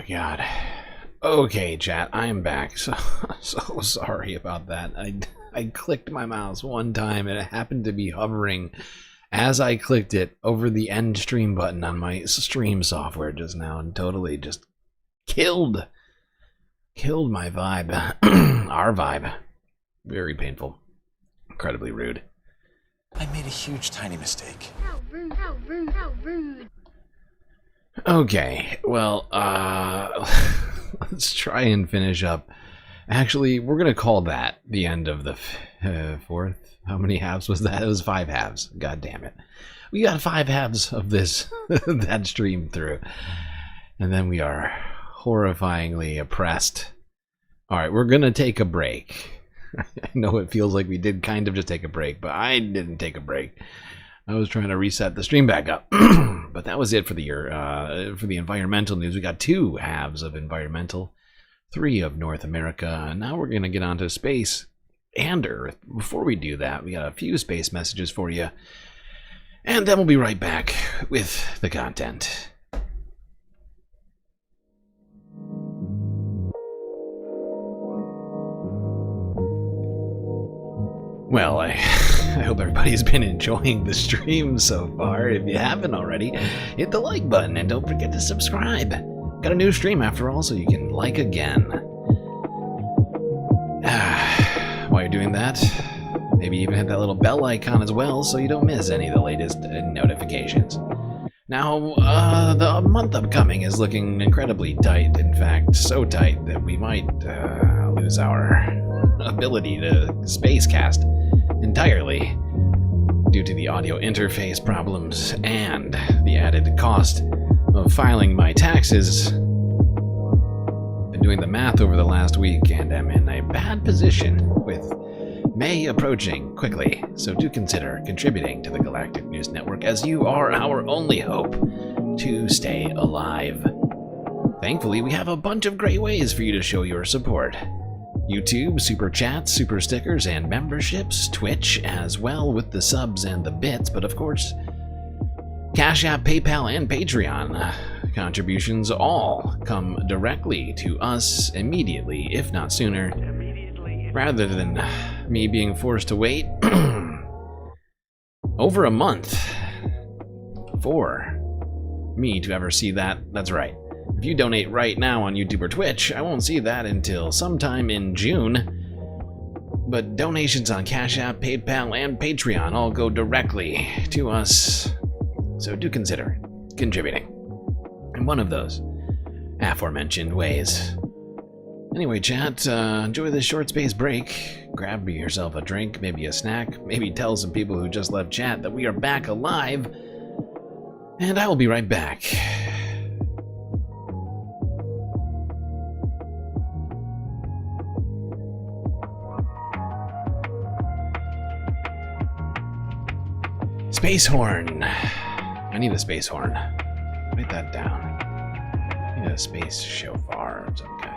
God. Okay, chat, I am back. So sorry about that. I clicked my mouse one time and it happened to be hovering as I clicked it over the end stream button on my stream software just now, and totally just killed my vibe. Our vibe. Very painful. Incredibly rude. I made a huge tiny mistake. How rude, how rude, how rude. Okay, well, let's try and finish up. Actually, we're going to call that the end of the fourth. How many halves was that? It was 5 halves. God damn it. We got 5 halves of this, that stream through. And then we are horrifyingly oppressed. Alright, we're going to take a break. I know it feels like we did kind of just take a break, but I didn't take a break. I was trying to reset the stream back up. But that was it for the year. For the environmental news, we got 2 halves of environmental, 3 of North America, and now we're going to get onto space and Earth. Before we do that, we got a few space messages for you, and then we'll be right back with the content. Well, I hope everybody's been enjoying the stream so far. If you haven't already, hit the like button and don't forget to subscribe. Got a new stream after all, so you can like again. While you're doing that, maybe even hit that little bell icon as well so you don't miss any of the latest notifications. Now, the month upcoming is looking incredibly tight. In fact, so tight that we might lose our ability to spacecast entirely due to the audio interface problems and the added cost of filing my taxes. Been doing the math over the last week and am in a bad position with May approaching quickly, so do consider contributing to the Galactic News Network, as you are our only hope to stay alive. Thankfully, we have a bunch of great ways for you to show your support. YouTube, super chats, super stickers, and memberships, Twitch as well with the subs and the bits, but of course, Cash App, PayPal, and Patreon contributions all come directly to us immediately, if not sooner, rather than me being forced to wait over a month for me to ever see that. That's right. If you donate right now on YouTube or Twitch, I won't see that until sometime in June. But donations on Cash App, PayPal, and Patreon all go directly to us. So do consider contributing in one of those aforementioned ways. Anyway, chat, enjoy this short space break. Grab yourself a drink, maybe a snack, maybe tell some people who just left chat that we are back alive. And I will be right back. Space horn. I need a space horn. Write that down. I need a space shofar of some kind.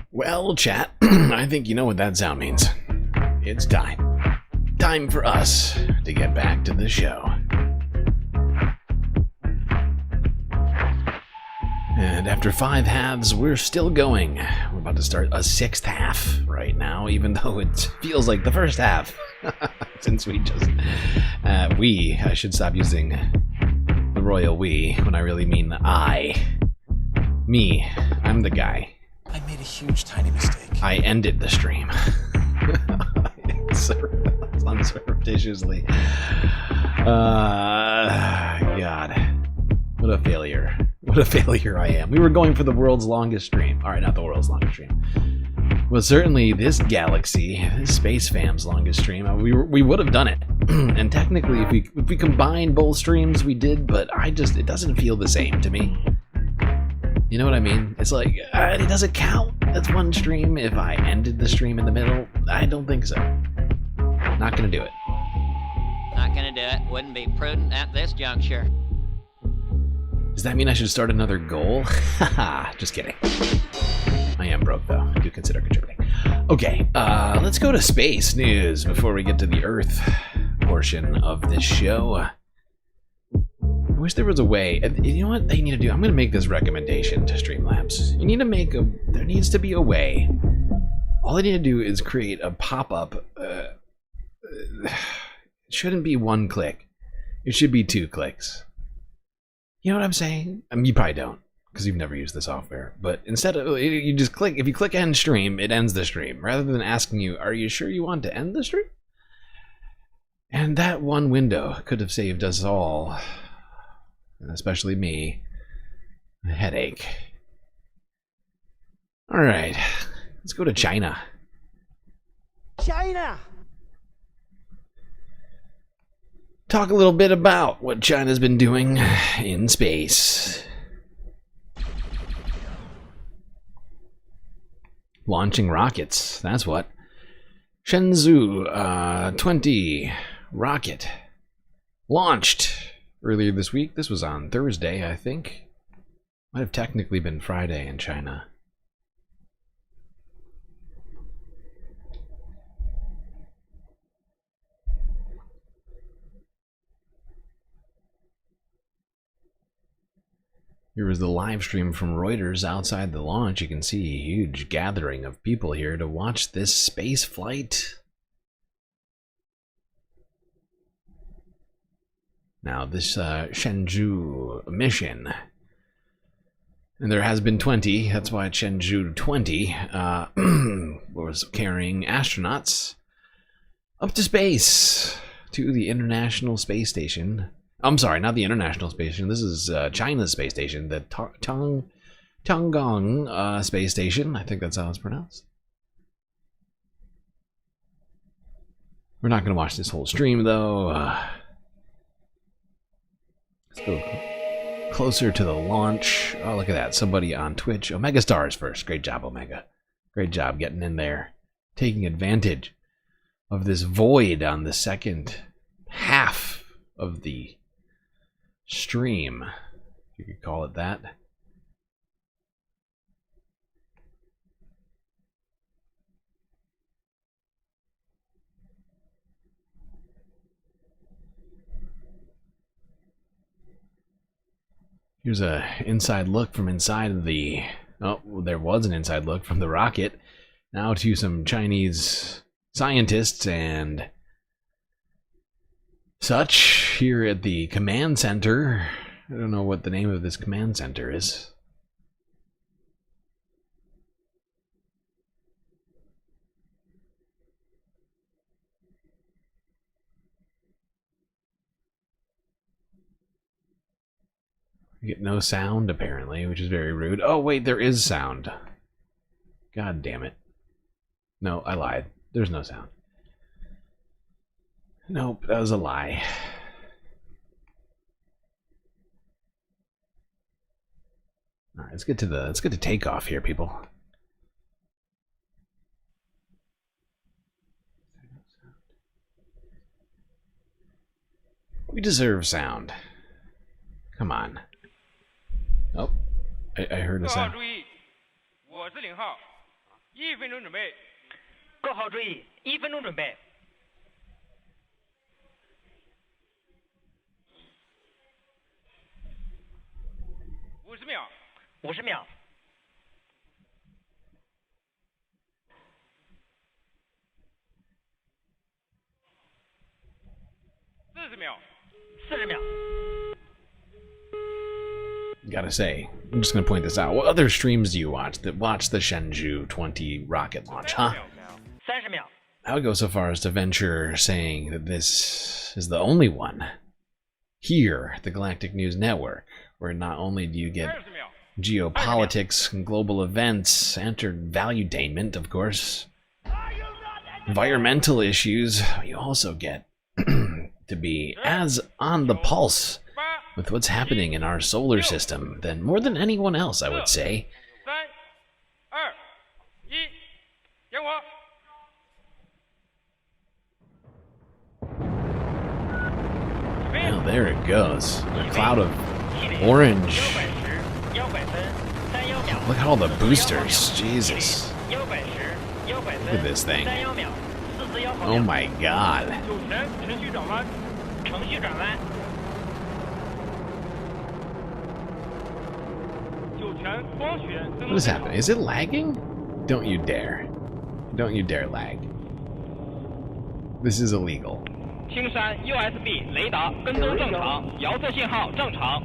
Well, chat, I think you know what that sound means. It's time. Time for us to get back to the show. And after 5 halves, we're still going. We're about to start a 6th half right now, even though it feels like the first half. Since we just... I should stop using the royal we when I really mean I. Me. I'm the guy. I made a huge, tiny mistake. I ended the stream. Unsurreptitiously. God. What a failure. What a failure I am. We were going for the world's longest stream. Alright, not the world's longest stream. Well, certainly this galaxy, this space fam's longest stream, we would have done it. And technically, if we combined both streams, we did, but it doesn't feel the same to me. You know what I mean? It's like, it doesn't count. That's one stream. If I ended the stream in the middle, I don't think so. Not gonna do it. Not gonna do it. Wouldn't be prudent at this juncture. Does that mean I should start another goal? Haha, just kidding. I am broke though. I do consider contributing. Okay, let's go to space news before we get to the Earth portion of this show. I wish there was a way. You know what they need to do? I'm going to make this recommendation to Streamlabs. There needs to be a way. All they need to do is create a pop-up. It shouldn't be 1 click. It should be 2 clicks. You know what I'm saying? I mean, you probably don't, because you've never used the software. But instead of, you just click, if you click end stream, it ends the stream. Rather than asking you, are you sure you want to end the stream? And that one window could have saved us all, and especially me, a headache. All right, let's go to China. China! Talk a little bit about what China's been doing in space. Launching rockets, that's what. Shenzhou 20 rocket launched earlier this week. This was on Thursday, I think. Might have technically been Friday in China. Here was the live stream from Reuters outside the launch. You can see a huge gathering of people here to watch this space flight. Now, this Shenzhou mission, and there has been 20, that's why it's Shenzhou 20, was carrying astronauts up to space, to the International Space Station. I'm sorry, not the International Space Station. This is China's space station, the Tiangong Space Station. I think that's how it's pronounced. We're not going to watch this whole stream, though. Let's go closer to the launch. Oh, look at that. Somebody on Twitch. Omega Stars first. Great job, Omega. Great job getting in there. Taking advantage of this void on the second half of the stream, if you could call it that. Here's a inside look from inside of the... Oh, there was an inside look from the rocket. Now to some Chinese scientists and such here at the command center I don't know what the name of this command center is. We get no sound, apparently, which is very rude. Oh, wait, there is sound. God damn it. No, I lied. There's no sound. Nope, that was a lie. All right, let's get to takeoff here, people. We deserve sound. Come on. Oh, I heard a sound. 我是0号，1分钟准备。各号注意，1分钟准备。50秒。50秒。40秒。40秒。 Gotta say, I'm just gonna point this out. What other streams do you watch that watch the Shenzhou 20 rocket launch, huh? 30秒。 I would go so far as to venture saying that this is the only one here at the Galactic News Network, where not only do you get geopolitics and global events, entertainment, of course, environmental issues, you also get to be as on the pulse with what's happening in our solar system than more than anyone else, I would say. 3、2、1，点火。 Well, there it goes. A cloud of orange. Look at all the boosters. Jesus. Look at this thing. Oh my god. What is happening? Is it lagging? Don't you dare. Don't you dare lag. This is illegal. 青山 USB 雷达跟踪正常，遥测信号正常。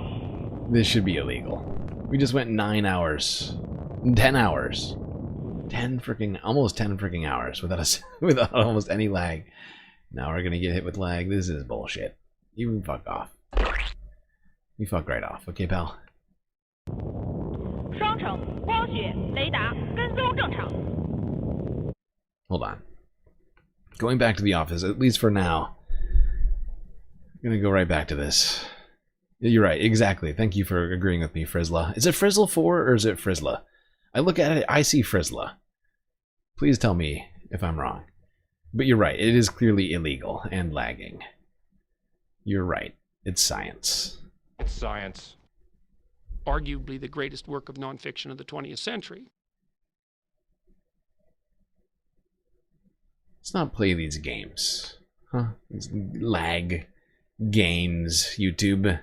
This should be illegal. We just went 9 hours. 10 hours. 10 freaking, almost 10 freaking hours without almost any lag. Now we're gonna get hit with lag. This is bullshit. You can fuck off. You fuck right off. Okay, pal? 双城光学雷达跟踪正常。 Hold on. Going back to the office, at least for now. I'm gonna go right back to this. You're right, exactly. Thank you for agreeing with me, Frizzla. Is it Frizzle 4 or is it Frizzla? I look at it, I see Frizzla. Please tell me if I'm wrong. But you're right, it is clearly illegal and lagging. You're right, it's science. It's science. Arguably the greatest work of nonfiction of the 20th century. Let's not play these games. Huh? These lag games, YouTube.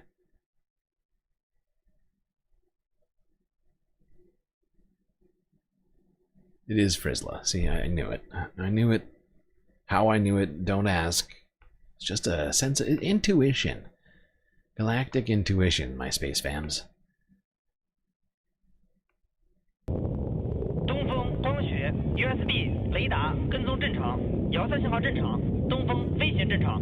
It is Frizzla. See, I knew it. I knew it. How I knew it, don't ask. It's just a sense of intuition. Galactic intuition, my space fams. 东风光学 USB 雷达跟踪正常，遥测信号正常，东风飞行正常。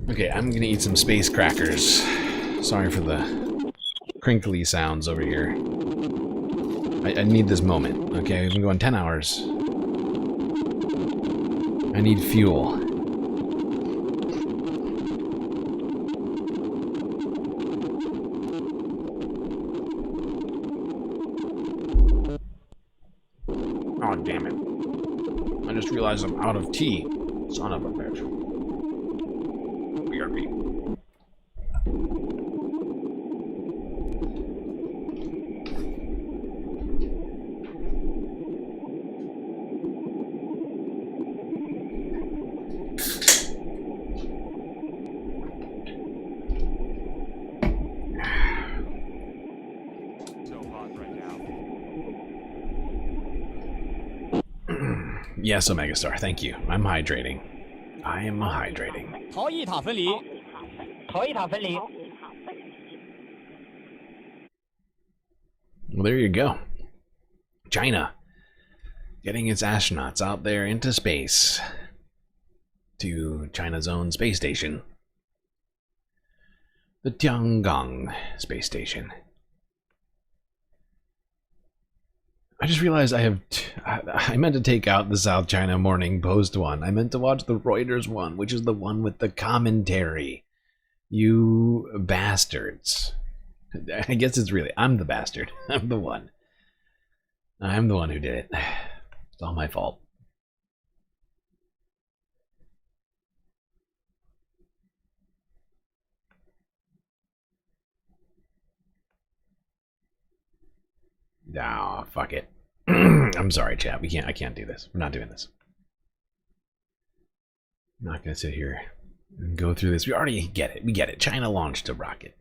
Okay, I'm gonna eat some space crackers. Sorry for the crinkly sounds over here. I need this moment, okay? We've been going 10 hours. I need fuel. Oh, damn it. I just realized I'm out of tea. Son of a bitch. BRB. So hot right now. Yes, Omega Star, thank you. I'm hydrating. I am hydrating. 逃一塔分离。逃一塔分离。 Well, there you go. China getting its astronauts out there into space to China's own space station, the Tiangong space station. I just realized I meant to take out the South China Morning Post one. I meant to watch the Reuters one, which is the one with the commentary. You bastards. I guess it's really, I'm the bastard. I'm the one. I'm the one who did it. It's all my fault. Nah, fuck it. I'm sorry, chat. I can't do this. We're not doing this. I'm not gonna sit here and go through this. We already get it. We get it. China launched a rocket.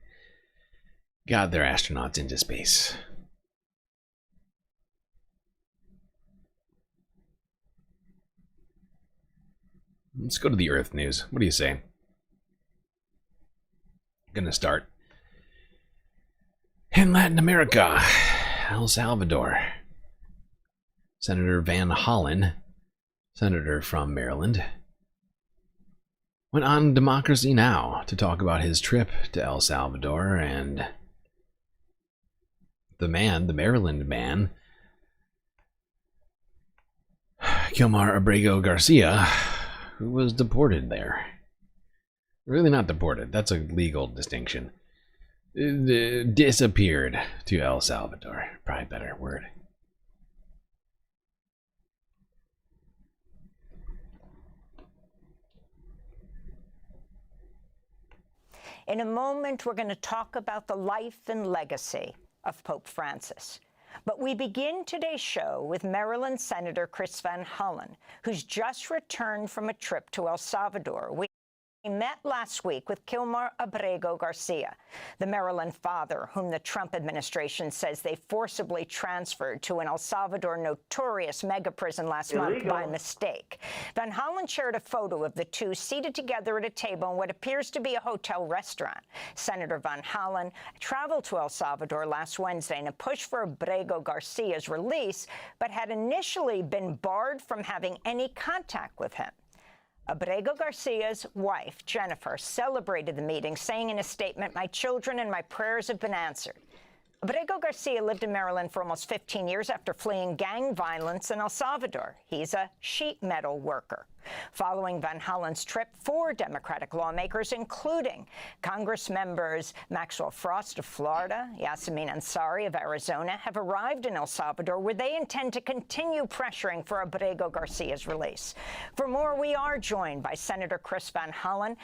Got their astronauts into space. Let's go to the Earth news. What do you say? I'm gonna start in Latin America, El Salvador. Senator Van Hollen, senator from Maryland, went on Democracy Now! To talk about his trip to El Salvador and the Maryland man, Kilmar Abrego Garcia, who was deported there. Really not deported, that's a legal distinction. Disappeared to El Salvador, probably a better word. In a moment, we're going to talk about the life and legacy of Pope Francis. But we begin today's show with Maryland Senator Chris Van Hollen, who's just returned from a trip to El Salvador. We met last week with Kilmar Abrego Garcia, the Maryland father whom the Trump administration says they forcibly transferred to an El Salvador notorious mega prison last month by mistake. Van Hollen shared a photo of the two seated together at a table in what appears to be a hotel restaurant. Senator Van Hollen traveled to El Salvador last Wednesday in a push for Abrego Garcia's release, but had initially been barred from having any contact with him. Abrego Garcia's wife, Jennifer, celebrated the meeting, saying in a statement, "My children and my prayers have been answered." Abrego Garcia lived in Maryland for almost 15 years after fleeing gang violence in El Salvador. He's a sheet metal worker. Following Van Hollen's trip, 4 Democratic lawmakers, including Congress members Maxwell Frost of Florida, Yasamin Ansari of Arizona, have arrived in El Salvador, where they intend to continue pressuring for Abrego Garcia's release. For more, we are joined by Senator Chris Van Hollen.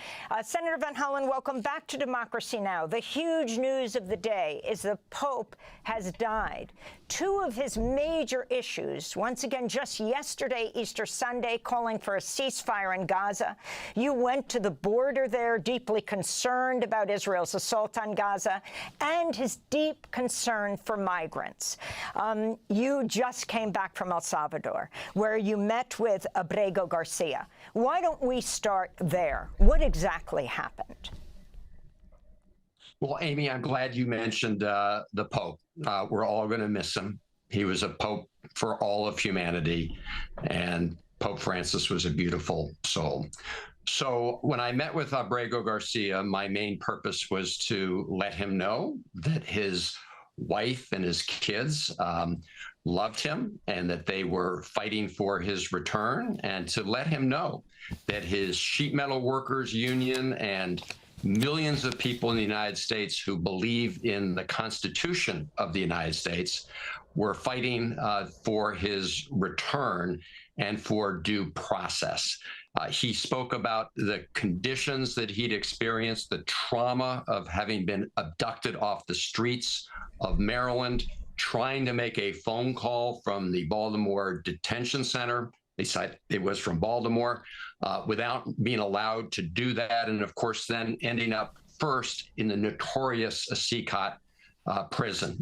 Senator Van Hollen, welcome back to Democracy Now! The huge news of the day is the Pope has died. 2 of his major issues, once again just yesterday, Easter Sunday, calling for a ceasefire in Gaza. You went to the border there, deeply concerned about Israel's assault on Gaza and his deep concern for migrants. You just came back from El Salvador, where you met with Abrego Garcia. Why don't we start there? What exactly happened? Well, Amy, I'm glad you mentioned the Pope. We're all going to miss him. He was a Pope for all of humanity, and Pope Francis was a beautiful soul. So when I met with Abrego Garcia, my main purpose was to let him know that his wife and his kids loved him and that they were fighting for his return, and to let him know that his sheet metal workers union and millions of people in the United States who believe in the Constitution of the United States were fighting for his return and for due process. He spoke about the conditions that he'd experienced, the trauma of having been abducted off the streets of Maryland, trying to make a phone call from the Baltimore detention center. They said it was from Baltimore, without being allowed to do that. And of course, then ending up first in the notorious Secot prison.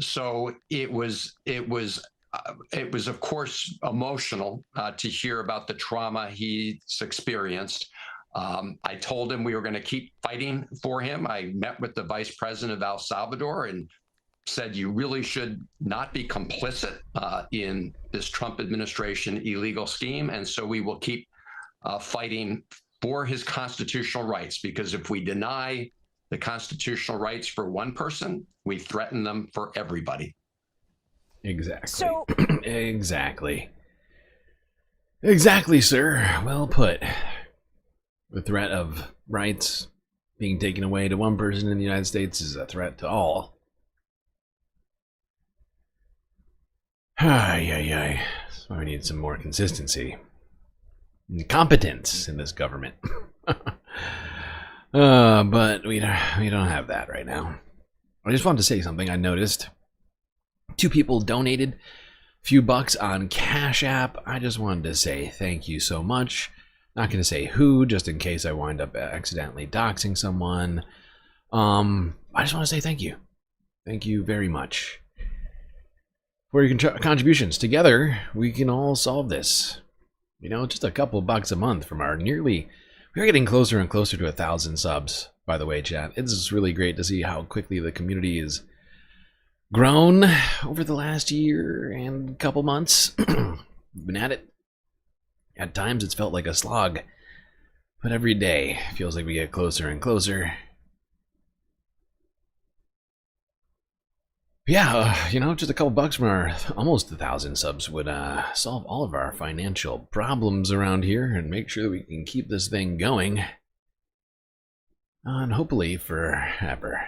So it was it was, of course, emotional to hear about the trauma he's experienced. I told him we were going to keep fighting for him. I met with the vice president of El Salvador and said, you really should not be complicit in this Trump administration illegal scheme. And so we will keep fighting for his constitutional rights, because if we deny the constitutional rights for one person, we threaten them for everybody. Exactly. So Exactly. Exactly, sir. Well put. The threat of rights being taken away to one person in the United States is a threat to all. Ay, ay, ay. So we need some more consistency and competence in this government. But we don't have that right now. I just wanted to say something I noticed. 2 people donated a few bucks on Cash App. I just wanted to say thank you so much. Not going to say who, just in case I wind up accidentally doxing someone. I just want to say thank you. Thank you very much for your contributions. Together, we can all solve this. You know, just a couple bucks a month from our we're getting closer and closer to 1,000 subs, by the way, chat. It's just really great to see how quickly the community is grown over the last year and couple months. We've been at it. At times it's felt like a slog, but every day feels like we get closer and closer. Yeah, you know, just a couple bucks from our almost 1,000 subs would solve all of our financial problems around here and make sure that we can keep this thing going. And hopefully forever.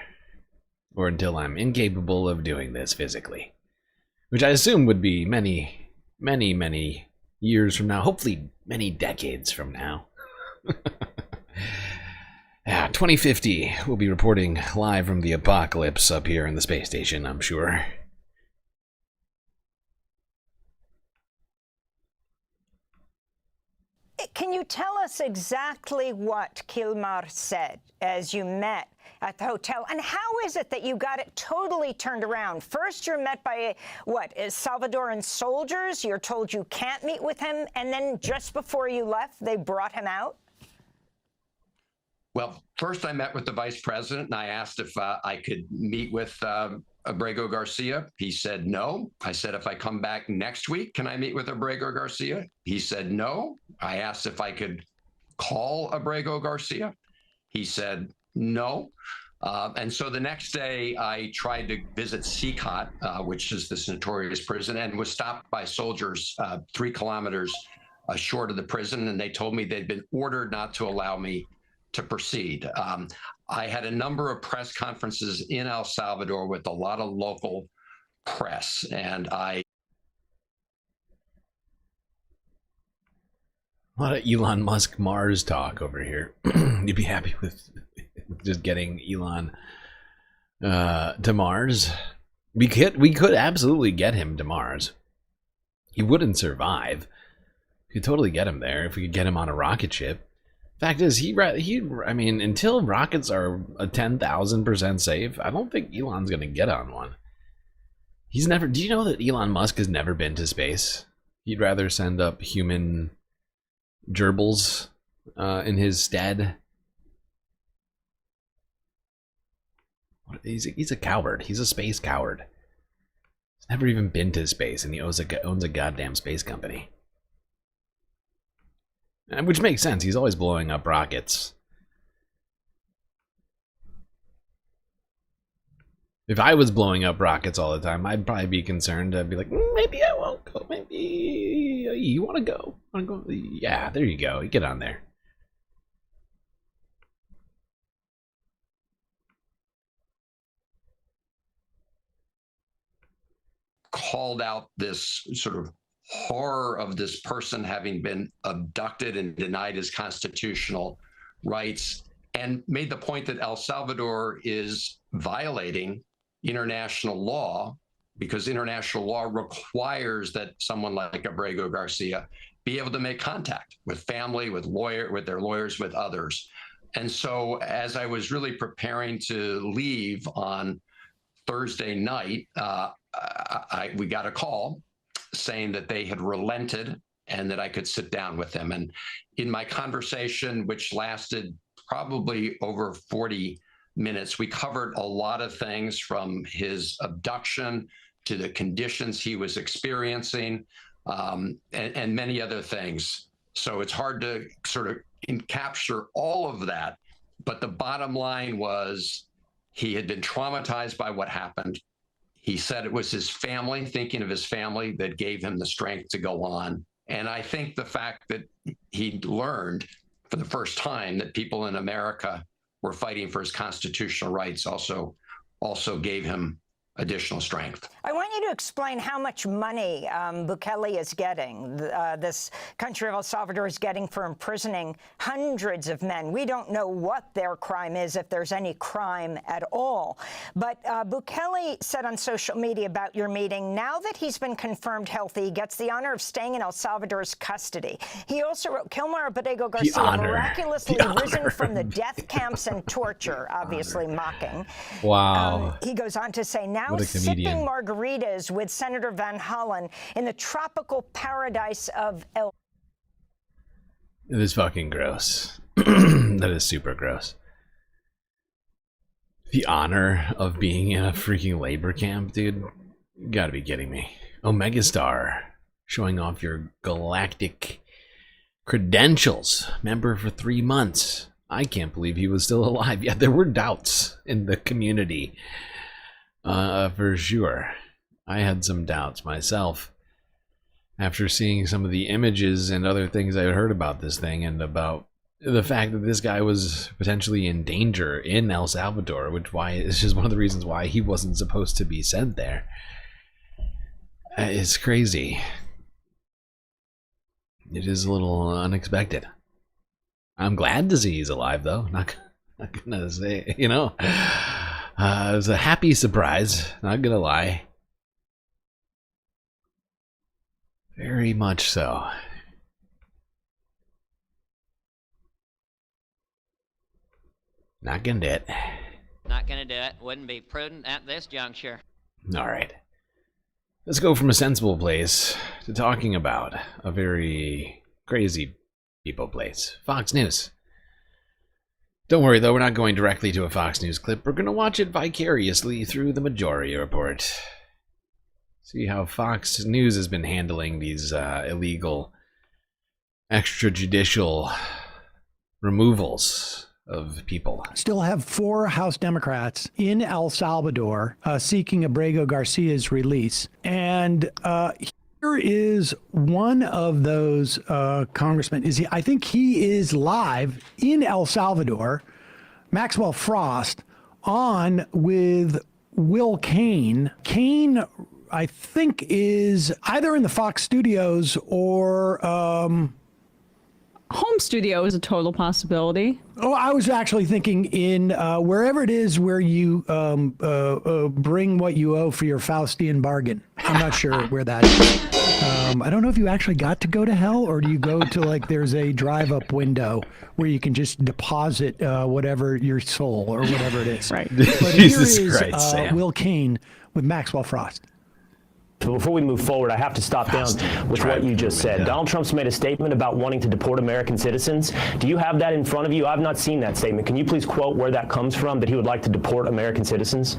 Or until I'm incapable of doing this physically. Which I assume would be many, many, many years from now. Hopefully many decades from now. 2050, we'll be reporting live from the apocalypse up here in the space station, I'm sure. can you tell us exactly what Kilmar said as you met at the hotel? And how is it that you got it totally turned around? First, you're met by, Salvadoran soldiers. You're told you can't meet with him. And then just before you left, they brought him out? Well, first I met with the vice president and I asked if I could meet with Abrego Garcia. He said no. I said, if I come back next week, can I meet with Abrego Garcia? He said no. I asked if I could call Abrego Garcia. He said no. And so the next day I tried to visit CCOT, which is this notorious prison, and was stopped by soldiers 3 kilometers short of the prison. And they told me they'd been ordered not to allow me to proceed. I had a number of press conferences in El Salvador with a lot of local press, and a lot of Elon Musk Mars talk over here. You'd be happy with just getting Elon to Mars. We could absolutely get him to Mars. He wouldn't survive. We could totally get him there if we could get him on a rocket ship. Fact is, I mean, until rockets are 10,000% safe, I don't think Elon's gonna get on one. He's never. Do you know that Elon Musk has never been to space? He'd rather send up human gerbils in his stead. He's a coward. He's a space coward. He's never even been to space, and he owns a goddamn space company. Which makes sense. He's always blowing up rockets. If I was blowing up rockets all the time, I'd probably be concerned. I'd be like, maybe I won't go. Maybe you want to go. Yeah, there you go. Get on there. Called out this sort of horror of this person having been abducted and denied his constitutional rights, and made the point that El Salvador is violating international law, because international law requires that someone like Abrego Garcia be able to make contact with family, with their lawyers, with others. And so as I was really preparing to leave on Thursday night, we got a call saying that they had relented and that I could sit down with them. And in my conversation, which lasted probably over 40 minutes, we covered a lot of things, from his abduction to the conditions he was experiencing, and many other things. So it's hard to sort of capture all of that. But the bottom line was he had been traumatized by what happened. He said it was his family, thinking of his family, that gave him the strength to go on. And I think the fact that he learned for the first time that people in America were fighting for his constitutional rights also gave him additional strength. I want you to explain how much money Bukele is getting, this country of El Salvador is getting for imprisoning hundreds of men. We don't know what their crime is, if there's any crime at all. But Bukele said on social media about your meeting, now that he's been confirmed healthy, he gets the honor of staying in El Salvador's custody. He also wrote, Kilmar Bodego Garcia miraculously risen from the death camps and torture, obviously mocking. Wow. He goes on to say, now sipping margaritas with Senator Van Hollen in the tropical paradise of El. It is fucking gross. That is super gross. The honor of being in a freaking labor camp, dude. You gotta be kidding me. Omega Star showing off your galactic credentials. Member for 3 months. I can't believe he was still alive. Yeah, there were doubts in the community. For sure. I had some doubts myself after seeing some of the images and other things I had heard about this thing, and about the fact that this guy was potentially in danger in El Salvador, which is just one of the reasons why he wasn't supposed to be sent there. It's crazy. It is a little unexpected. I'm glad to see he's alive, though. Not gonna say, you know. It was a happy surprise, not gonna lie. Very much so. Not gonna do it. Not gonna do it. Wouldn't be prudent at this juncture. Alright. Let's go from a sensible place to talking about a very crazy people place. Fox News. Don't worry, though, we're not going directly to a Fox News clip. We're going to watch it vicariously through the Majority Report. See how Fox News has been handling these illegal extrajudicial removals of people. Still have 4 House Democrats in El Salvador seeking Abrego Garcia's release. And here is one of those congressmen. I think he is live in El Salvador, Maxwell Frost, on with Will Cain. Cain, I think, is either in the Fox studios or home studio is a total possibility. Oh, I was actually thinking in wherever it is where you bring what you owe for your Faustian bargain. I'm not sure where that is. I don't know if you actually got to go to hell, or do you go to, like, there's a drive-up window where you can just deposit whatever your soul or whatever it is. Right. But Jesus here is Christ, Sam. Will Cain with Maxwell Frost. Before we move forward, I have to stop down with what you just said. Donald Trump's made a statement about wanting to deport American citizens. Do you have that in front of you? I've not seen that statement. Can you please quote where that comes from, that he would like to deport American citizens?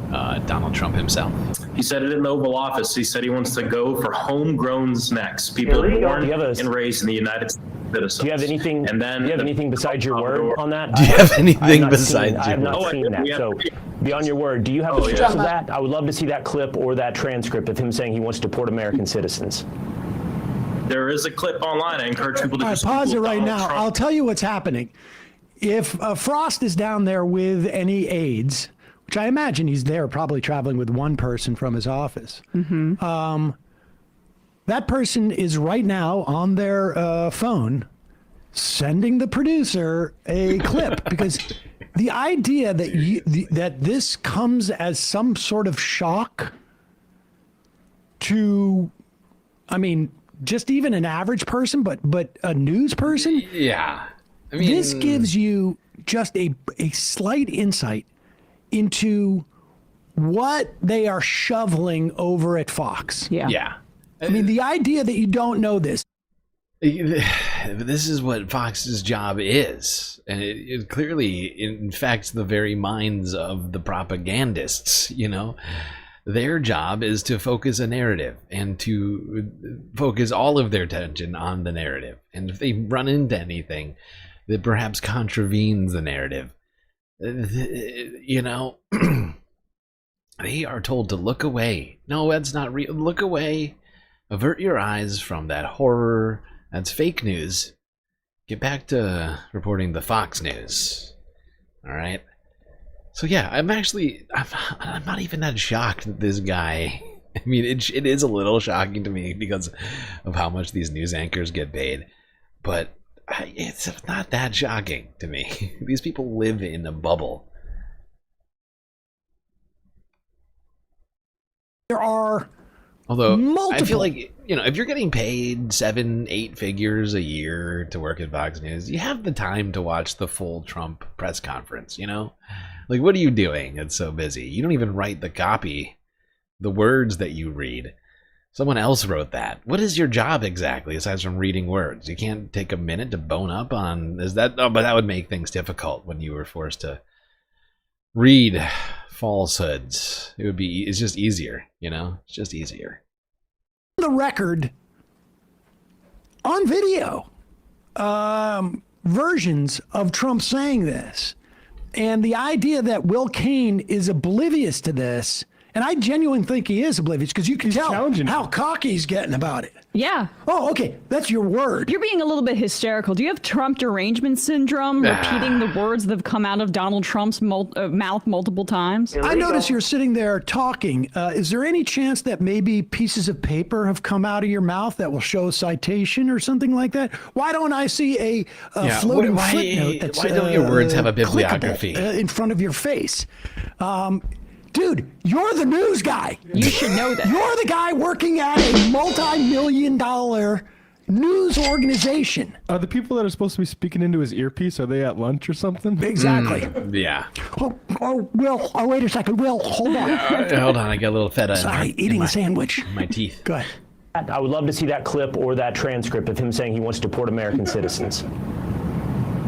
Donald Trump himself. He said it in the Oval Office. He said he wants to go for homegrown snacks. People born and raised in the United States. Citizens. Do you have anything? And then do you have anything besides your word on that? Do you have anything besides your word? I have not seen that. So, beyond your word, do you have a source of that? I would love to see that clip or that transcript of him saying he wants to deport American citizens. There is a clip online. I encourage people to just pause it right now. I'll tell you what's happening. If Frost is down there with any aides, which I imagine he's there probably traveling with one person from his office, that person is right now on their phone sending the producer a clip, because the idea that that this comes as some sort of shock to, I mean, just even an average person, but a news person. Yeah. I mean, this gives you just a slight insight into what they are shoveling over at Fox. Yeah. Yeah. I mean, the idea that you don't know this. This is what Fox's job is, and it clearly infects the very minds of the propagandists. You know, their job is to focus a narrative and to focus all of their attention on the narrative. And if they run into anything that perhaps contravenes the narrative, you know, they are told to look away. No, that's not real. Look away. Avert your eyes from that horror. That's fake news. Get back to reporting the Fox News. All right. So yeah, I'm not even that shocked that this guy. I mean, it is a little shocking to me because of how much these news anchors get paid, but it's not that shocking to me. These people live in a bubble. There are. Although multiple. I feel like, you know, if you're getting paid 7-8 figures a year to work at Fox News, you have the time to watch the full Trump press conference, you know? Like, what are you doing? It's so busy. You don't even write the copy, the words that you read. Someone else wrote that. What is your job exactly, aside from reading words? You can't take a minute to bone up on, is that, oh, but that would make things difficult when you were forced to read falsehoods. It's just easier, you know? It's just easier. The record on video versions of Trump saying this, and the idea that Will Cain is oblivious to this, and I genuinely think he is oblivious because you can tell how cocky he's getting about it. Yeah. Oh, okay. That's your word. You're being a little bit hysterical. Do you have Trump derangement syndrome, repeating the words that have come out of Donald Trump's mouth multiple times? I notice you're sitting there talking. Is there any chance that maybe pieces of paper have come out of your mouth that will show a citation or something like that? Why don't I see a floating footnote that's why don't your words have a bibliography in front of your face? Dude, you're the news guy. You should know that. You're the guy working at a multi-million-dollar news organization. Are the people that are supposed to be speaking into his earpiece, are they at lunch or something? Exactly. Yeah. Oh, Will, wait a second. Will, hold on. Hold on, I got a little feta. Sorry, eating a sandwich. My teeth. Go ahead. I would love to see that clip or that transcript of him saying he wants to deport American citizens.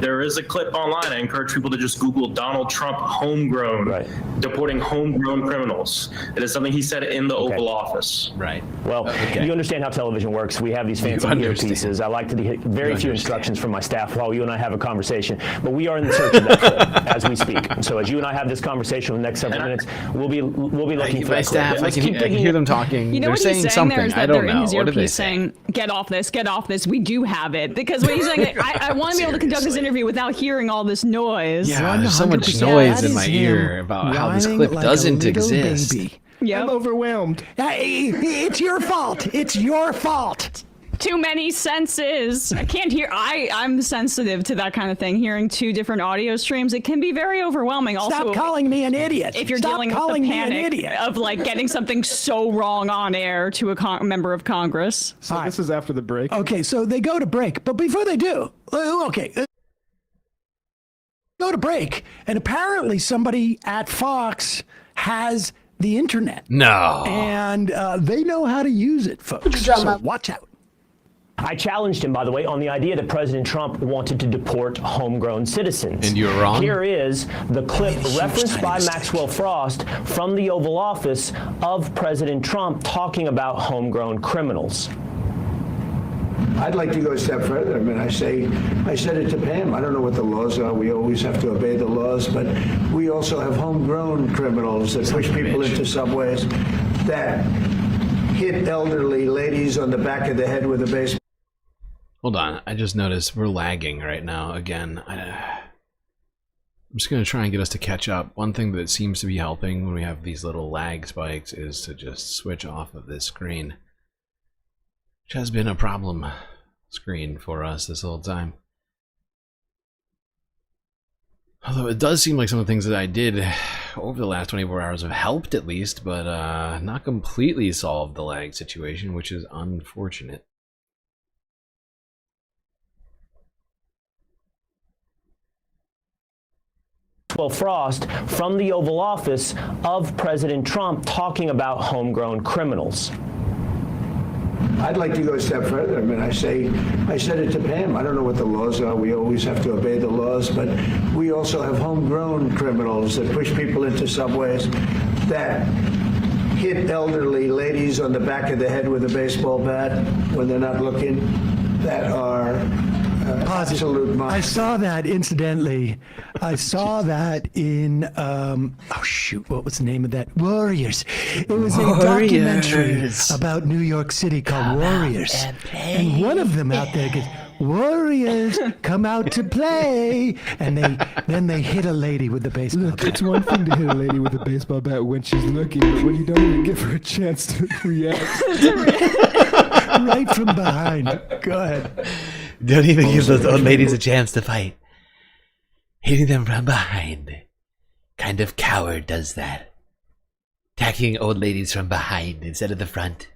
There is a clip online. I encourage people to just Google Donald Trump homegrown, deporting homegrown criminals. It is something he said in the Oval Office. Right. Well, you understand how television works. We have these fancy earpieces. I like to get very few instructions from my staff while you and I have a conversation. But we are in the search of that clip as we speak. So as you and I have this conversation in the next several minutes, we'll be looking for my that staff. clip. I can hear them talking. You know they're what saying he's saying something. there is that I don't they're in know. his What are they earpiece saying, get off this, we do have it. Because when he's saying, I want to be able to conduct this interview without hearing all this noise. Yeah, there's so much noise in my ear about how this clip doesn't exist. Yep. I'm overwhelmed. It's your fault. It's your fault. Too many senses. I can't hear. I'm sensitive to that kind of thing. Hearing two different audio streams, it can be very overwhelming. Stop also, calling me an idiot. If you're Stop dealing with calling the me an panic idiot. of like getting something so wrong on air to a member of Congress. So this is after the break. Okay, so they go to break, but before they do, go to break, and apparently somebody at Fox has the internet. No. And they know how to use it, folks. So watch out. I challenged him, by the way, on the idea that President Trump wanted to deport homegrown citizens. And you're wrong? Here is the clip referenced by Maxwell Frost from the Oval Office of President Trump talking about homegrown criminals. I'd like to go a step further. I mean, I said it to Pam. I don't know what the laws are. We always have to obey the laws, but we also have homegrown criminals that push people into subways, that hit elderly ladies on the back of the head with a baseball. Hold on, I just noticed we're lagging right now again. I'm just going to try and get us to catch up. One thing that seems to be helping when we have these little lag spikes is to just switch off of this screen, which has been a problem screen for us this whole time. Although it does seem like some of the things that I did over the last 24 hours have helped at least, but not completely solved the lag situation, which is unfortunate. Frost from the Oval Office of President Trump talking about homegrown criminals. I'd like to go a step further. I mean, I said it to Pam. I don't know what the laws are. We always have to obey the laws, but we also have homegrown criminals that push people into subways, that hit elderly ladies on the back of the head with a baseball bat when they're not looking, that are absolute monsters. I saw that, incidentally. I saw that in, oh shoot, what was the name of that? Warriors. It was a documentary about New York City called Warriors. And one of them out there goes, Warriors, come out to play. And then they hit a lady with the baseball bat. It's one thing to hit a lady with a baseball bat when she's looking, but when you don't even give her a chance to react. Right from behind. Go ahead. Don't even give those old ladies a chance to fight. Hitting them from behind. Kind of coward does that. Attacking old ladies from behind instead of the front,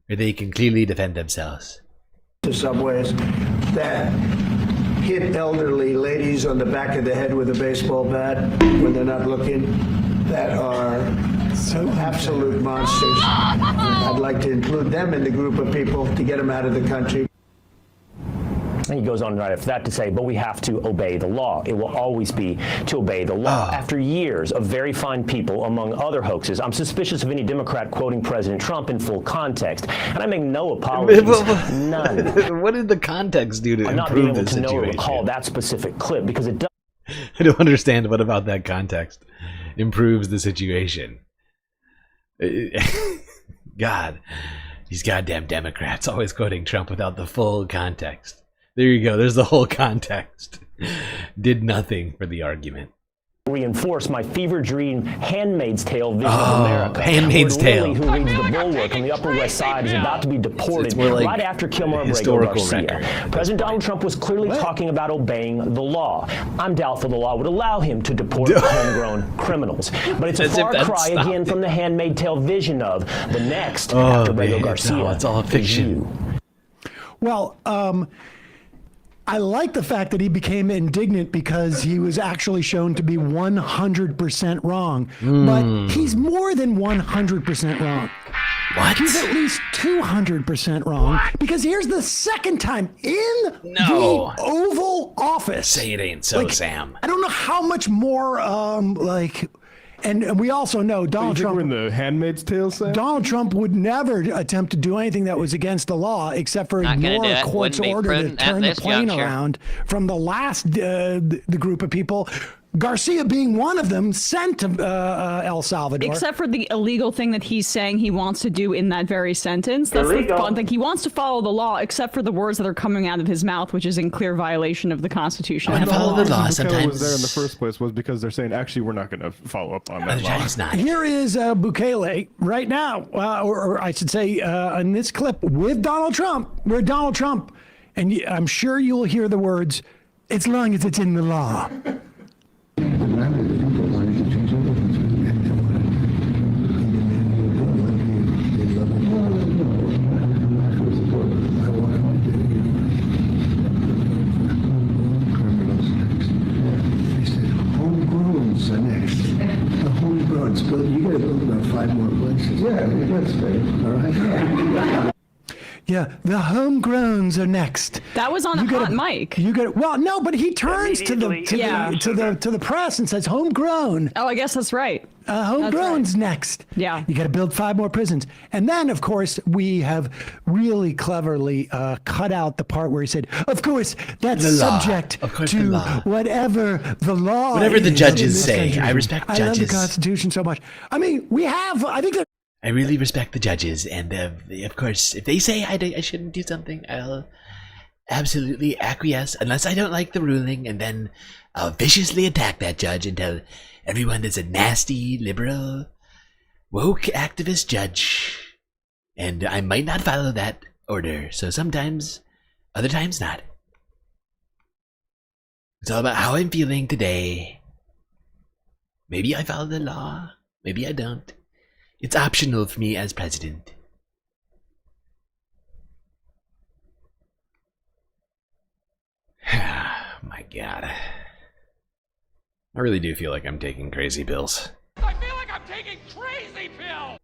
where they can clearly defend themselves. To subways, that hit elderly ladies on the back of the head with a baseball bat when they're not looking, that are absolute monsters. I'd like to include them in the group of people to get them out of the country. And he goes on right after that to say, but we have to obey the law. It will always be to obey the law. After years of very fine people, among other hoaxes, I'm suspicious of any Democrat quoting President Trump in full context. And I make no apologies. None. What did the context do to I'm not being improve able the to know or situation? recall that specific clip because it does. I don't understand what about that context improves the situation. God, these goddamn Democrats always quoting Trump without the full context. There you go. There's the whole context. Did nothing for the argument. Reinforce my fever dream Handmaid's Tale vision of America. Handmaid's Tale. Lily, who reads the Bulwark on the Upper West Side, is about to be deported like right after Kilmer and Garcia. President Donald Trump was clearly talking about obeying the law. I'm doubtful the law would allow him to deport homegrown criminals. But it's a far cry again from the Handmaid's Tale vision of the next after Brago Garcia. No, it's all fiction. Well, I like the fact that he became indignant because he was actually shown to be 100% wrong. But he's more than 100% wrong. What? He's at least 200% wrong. Because here's the second time in the Oval Office. Say it ain't so, Sam. I don't know how much more, and we also know Donald Trump. We're in the Handmaid's Tale, Sam? Donald Trump would never attempt to do anything that was against the law, except for ignore a court's order to turn the plane around from the last the group of people. Garcia being one of them, sent to El Salvador. Except for the illegal thing that he's saying he wants to do in that very sentence. That's the fun thing. He wants to follow the law, except for the words that are coming out of his mouth, which is in clear violation of the Constitution. I want to follow the law sometimes. sometimes. Was there in the first place was because they're saying, actually, we're not going to follow up on that law. It's not. Here is Bukele right now, or I should say in this clip with Donald Trump, and I'm sure you'll hear the words, as long as it's in the law. But you got to build about 5 more places. Yeah, that's fair. All right. Yeah, the homegrowns are next. That was on a hot mic. You got well, no, but he turns to the press and says, "Homegrown." Oh, I guess that's right. Homegrown's next. Yeah, you got to build 5 more prisons, and then of course we have really cleverly cut out the part where he said, "Of course that's subject to whatever the law, whatever the judges say." Country. I respect judges. I love the Constitution so much. I mean, we have. I think that. I really respect the judges, and of course, if they say I shouldn't do something, I'll absolutely acquiesce, unless I don't like the ruling, and then I'll viciously attack that judge and tell everyone there's a nasty, liberal, woke activist judge, and I might not follow that order, so sometimes, other times not. It's all about how I'm feeling today. Maybe I follow the law, maybe I don't. It's optional for me as president. My God. I really do feel like I'm taking crazy pills. I feel like I'm taking crazy pills!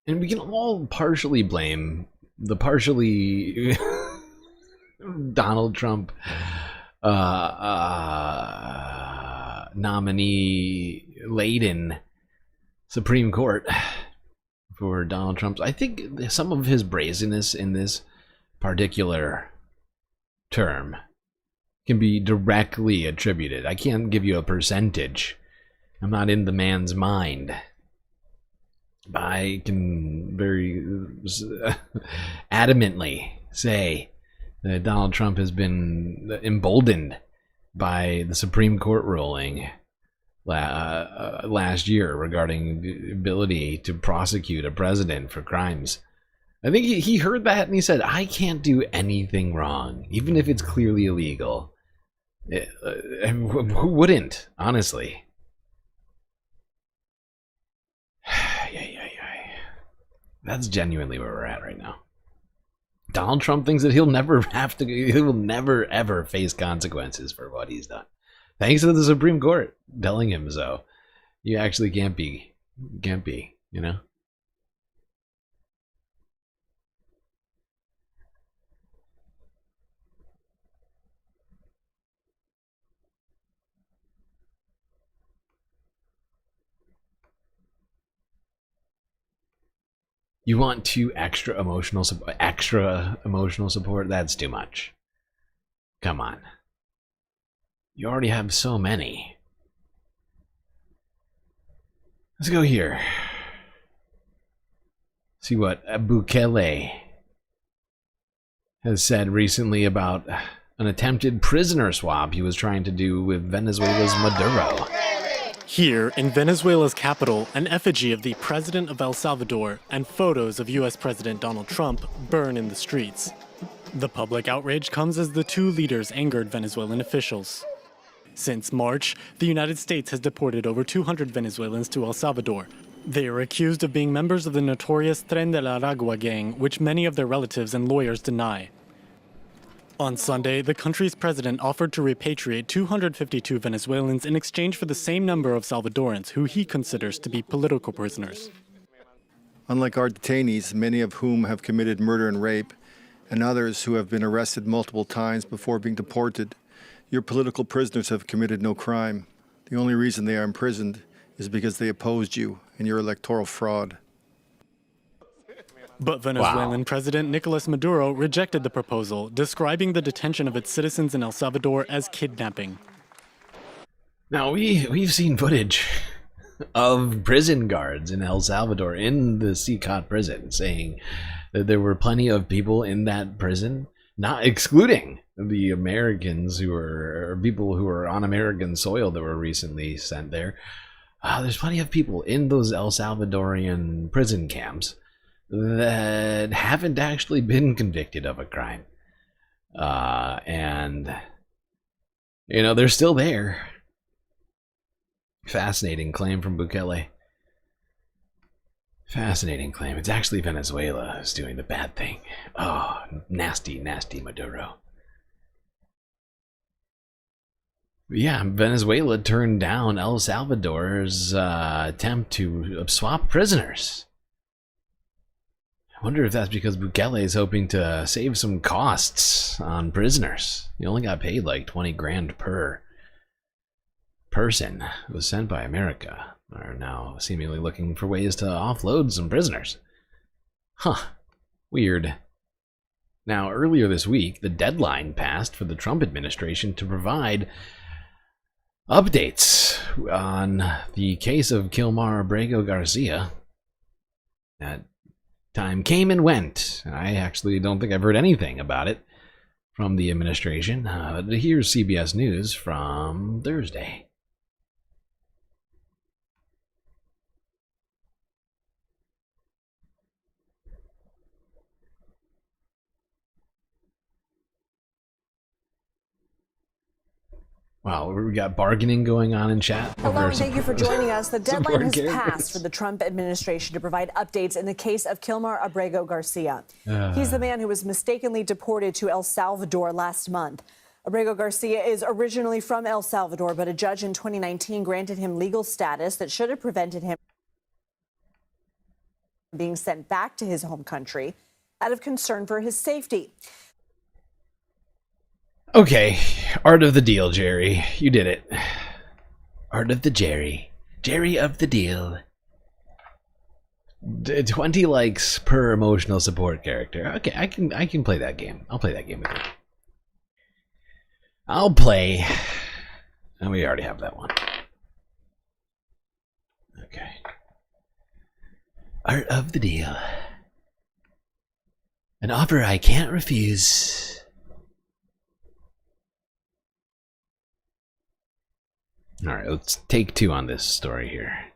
And we can all partially blame the partially Donald Trump nominee-laden Supreme Court for Donald Trump's. I think some of his brazenness in this particular term can be directly attributed. I can't give you a percentage. I'm not in the man's mind. But I can very adamantly say that Donald Trump has been emboldened by the Supreme Court ruling last year regarding the ability to prosecute a president for crimes. I think he heard that and he said, I can't do anything wrong, even if it's clearly illegal. Who wouldn't, honestly? That's genuinely where we're at right now. Donald Trump thinks that he will never ever face consequences for what he's done. Thanks to the Supreme Court telling him so. You actually can't be, you know? You want extra emotional support? That's too much. Come on. You already have so many. Let's go here. See what Bukele has said recently about an attempted prisoner swap he was trying to do with Venezuela's Maduro. Here, in Venezuela's capital, an effigy of the president of El Salvador and photos of U.S. President Donald Trump burn in the streets. The public outrage comes as the two leaders angered Venezuelan officials. Since March, the United States has deported over 200 Venezuelans to El Salvador. They are accused of being members of the notorious Tren de la Aragua gang, which many of their relatives and lawyers deny. On Sunday, the country's president offered to repatriate 252 Venezuelans in exchange for the same number of Salvadorans who he considers to be political prisoners. Unlike our detainees, many of whom have committed murder and rape, and others who have been arrested multiple times before being deported, your political prisoners have committed no crime. The only reason they are imprisoned is because they opposed you and your electoral fraud. But Venezuelan President Nicolas Maduro rejected the proposal, describing the detention of its citizens in El Salvador as kidnapping. Now, we've seen footage of prison guards in El Salvador, in the CCOT prison, saying that there were plenty of people in that prison, not excluding the Americans who were, people who were on American soil that were recently sent there. There's plenty of people in those El Salvadorian prison camps that haven't actually been convicted of a crime. And, you know, they're still there. Fascinating claim from Bukele. Fascinating claim. It's actually Venezuela who's doing the bad thing. Oh, nasty, nasty Maduro. Yeah, Venezuela turned down El Salvador's attempt to swap prisoners. I wonder if that's because Bukele is hoping to save some costs on prisoners. He only got paid like 20 grand per person who was sent by America. Are now seemingly looking for ways to offload some prisoners. Huh. Weird. Now, earlier this week, the deadline passed for the Trump administration to provide updates on the case of Kilmar Abrego Garcia. That time came and went. I actually don't think I've heard anything about it from the administration. Here's CBS News from Thursday. Wow, we got bargaining going on in chat. Hello, and thank you for joining us. The deadline has passed for the Trump administration to provide updates in the case of Kilmar Abrego Garcia. He's the man who was mistakenly deported to El Salvador last month. Abrego Garcia is originally from El Salvador, but a judge in 2019 granted him legal status that should have prevented him being sent back to his home country out of concern for his safety. Okay, art of the deal, Jerry. You did it. Art of the Jerry. Jerry of the deal. 20 likes per emotional support character. Okay, I can play that game. I'll play that game with you. I'll play. And we already have that one. Okay. Art of the deal. An offer I can't refuse. Alright, let's take 2 on this story here.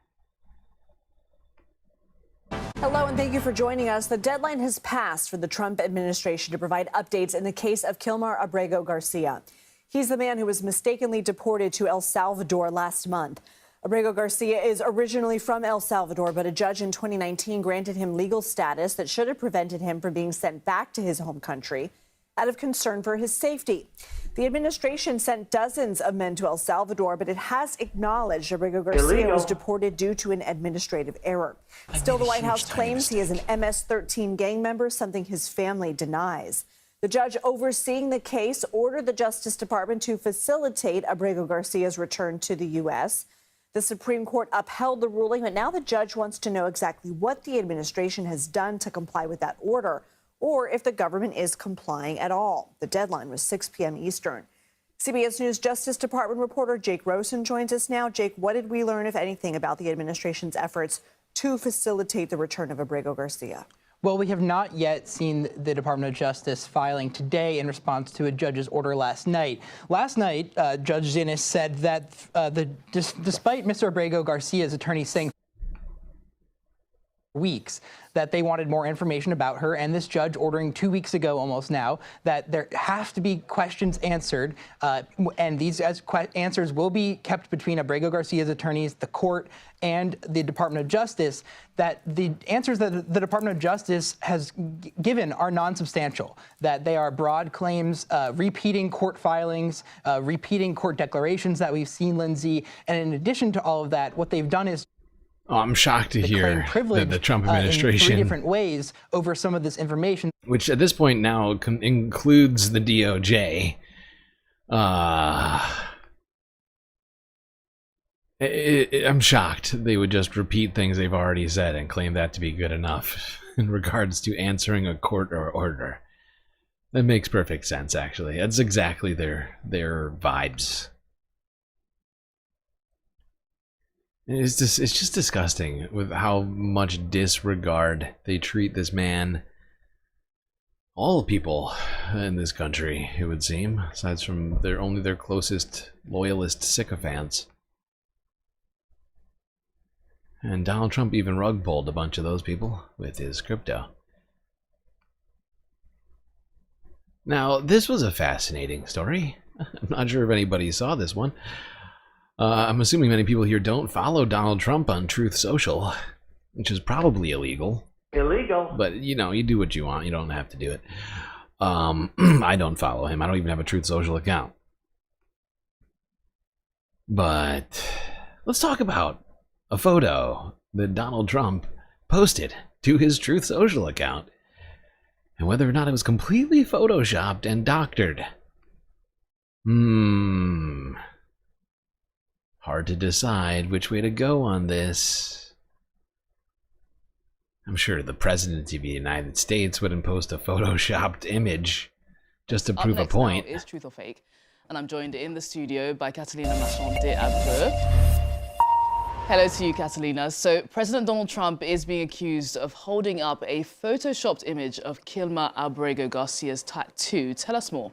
Hello, and thank you for joining us. The deadline has passed for the Trump administration to provide updates in the case of Kilmar Abrego Garcia. He's the man who was mistakenly deported to El Salvador last month. Abrego Garcia is originally from El Salvador, but a judge in 2019 granted him legal status that should have prevented him from being sent back to his home country out of concern for his safety. The administration sent dozens of men to El Salvador, but it has acknowledged Abrego Garcia was deported due to an administrative error. Still, the White House claims he is an MS-13 gang member, something his family denies. The judge overseeing the case ordered the Justice Department to facilitate Abrego Garcia's return to the U.S. The Supreme Court upheld the ruling, but now the judge wants to know exactly what the administration has done to comply with that order, or if the government is complying at all. The deadline was 6 p.m. Eastern. CBS News Justice Department reporter Jake Rosen joins us now. Jake, what did we learn, if anything, about the administration's efforts to facilitate the return of Abrego Garcia? Well, we have not yet seen the Department of Justice filing today in response to a judge's order last night. Last night, Judge Zinnes said that despite Mr. Abrego Garcia's attorney saying weeks that they wanted more information about her, and this judge ordering 2 weeks ago almost now that there have to be questions answered, and these answers will be kept between Abrego Garcia's attorneys, the court, and the Department of Justice, that the answers that the Department of Justice has given are non-substantial, that they are broad claims, repeating court filings, repeating court declarations that we've seen, Lindsay, and in addition to all of that, what they've done is I'm shocked to hear that the Trump administration, in 3 different ways over some of this information, which at this point now includes the DOJ. I'm shocked they would just repeat things they've already said and claim that to be good enough in regards to answering a court or order. That makes perfect sense, actually. That's exactly their vibes. It's just disgusting with how much disregard they treat this man. All people in this country, it would seem, aside from only their closest loyalist sycophants. And Donald Trump even rug pulled a bunch of those people with his crypto. Now, this was a fascinating story. I'm not sure if anybody saw this one. I'm assuming many people here don't follow Donald Trump on Truth Social, which is probably illegal. But, you know, you do what you want. You don't have to do it. I don't follow him. I don't even have a Truth Social account. But let's talk about a photo that Donald Trump posted to his Truth Social account and whether or not it was completely photoshopped and doctored. Hard to decide which way to go on this. I'm sure the President of the United States wouldn't post a photoshopped image just to prove a point. Up next now is Truth or Fake, and I'm joined in the studio by Catalina Machon de Abreu. Hello to you, Catalina. So, President Donald Trump is being accused of holding up a photoshopped image of Kilmar Abrego Garcia's tattoo. Tell us more.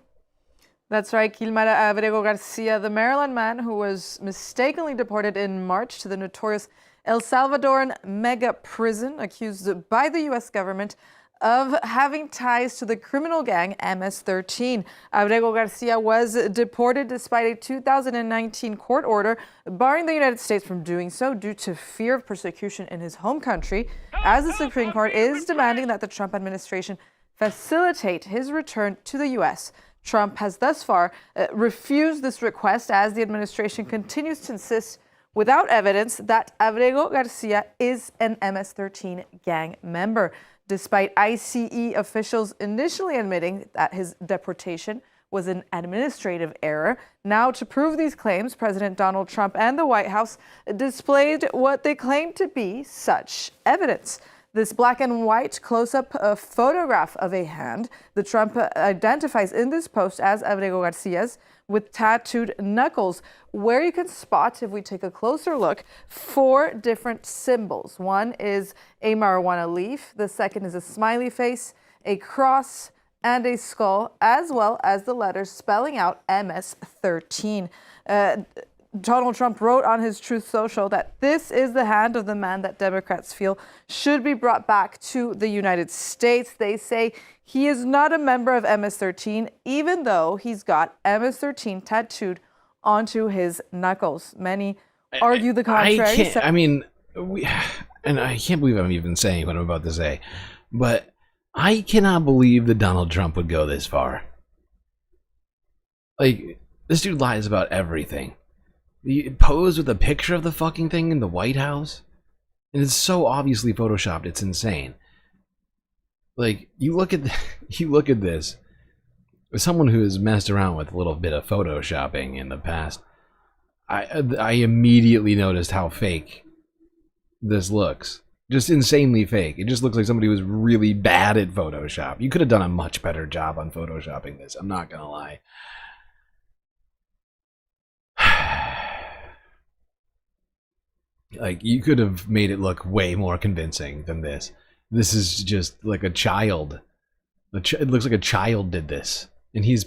That's right, Kilmar Abrego Garcia, the Maryland man who was mistakenly deported in March to the notorious El Salvadoran mega prison, accused by the U.S. government of having ties to the criminal gang MS-13. Abrego Garcia was deported despite a 2019 court order barring the United States from doing so due to fear of persecution in his home country, as the Supreme Court is demanding that the Trump administration facilitate his return to the U.S. Trump has thus far refused this request as the administration continues to insist without evidence that Abrego Garcia is an MS-13 gang member, despite ICE officials initially admitting that his deportation was an administrative error. Now, to prove these claims, President Donald Trump and the White House displayed what they claim to be such evidence. This black and white close-up photograph of a hand that Trump identifies in this post as Abrego Garcia's, with tattooed knuckles, where you can spot, if we take a closer look, 4 different symbols. One is a marijuana leaf, the second is a smiley face, a cross, and a skull, as well as the letters spelling out MS-13. Donald Trump wrote on his Truth Social that this is the hand of the man that Democrats feel should be brought back to the United States. They say he is not a member of MS-13, even though he's got MS-13 tattooed onto his knuckles. Many argue the contrary. I can't believe I'm even saying what I'm about to say, but I cannot believe that Donald Trump would go this far. Like, this dude lies about everything. He posed with a picture of the fucking thing in the White House, and it's so obviously photoshopped, it's insane. Like, you look at this, as someone who has messed around with a little bit of photoshopping in the past, I immediately noticed how fake this looks. Just insanely fake. It just looks like somebody was really bad at Photoshop. You could have done a much better job on photoshopping this, I'm not gonna lie. Like, you could have made it look way more convincing than this. This is just like a child. It looks like a child did this. And he's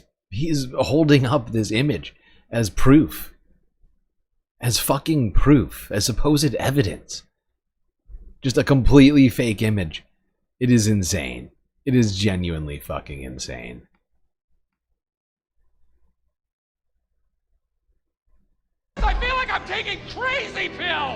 holding up this image as proof. As fucking proof. As supposed evidence. Just a completely fake image. It is insane. It is genuinely fucking insane. I feel like I'm taking crazy pills!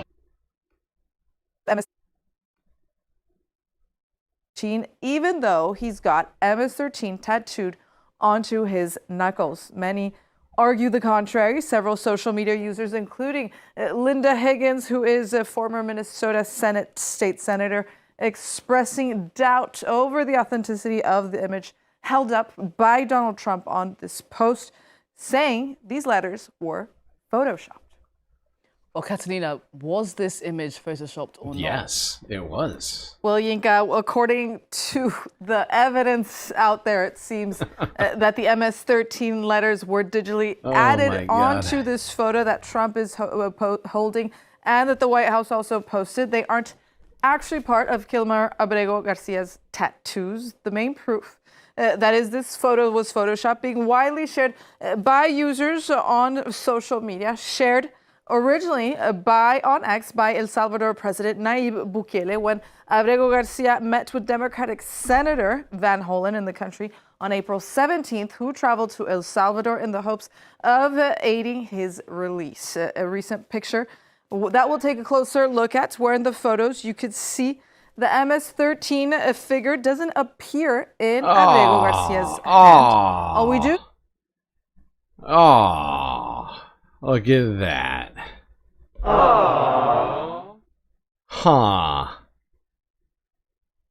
Even though he's got MS-13 tattooed onto his knuckles. Many argue the contrary. Several social media users, including Linda Higgins, who is a former Minnesota Senate state senator, expressing doubt over the authenticity of the image held up by Donald Trump on this post, saying these letters were photoshopped. Well, Catalina, was this image photoshopped or not? Yes, it was. Well, Yinka, according to the evidence out there, it seems that the MS-13 letters were digitally added onto this photo that Trump is holding, and that the White House also posted. They aren't actually part of Kilmer Abrego Garcia's tattoos. The main proof that is, this photo was photoshopped, being widely shared by users on social media, shared originally on X by El Salvador President Nayib Bukele when Abrego Garcia met with Democratic Senator Van Hollen in the country on April 17th, who traveled to El Salvador in the hopes of aiding his release. A recent picture that we'll take a closer look at, where in the photos you could see the MS-13 figure doesn't appear in Abrego Garcia's hand. All we do... Look at that. Aww. Huh.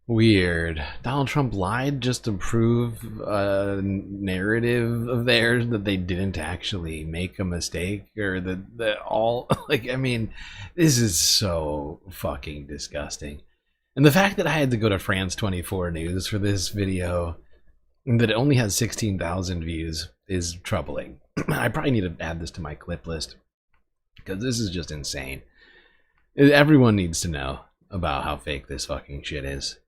Weird. Donald Trump lied just to prove a narrative of theirs that they didn't actually make a mistake, or that all, like, I mean, this is so fucking disgusting. And the fact that I had to go to France 24 News for this video, and that it only has 16,000 views, is troubling. I probably need to add this to my clip list, because this is just insane. Everyone needs to know about how fake this fucking shit is.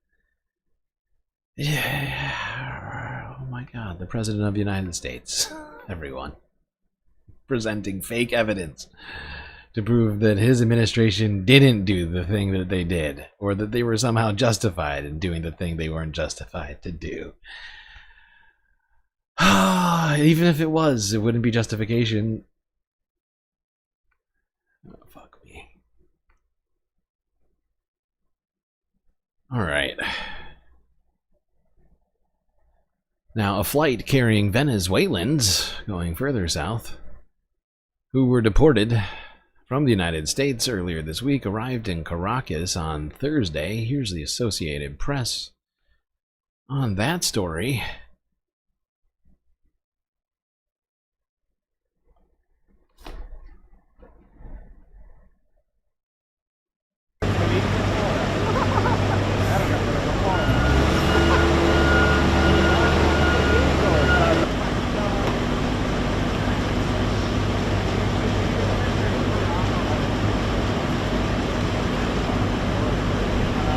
Yeah. Oh my god, the President of the United States. Everyone. Presenting fake evidence to prove that his administration didn't do the thing that they did, or that they were somehow justified in doing the thing they weren't justified to do. Even if it was, it wouldn't be justification. Oh, fuck me. Alright. Now, a flight carrying Venezuelans going further south, who were deported from the United States earlier this week arrived in Caracas on Thursday. Here's the Associated Press on that story.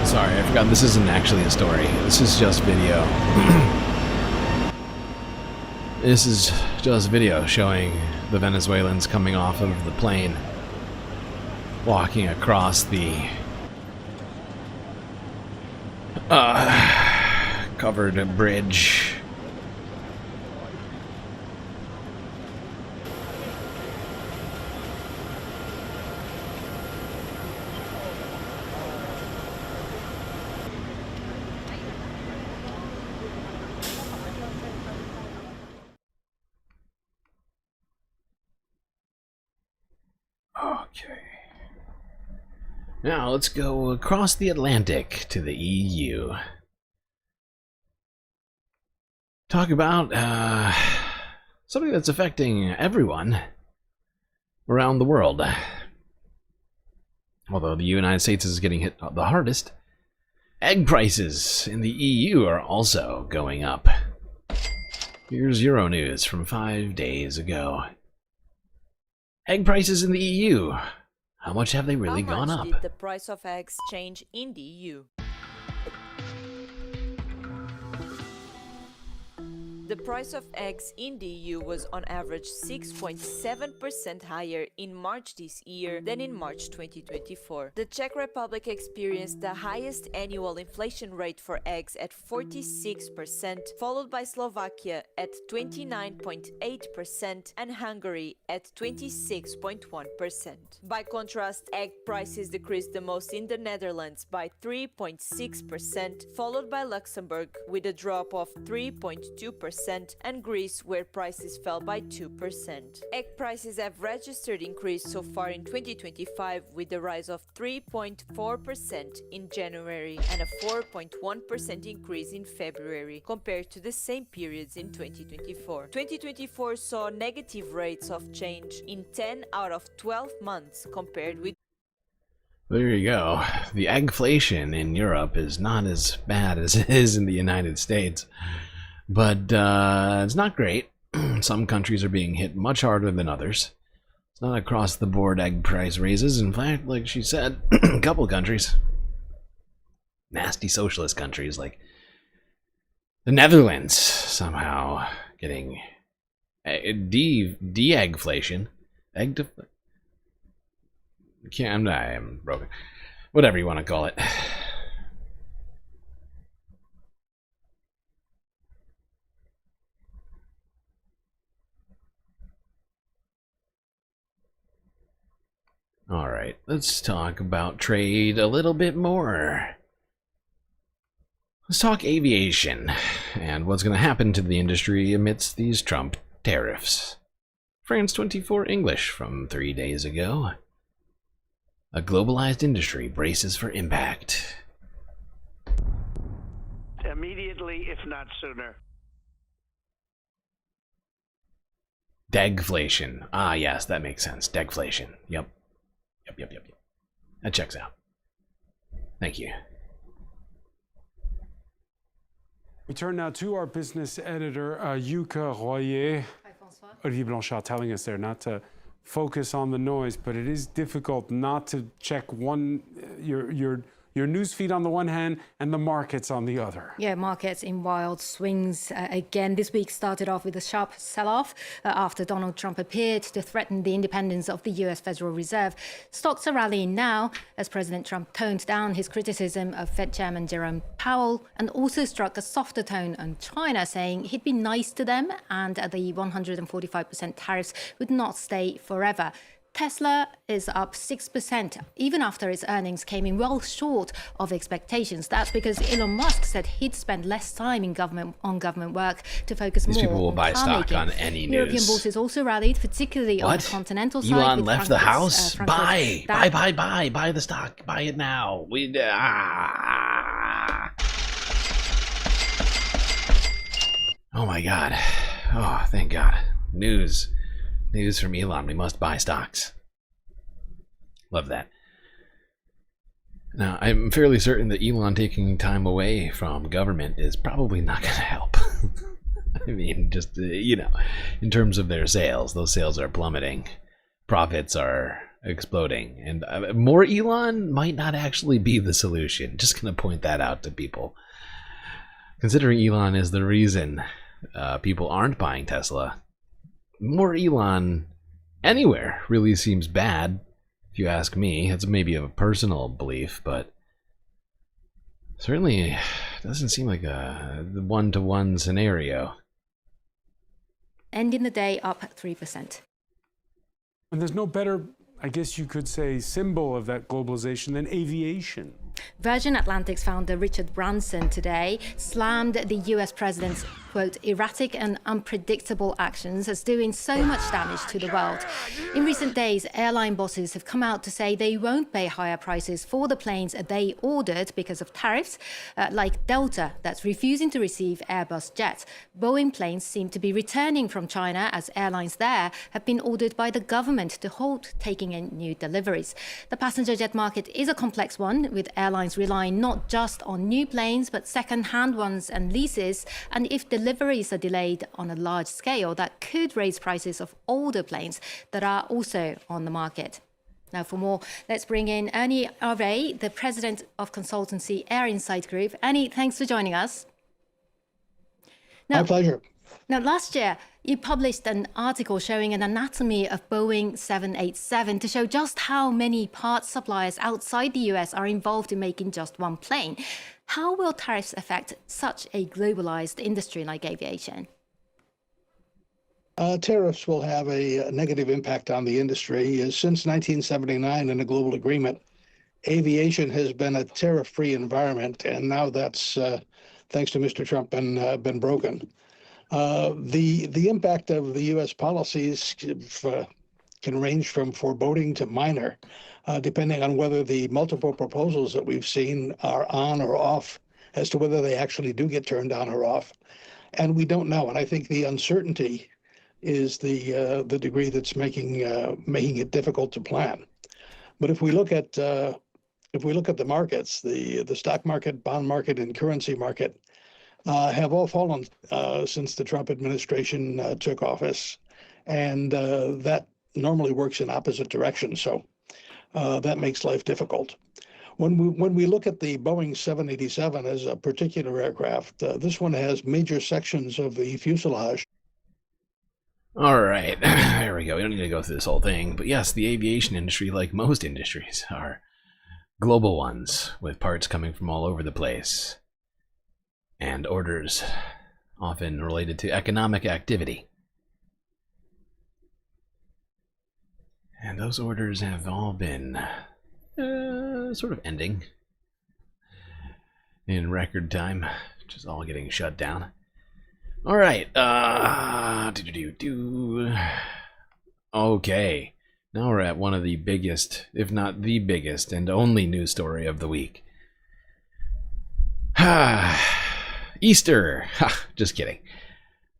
Sorry, I forgot this isn't actually a story. This is just video. This is just video showing the Venezuelans coming off of the plane, walking across the covered bridge. Okay. Now let's go across the Atlantic to the EU. Talk about something that's affecting everyone around the world. Although the United States is getting hit the hardest, egg prices in the EU are also going up. Here's Euronews from 5 days ago. Egg prices in the EU. How much have they really gone up? How much did the price of eggs change in the EU? The price of eggs in the EU was on average 6.7% higher in March this year than in March 2024. The Czech Republic experienced the highest annual inflation rate for eggs at 46%, followed by Slovakia at 29.8% and Hungary at 26.1%. By contrast, egg prices decreased the most in the Netherlands by 3.6%, followed by Luxembourg with a drop of 3.2%. And Greece, where prices fell by 2%. Egg prices have registered increase so far in 2025 with a rise of 3.4% in January and a 4.1% increase in February compared to the same periods in 2024. 2024 saw negative rates of change in 10 out of 12 months compared with. There you go. The eggflation in Europe is not as bad as it is in the United States. But it's not great. Some countries are being hit much harder than others. It's not across the board egg price raises. In fact, like she said, a couple countries, nasty socialist countries like the Netherlands, somehow getting de-eggflation. I'm broken. Whatever you want to call it. All right, let's talk about trade a little bit more. Let's talk aviation and what's going to happen to the industry amidst these Trump tariffs. France 24 English from 3 days ago. A globalized industry braces for impact. Immediately, if not sooner. Degflation. Ah, yes, that makes sense. Degflation. Yep. Yep. That checks out. Thank you. We turn now to our business editor, Yuka Royer. Hi, Francois. Olivier Blanchard telling us there not to focus on the noise, but it is difficult not to check your news feed on the one hand and the markets on the other. Yeah, markets in wild swings again. This week started off with a sharp sell-off after Donald Trump appeared to threaten the independence of the US Federal Reserve. Stocks are rallying now as President Trump toned down his criticism of Fed Chairman Jerome Powell and also struck a softer tone on China, saying he'd be nice to them and the 145% tariffs would not stay forever. Tesla is up 6%, even after its earnings came in well short of expectations. That's because Elon Musk said he'd spend less time in government work to focus These more people will on buy car stock making. on any European news. bourses also rallied, particularly on the What? continental side. Elon with left the house? Frankfurt's Buy the stock. Buy it now. Oh my god. Oh, thank god. News from Elon. We must buy stocks. Love that. Now, I'm fairly certain that Elon taking time away from government is probably not going to help. I mean, just, in terms of their sales, those sales are plummeting. Profits are exploding. And more Elon might not actually be the solution. Just going to point that out to people. Considering Elon is the reason people aren't buying Tesla, more Elon anywhere really seems bad. If you ask me, it's maybe a personal belief, but certainly doesn't seem like a one-to-one scenario. ending the day up 3%. And there's no better, I guess you could say, symbol of that globalization than aviation. Virgin Atlantic's founder Richard Branson today slammed the US president's, quote, erratic and unpredictable actions as doing so much damage to the world. In recent days, airline bosses have come out to say they won't pay higher prices for the planes they ordered because of tariffs, like Delta, that's refusing to receive Airbus jets. Boeing planes seem to be returning from China as airlines there have been ordered by the government to halt taking in new deliveries. The passenger jet market is a complex one, with airlines relying not just on new planes, but second-hand ones and leases. And if deliveries are delayed on a large scale, that could raise prices of older planes that are also on the market. Now, for more, let's bring in Ernie Array, the president of consultancy Air Insight Group. Ernie, thanks for joining us. My pleasure. Now, last year, you published an article showing an anatomy of Boeing 787 to show just how many parts suppliers outside the US are involved in making just one plane. How will tariffs affect such a globalized industry like aviation? Tariffs will have a negative impact on the industry. Since 1979, in a global agreement, aviation has been a tariff-free environment, and now that's, thanks to Mr. Trump, been broken. The impact of the U.S. policies can range from foreboding to minor, depending on whether the multiple proposals that we've seen are on or off, as to whether they actually do get turned on or off. And we don't know. And I think the uncertainty is the degree that's making it difficult to plan. But if we look at the markets, the stock market, bond market, and currency market have all fallen since the Trump administration took office, and that normally works in opposite directions. So that makes life difficult. When we look at the Boeing 787 as a particular aircraft, this one has major sections of the fuselage. All right, there we go. We don't need to go through this whole thing. But yes, the aviation industry, like most industries, are global ones with parts coming from all over the place and orders often related to economic activity. And those orders have all been sort of ending in record time, which is all getting shut down. All right. Okay. Now we're at one of the biggest, if not the biggest, and only news story of the week. Easter. Just kidding.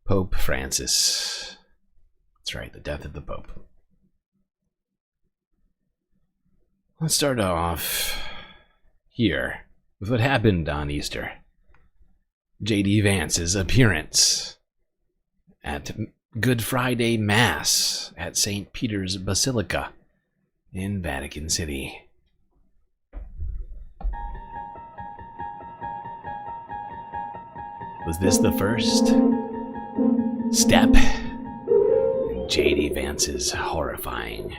Pope Francis. That's right, the death of the Pope. Let's start off here with what happened on Easter. J.D. Vance's appearance at Good Friday Mass at St. Peter's Basilica in Vatican City. Was this the first step in J.D. Vance's horrifying,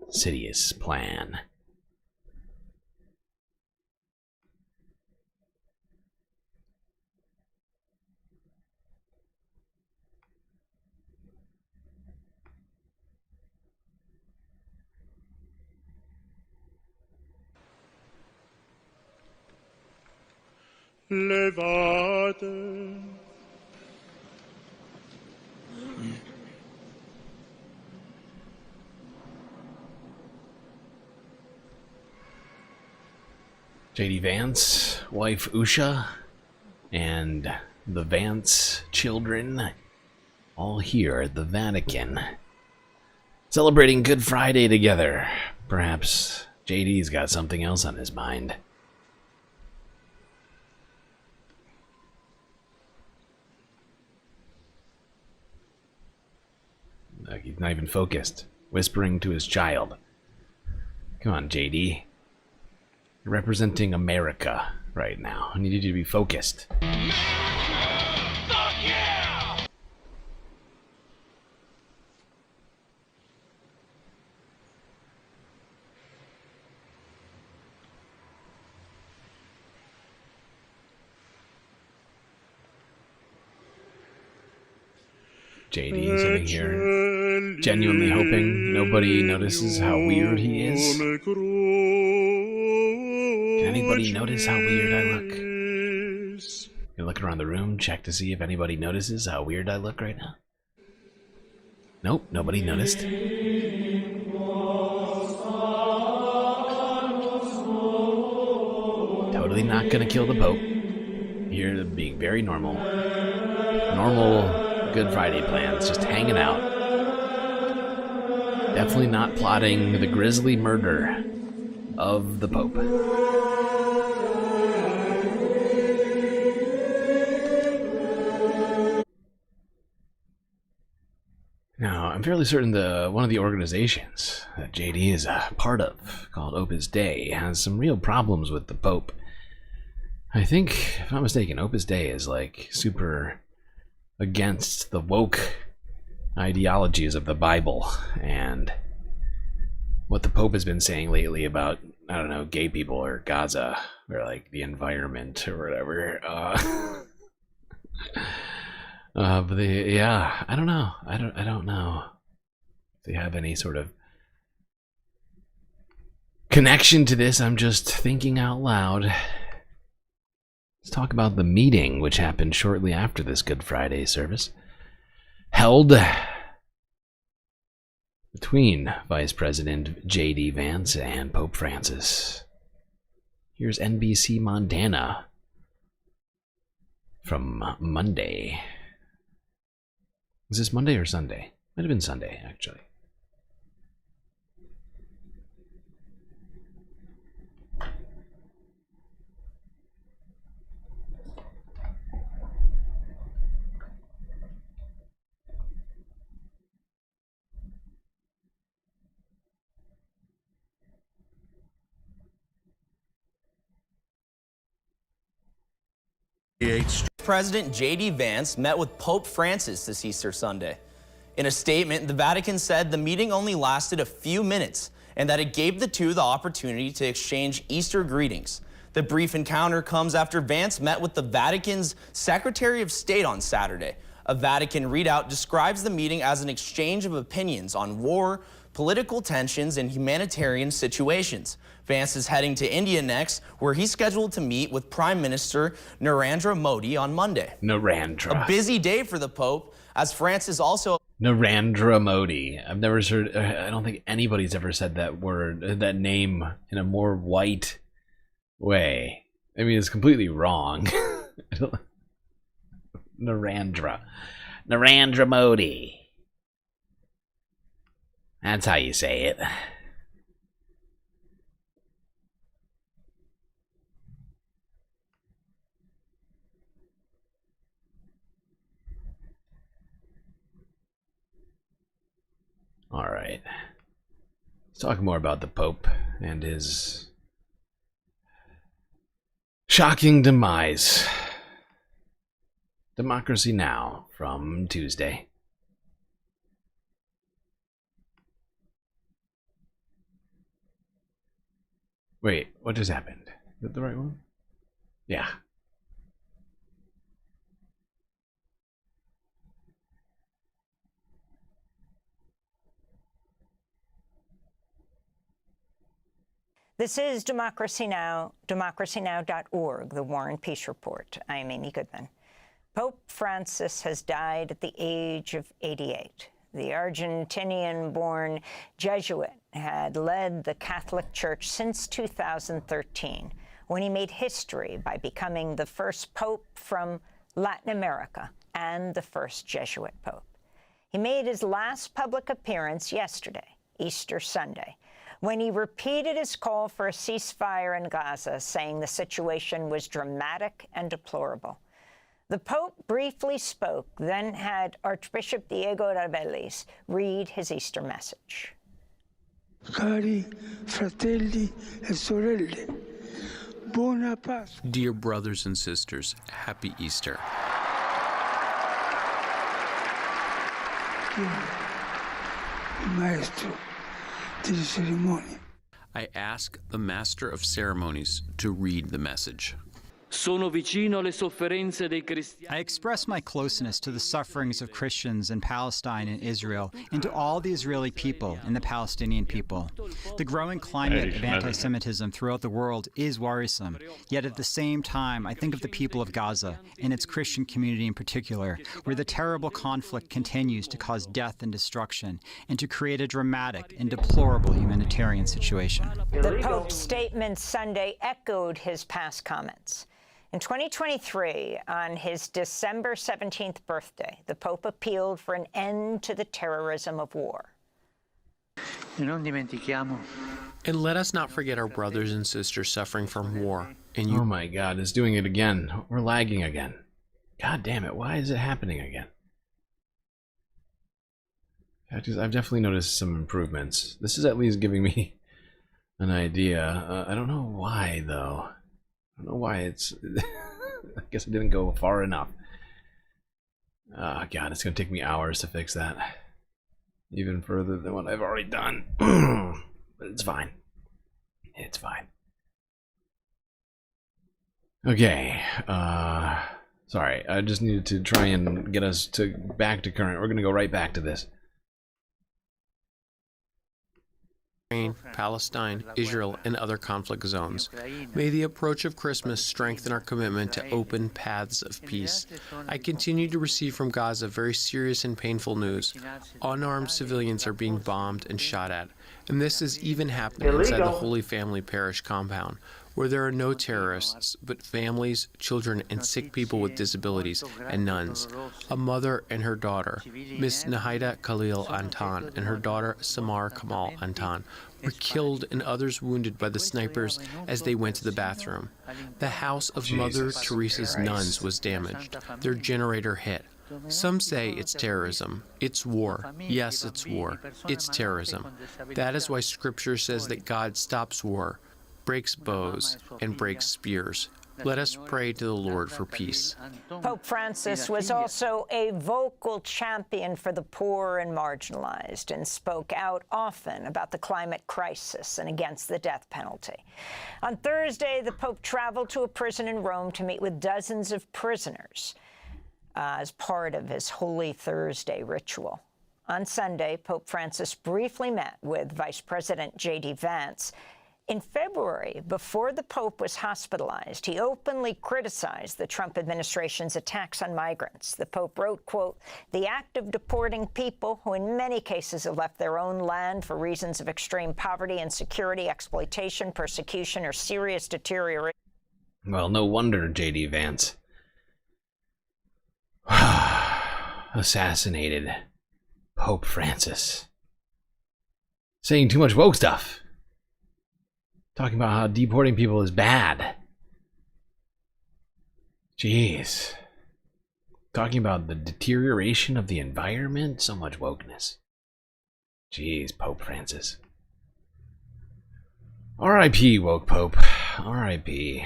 insidious plan? Levate. JD Vance, wife Usha, and the Vance children, all here at the Vatican, celebrating Good Friday together. Perhaps JD's got something else on his mind. Like he's not even focused, whispering to his child. Come on, JD. You're representing America right now. I need you to be focused. JD sitting here, genuinely hoping nobody notices how weird he is. Can anybody notice how weird I look? You look around the room, check to see if anybody notices how weird I look right now. Nope, nobody noticed. Totally not gonna kill the Pope. Here, being very normal. Normal Good Friday plans, just hanging out. Definitely not plotting the grisly murder of the Pope. Now, I'm fairly certain one of the organizations that JD is a part of, called Opus Dei, has some real problems with the Pope. I think, if I'm not mistaken, Opus Dei is like super against the woke ideologies of the Bible and what the Pope has been saying lately about, I don't know, gay people or Gaza or like the environment or whatever. But yeah, I don't know. I don't know if they have any sort of connection to this. I'm just thinking out loud. Let's talk about the meeting which happened shortly after this Good Friday service, held between Vice President J.D. Vance and Pope Francis. Here's NBC Montana from Monday. Was this Monday or Sunday? Might have been Sunday, actually. President J.D. Vance met with Pope Francis this Easter Sunday. In a statement, the Vatican said the meeting only lasted a few minutes and that it gave the two the opportunity to exchange Easter greetings. The brief encounter comes after Vance met with the Vatican's Secretary of State on Saturday. A Vatican readout describes the meeting as an exchange of opinions on war, political tensions, and humanitarian situations. Vance is heading to India next, where he's scheduled to meet with Prime Minister Narendra Modi on Monday. Narendra. A busy day for the Pope, as Francis also... Narendra Modi. I've never heard, I don't think anybody's ever said that word, that name in a more white way. I mean, it's completely wrong. Narendra. Narendra Modi. That's how you say it. All right. Let's talk more about the Pope and his shocking demise. Democracy Now! From Tuesday. Wait, what just happened? Is that the right one? Yeah. This is Democracy Now!, democracynow.org, the War and Peace Report. I'm Amy Goodman. Pope Francis has died at the age of 88. The Argentinian-born Jesuit had led the Catholic Church since 2013, when he made history by becoming the first pope from Latin America and the first Jesuit pope. He made his last public appearance yesterday, Easter Sunday, when he repeated his call for a ceasefire in Gaza, saying the situation was dramatic and deplorable. The Pope briefly spoke, then had Archbishop Diego Reveles read his Easter message. Cari fratelli e sorelle, buona Pasqua. Dear brothers and sisters, happy Easter. Maestro di cerimonia. I ask the Master of Ceremonies to read the message. I express my closeness to the sufferings of Christians in Palestine and Israel, and to all the Israeli people and the Palestinian people. The growing climate of anti-Semitism throughout the world is worrisome, yet at the same time I think of the people of Gaza, and its Christian community in particular, where the terrible conflict continues to cause death and destruction, and to create a dramatic and deplorable humanitarian situation. The Pope's statement Sunday echoed his past comments. In 2023, on his December 17th birthday, the Pope appealed for an end to the terrorism of war. And let us not forget our brothers and sisters suffering from war. And Oh my God, it's doing it again. We're lagging again. God damn it, why is it happening again? I've definitely noticed some improvements. This is at least giving me an idea. I don't know why, though. I don't know why it's... I guess I didn't go far enough. Oh God, it's going to take me hours to fix that. Even further than what I've already done. But it's fine. It's fine. Okay. Sorry, I just needed to try and get us back to current. We're going to go right back to this. Palestine, Israel, and other conflict zones. May the approach of Christmas strengthen our commitment to open paths of peace. I continue to receive from Gaza very serious and painful news. Unarmed civilians are being bombed and shot at, and this is even happening inside the Holy Family Parish compound, where there are no terrorists, but families, children, and sick people with disabilities, and nuns. A mother and her daughter, Miss Nahida Khalil Antan, and her daughter Samar Kamal Antan, were killed and others wounded by the snipers as they went to the bathroom. The house of Mother Teresa's nuns was damaged. Their generator hit. Some say it's terrorism. It's war. Yes, it's war. It's terrorism. That is why Scripture says that God stops war, breaks bows, and breaks spears. Let us pray to the Lord for peace. Pope Francis was also a vocal champion for the poor and marginalized, and spoke out often about the climate crisis and against the death penalty. On Thursday, the Pope traveled to a prison in Rome to meet with dozens of prisoners as part of his Holy Thursday ritual. On Sunday, Pope Francis briefly met with Vice President J.D. Vance. In February, before the Pope was hospitalized, he openly criticized the Trump administration's attacks on migrants. The Pope wrote, quote, "The act of deporting people who in many cases have left their own land for reasons of extreme poverty, insecurity, exploitation, persecution, or serious deterioration." Well, no wonder J.D. Vance assassinated Pope Francis. Saying too much woke stuff. Talking about how deporting people is bad. Jeez. Talking about the deterioration of the environment. So much wokeness. Jeez, Pope Francis. R.I.P. woke Pope. R.I.P.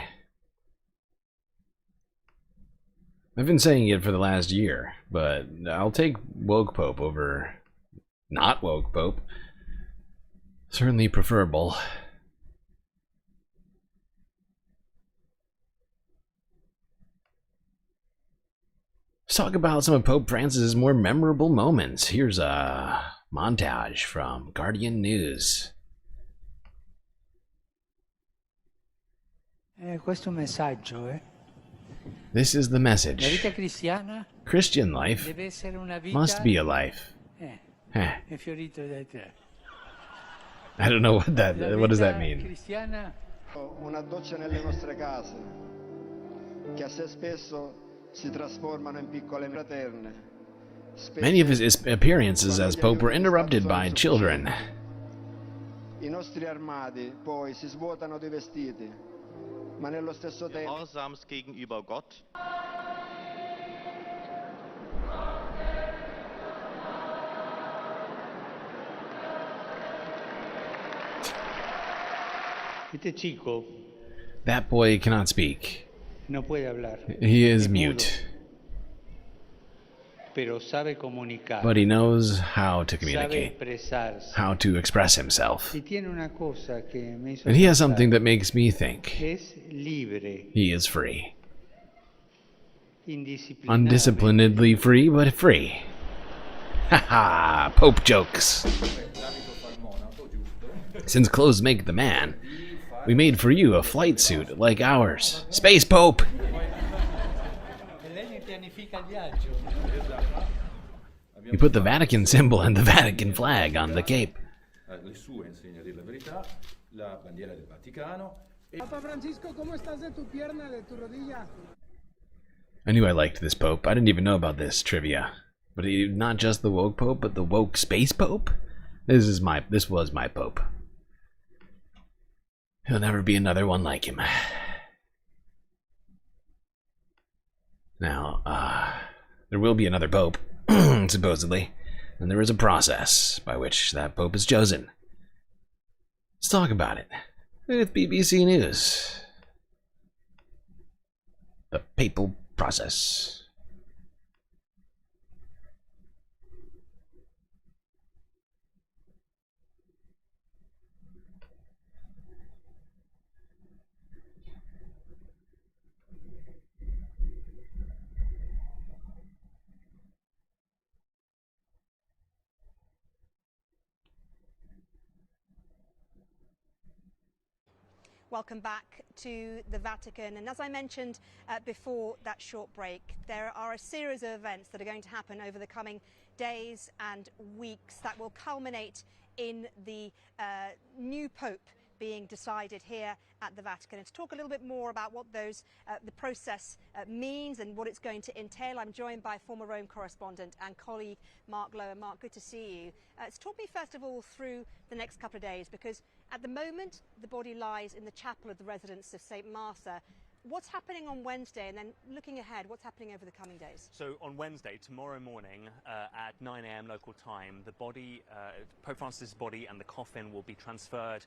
I've been saying it for the last year, but I'll take woke Pope over not woke Pope. Certainly preferable. Let's talk about some of Pope Francis's more memorable moments. Here's a montage from Guardian News. Questo messaggio, This is the La message. vita cristiana Christian life deve essere una vita must be a life. Huh. è fiorito dai tre. I don't know what does that mean? Cristiana una doccia nelle nostre case, che a se spesso si trasformano in piccole fraterne. Many of his appearances as Pope were interrupted by children. I nostri armadi poi si svuotano di vestiti, ma nello stesso tempo Gehorsams gegenüber Gott. Este chico That boy cannot speak. no puede hablar, He is es mudo, mute, pero sabe comunicar, but he knows how to sabe communicate, expresarse. how to express himself. Y tiene una cosa que me hizo And he has pensar, something that makes me think. es libre, He is free. indisciplinado. Undisciplinedly free, but free. Haha, Pope jokes. Since clothes make the man, we made for you a flight suit like ours. Space Pope! We put the Vatican symbol and the Vatican flag on the cape. Le sue insegna della verità, la bandiera del Vaticano. Papa Francisco, ¿cómo estás de tu pierna, de tu rodilla? I knew I liked this Pope. I didn't even know about this trivia. But he, not just the woke Pope, but the woke space Pope? This was my Pope. There'll never be another one like him. Now, there will be another Pope, supposedly, and there is a process by which that Pope is chosen. Let's talk about it with BBC News. The papal process. Welcome back to the Vatican. And as I mentioned before that short break, there are a series of events that are going to happen over the coming days and weeks that will culminate in the new Pope being decided here at the Vatican. And to talk a little bit more about what those the process means and what it's going to entail, I'm joined by former Rome correspondent and colleague Mark Lower. Mark, good to see you. Talk me first of all through the next couple of days, because at the moment the body lies in the chapel of the residence of St. Martha. What's happening on Wednesday, and then looking ahead, what's happening over the coming days? So on Wednesday, tomorrow morning at 9 a.m. local time, the body, Pope Francis' body and the coffin will be transferred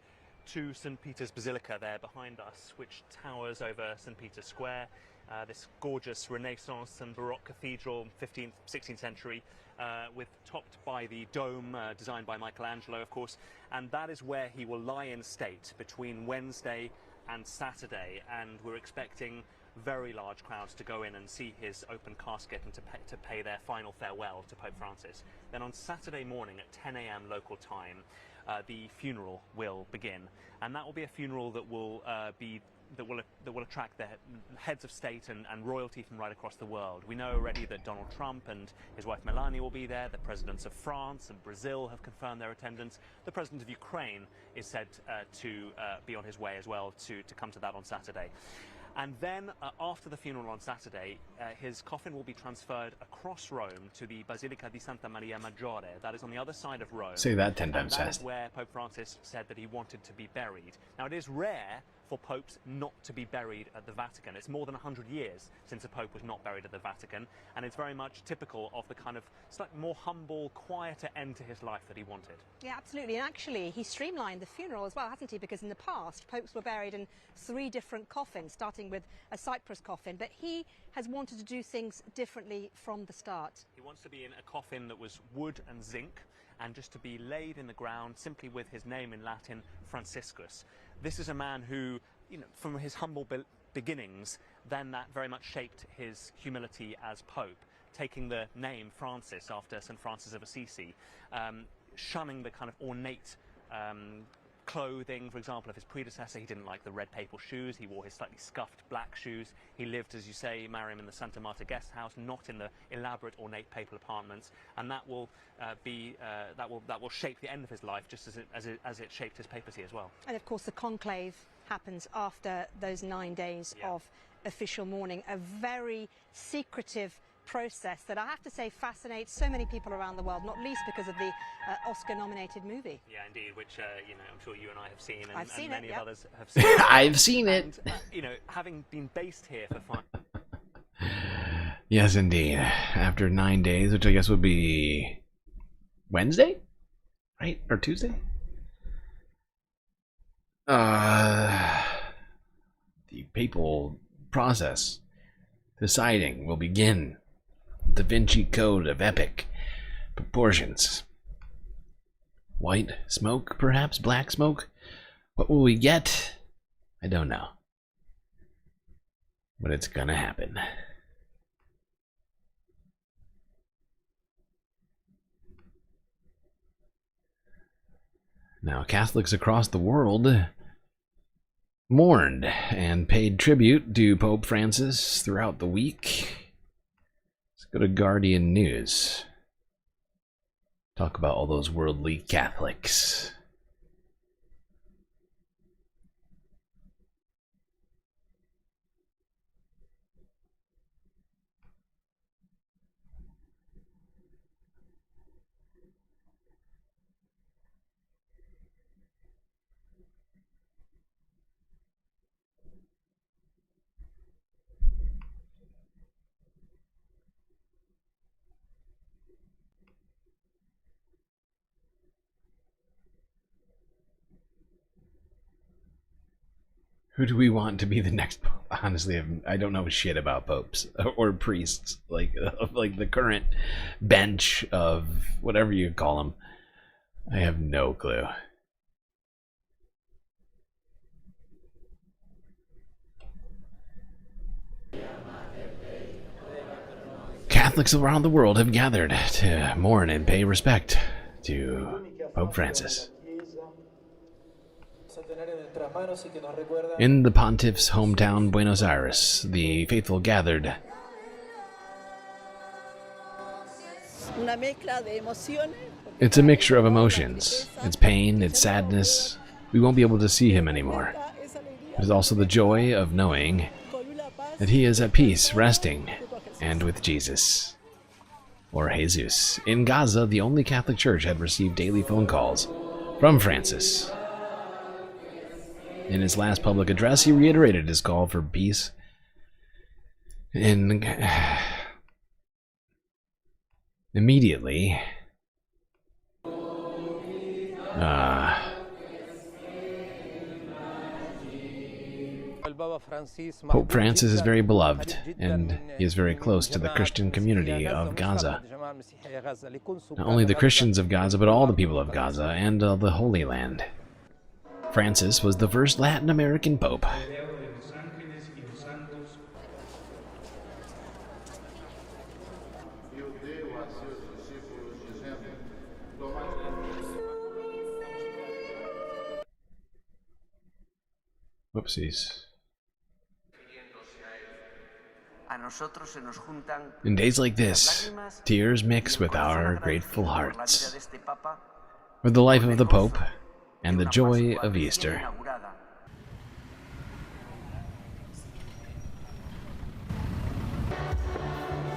to St. Peter's Basilica there behind us, which towers over St. Peter's Square. This gorgeous Renaissance and Baroque cathedral, 15th, 16th century, topped by the dome designed by Michelangelo, of course. And that is where he will lie in state between Wednesday and Saturday. And we're expecting very large crowds to go in and see his open casket and to pay their final farewell to Pope Francis. Then on Saturday morning at 10 a.m. local time, the funeral will begin, and that will be a funeral that will attract the heads of state and royalty from right across the world. We know already that Donald Trump and his wife Melania will be there. The presidents of France and Brazil have confirmed their attendance. The president of Ukraine is said to be on his way as well to come to that on Saturday. And then, after the funeral on Saturday, his coffin will be transferred across Rome to the Basilica di Santa Maria Maggiore. That is on the other side of Rome. Say that 10 times fast. That fast. is where Pope Francis said that he wanted to be buried. Now, it is rare for popes not to be buried at the Vatican. It's more than 100 years since a pope was not buried at the Vatican, and it's very much typical of the kind of slightly more humble, quieter end to his life that he wanted. Yeah, absolutely. And actually, he streamlined the funeral as well, hasn't he? Because in the past, popes were buried in 3 different coffins, starting with a Cyprus coffin. But he has wanted to do things differently from the start. He wants to be in a coffin that was wood and zinc, and just to be laid in the ground simply with his name in Latin, Franciscus. This is a man who, you know, from his humble beginnings, then that very much shaped his humility as Pope, taking the name Francis after St. Francis of Assisi, shunning the kind of ornate clothing. For example, of his predecessor, he didn't like the red papal shoes. He wore his slightly scuffed black shoes. He lived, as you say, Mariam, in the Santa Marta guest house, not in the elaborate, ornate papal apartments. And that will that will shape the end of his life, just as it shaped his papacy as well. And of course, the conclave happens after those 9 days of official mourning, a very secretive process that I have to say fascinates so many people around the world, not least because of the Oscar-nominated movie. Yeah, indeed, which I'm sure you and I have seen, and, I've seen many it, of others have seen. I've seen it. And, having been based here for 5. Yes, indeed. After 9 days, which I guess would be Wednesday, right, or Tuesday. The papal process deciding will begin. Da Vinci Code of epic proportions. White smoke, perhaps? Black smoke? What will we get? I don't know. But it's gonna happen. Now, Catholics across the world mourned and paid tribute to Pope Francis throughout the week. Let's go to Guardian News. Talk about all those worldly Catholics. Who do we want to be the next pope? Honestly, I don't know shit about popes or priests, like the current bench of whatever you call them. I have no clue. Catholics around the world have gathered to mourn and pay respect to Pope Francis. In the pontiff's hometown, Buenos Aires, the faithful gathered. It's a mixture of emotions. It's pain, it's sadness. We won't be able to see him anymore. There's also the joy of knowing that he is at peace, resting, and with Jesus. Or Jesus. In Gaza, the only Catholic church had received daily phone calls from Francis. In his last public address, he reiterated his call for peace. Immediately, Pope Francis is very beloved, and he is very close to the Christian community of Gaza. Not only the Christians of Gaza, but all the people of Gaza and the Holy Land. Francis was the first Latin American pope. Whoopsies. In days like this, tears mix with our grateful hearts for the life of the Pope and the joy of Easter.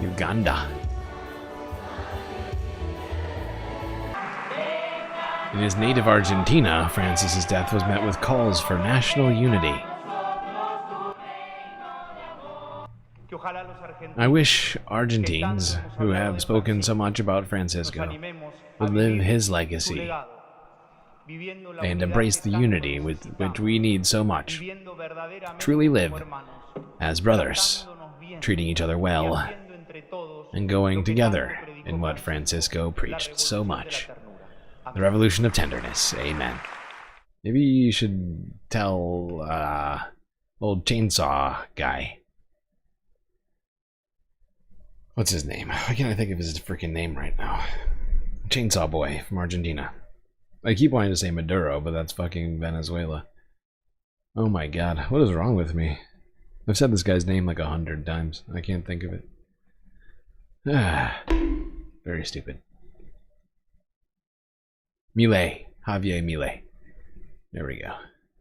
Uganda. In his native Argentina, Francis's death was met with calls for national unity. I wish Argentines, who have spoken so much about Francisco, would live his legacy and embrace the unity with which we need so much. Truly live as brothers, treating each other well, and going together in what Francisco preached so much. The revolution of tenderness. Amen. Maybe you should tell, old chainsaw guy. What's his name? Why can't I think of his freaking name right now? Chainsaw Boy from Argentina. I keep wanting to say Maduro, but that's fucking Venezuela. Oh my god, what is wrong with me? I've said this guy's name like 100 times. I can't think of it. Ah, very stupid. Milei. Javier Milei. There we go.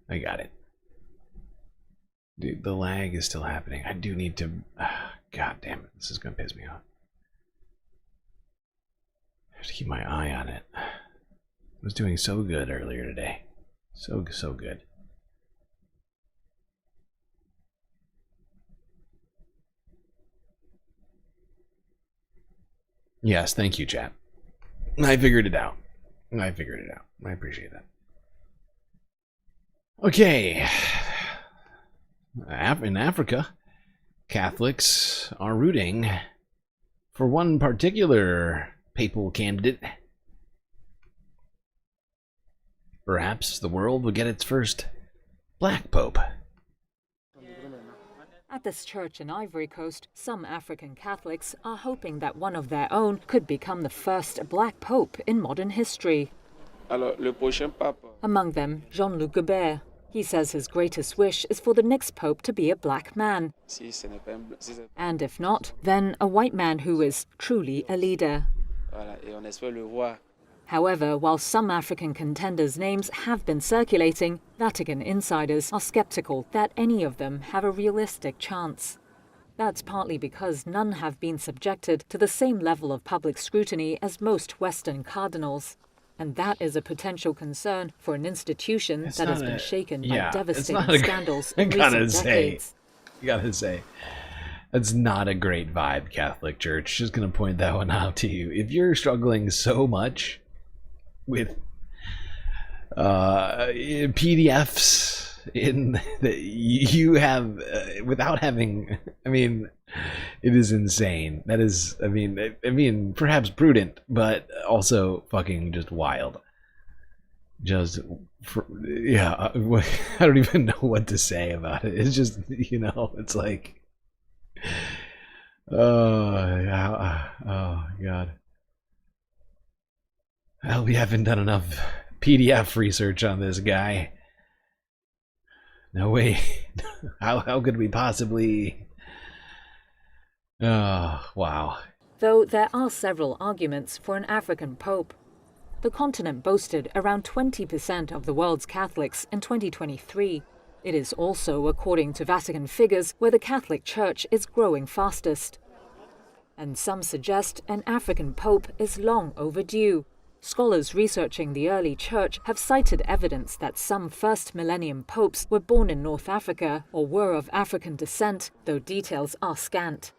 I got it. Dude, the lag is still happening. I do need to... God damn it. This is going to piss me off. I have to keep my eye on it. I was doing so good earlier today. So good. Yes, thank you, chat. I figured it out. I appreciate that. Okay. In Africa, Catholics are rooting for one particular papal candidate. Perhaps the world will get its first black pope. At this church in Ivory Coast, some African Catholics are hoping that one of their own could become the first black pope in modern history. Among them, Jean-Luc Guibert. He says his greatest wish is for the next pope to be a black man. And if not, then a white man who is truly a leader. However, while some African contenders' names have been circulating, Vatican insiders are skeptical that any of them have a realistic chance. That's partly because none have been subjected to the same level of public scrutiny as most Western cardinals. And that is a potential concern for an institution that has been shaken by devastating scandals in recent decades. You gotta say, that's not a great vibe, Catholic Church. Just gonna point that one out to you. If you're struggling so much with PDFs in that you have without having, I mean, it is insane. That is, I mean, perhaps prudent, but also fucking just wild. Yeah, I don't even know what to say about it. It's just, you know, it's like, oh God. Well, we haven't done enough PDF research on this guy. No way. How could we possibly? Oh, wow. Though there are several arguments for an African pope. The continent boasted around 20% of the world's Catholics in 2023. It is also, according to Vatican figures, where the Catholic Church is growing fastest. And some suggest an African pope is long overdue. Scholars researching the early church have cited evidence that some first millennium popes were born in North Africa or were of African descent, though details are scant.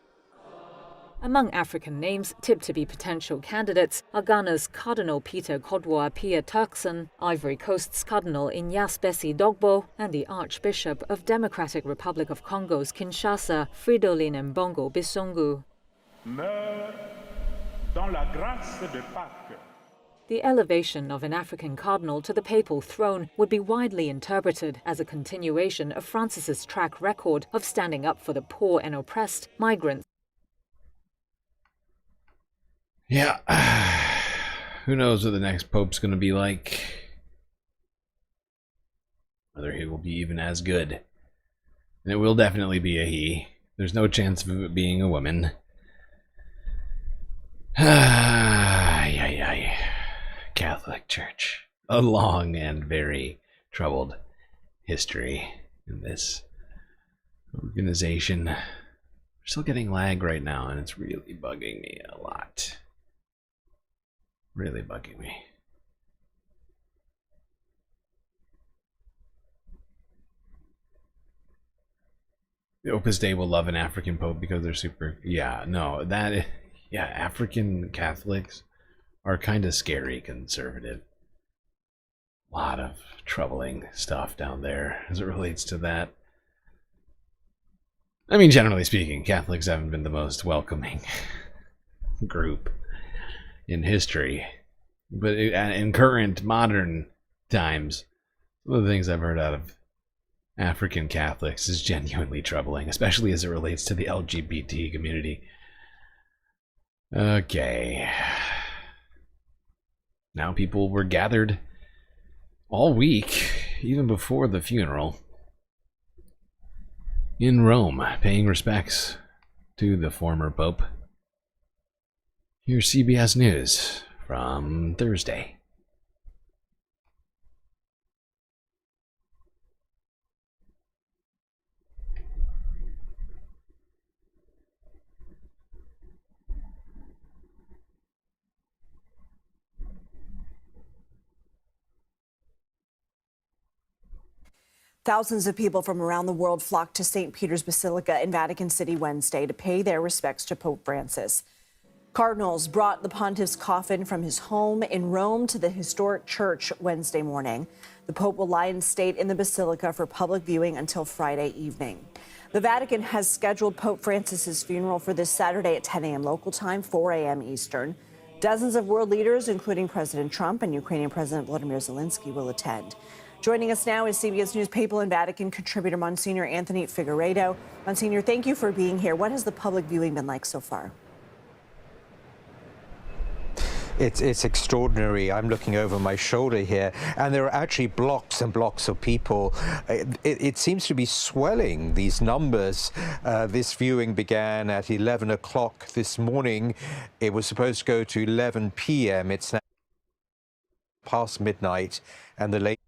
Among African names tipped to be potential candidates are Ghana's Cardinal Peter Kodwa Pia Turkson, Ivory Coast's Cardinal Ignace Bessi Dogbo, and the Archbishop of Democratic Republic of Congo's Kinshasa, Fridolin Mbongo Bisongu. The elevation of an African cardinal to the papal throne would be widely interpreted as a continuation of Francis's track record of standing up for the poor and oppressed, migrants. Yeah, who knows what the next pope's going to be like? Whether he will be even as good. And it will definitely be a he. There's no chance of it being a woman. Catholic Church. A long and very troubled history in this organization. We're still getting lag right now, and it's really bugging me a lot. Really bugging me. The Opus Dei will love an African pope because they're super. Yeah, no, that. Yeah, African Catholics are kind of scary conservative. A lot of troubling stuff down there as it relates to that. I mean, generally speaking, Catholics haven't been the most welcoming group in history, but in current modern times, one of the things I've heard out of African Catholics is genuinely troubling, especially as it relates to the LGBT community. Okay, now people were gathered all week, even before the funeral, in Rome, paying respects to the former Pope. Here's CBS News from Thursday. Thousands of people from around the world flocked to St. Peter's Basilica in Vatican City Wednesday to pay their respects to Pope Francis. Cardinals brought the pontiff's coffin from his home in Rome to the historic church Wednesday morning. The Pope will lie in state in the Basilica for public viewing until Friday evening. The Vatican has scheduled Pope Francis's funeral for this Saturday at 10 a.m. local time, 4 a.m. Eastern. Dozens of world leaders, including President Trump and Ukrainian President Volodymyr Zelensky, will attend. Joining us now is CBS News Papal and Vatican contributor Monsignor Anthony Figueiredo. Monsignor, thank you for being here. What has the public viewing been like so far? It's extraordinary. I'm looking over my shoulder here, and there are actually blocks and blocks of people. It seems to be swelling, these numbers. This viewing began at 11 o'clock this morning. It was supposed to go to 11 p.m. It's now past midnight, and the late.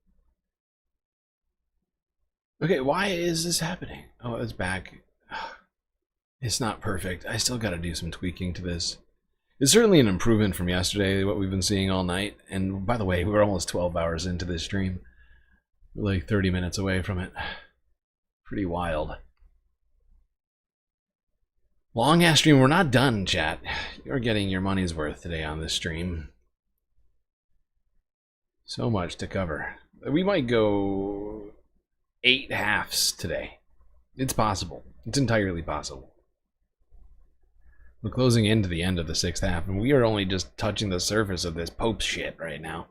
Okay, why is this happening? Oh, it's back. It's not perfect. I still got to do some tweaking to this. It's certainly an improvement from yesterday, what we've been seeing all night. And by the way, we're almost 12 hours into this stream. We're like 30 minutes away from it. Pretty wild. Long ass stream. We're not done, chat. You're getting your money's worth today on this stream. So much to cover. We might go 8 halves today. It's possible. It's entirely possible. We're closing into the end of the 6th half, and we are only just touching the surface of this Pope shit right now.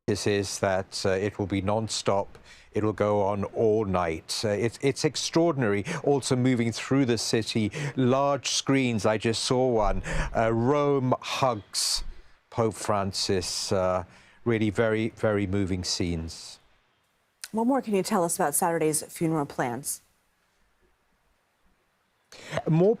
This is that it will be non-stop. It will go on all night. It's extraordinary. Also moving through the city, large screens. I just saw one. Rome hugs Pope Francis. Really very, very moving scenes. What more can you tell us about Saturday's funeral plans? More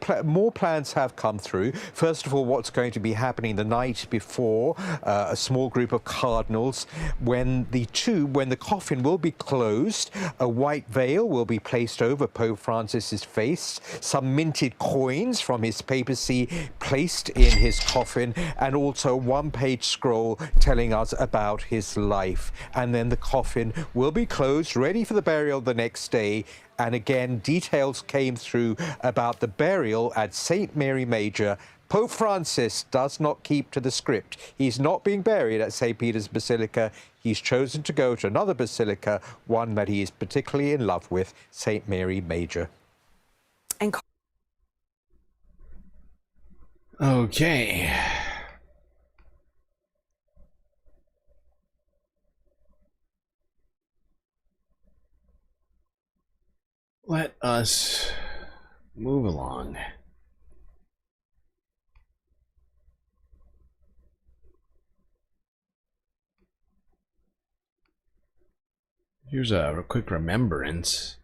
plans have come through. First of all, what's going to be happening the night before, a small group of cardinals, when the coffin will be closed, a white veil will be placed over Pope Francis's face, some minted coins from his papacy placed in his coffin, and also a one-page scroll telling us about his life. And then the coffin will be closed, ready for the burial the next day. And again, details came through about the burial at St. Mary Major. Pope Francis does not keep to the script. He's not being buried at St. Peter's Basilica. He's chosen to go to another basilica, one that he is particularly in love with, St. Mary Major. Okay. Let us move along. Here's a quick remembrance.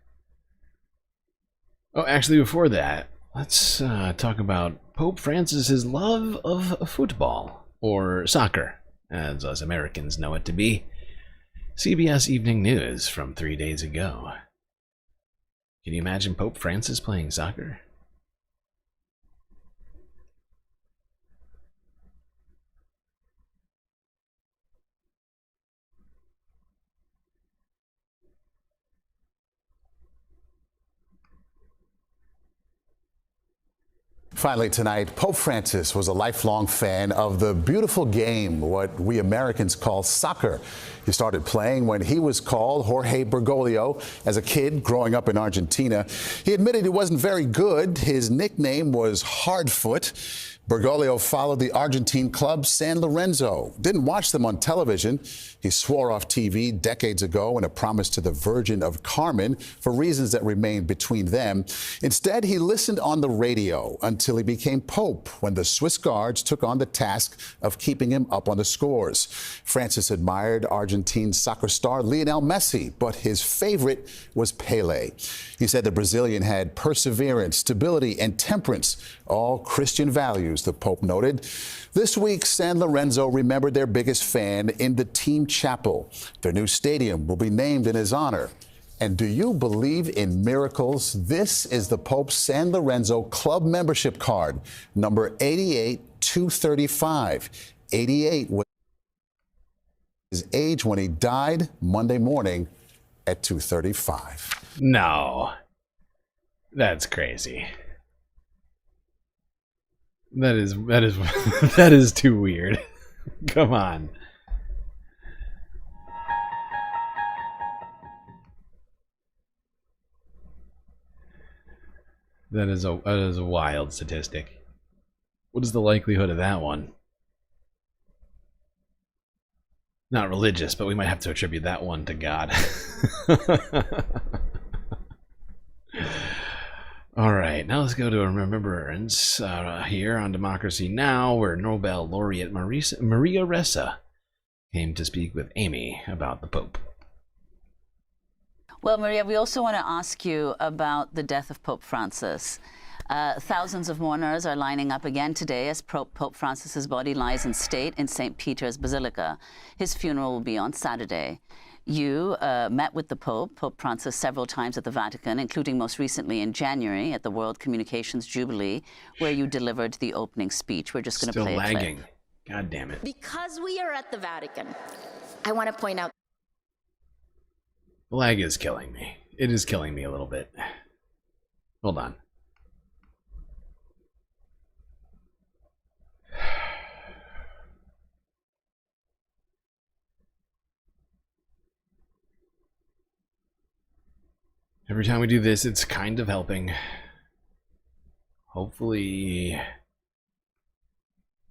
Oh, actually, before that, let's talk about Pope Francis's love of football, or soccer, as us Americans know it to be. CBS Evening News from 3 days ago. Can you imagine Pope Francis playing soccer? Finally tonight, Pope Francis was a lifelong fan of the beautiful game, what we Americans call soccer. He started playing when he was called Jorge Bergoglio as a kid growing up in Argentina. He admitted he wasn't very good. His nickname was Hardfoot. Bergoglio followed the Argentine club San Lorenzo. Didn't watch them on television. He swore off TV decades ago in a promise to the Virgin of Carmen for reasons that remained between them. Instead, he listened on the radio until he became Pope, when the Swiss guards took on the task of keeping him up on the scores. Francis admired Argentine soccer star Lionel Messi, but his favorite was Pelé. He said the Brazilian had perseverance, stability, and temperance, all Christian values, the Pope noted. This week, San Lorenzo remembered their biggest fan in the team chapel. Their new stadium will be named in his honor. And do you believe in miracles? This is the Pope's San Lorenzo club membership card, number 88235. 88 was his age when he died Monday morning at 2:35. No. That's crazy. That is that is too weird. Come on. That is a wild statistic. What is the likelihood of that one? Not religious, but we might have to attribute that one to God. All right, now let's go to a remembrance here on Democracy Now!, where Nobel laureate Maria Ressa came to speak with Amy about the Pope. Well, Maria, we also want to ask you about the death of Pope Francis. Thousands of mourners are lining up again today as Pope Francis's body lies in state in St. Peter's Basilica. His funeral will be on Saturday. You met with the Pope Francis, several times at the Vatican, including most recently in January at the World Communications Jubilee, where you delivered the opening speech. We're just going to play a clip. Still lagging. God damn it. Because we are at the Vatican, I want to point out. Lag is killing me. It is killing me a little bit. Hold on. Every time we do this, it's kind of helping. Hopefully,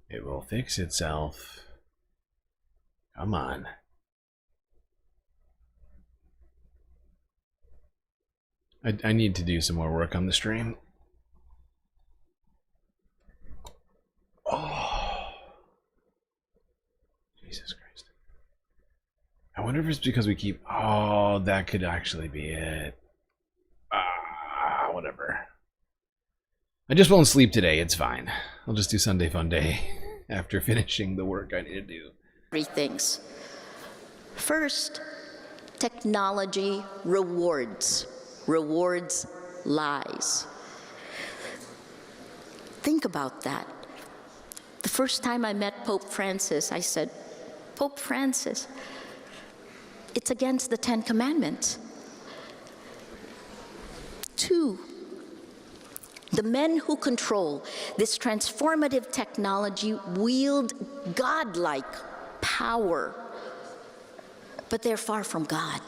it will fix itself. Come on. I need to do some more work on the stream. Oh. Jesus Christ. I wonder if it's because we keep... Oh, that could actually be it. Whatever. I just won't sleep today. It's fine. I'll just do Sunday Fun Day after finishing the work I need to do. Three things. First, technology rewards lies. Think about that. The first time I met Pope Francis, I said, Pope Francis, it's against the 10 Commandments. Two, the men who control this transformative technology wield godlike power, but they're far from God.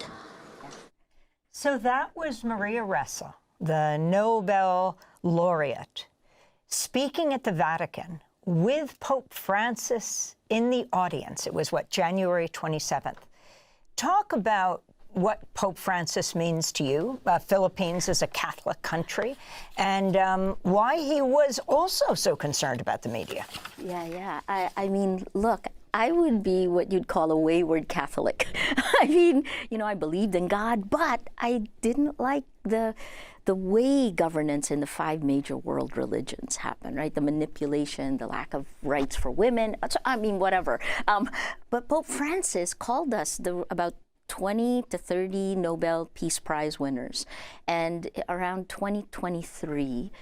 So that was Maria Ressa, the Nobel laureate, speaking at the Vatican with Pope Francis in the audience. It was, what, January 27th. Talk about what Pope Francis means to you. Philippines is a Catholic country, and why he was also so concerned about the media. Yeah. I mean, look, I would be what you'd call a wayward Catholic. I mean, you know, I believed in God, but I didn't like the way governance in the 5 major world religions happen, right? The manipulation, the lack of rights for women, I mean, whatever. But Pope Francis called us about 20 to 30 Nobel Peace Prize winners. And around 2023,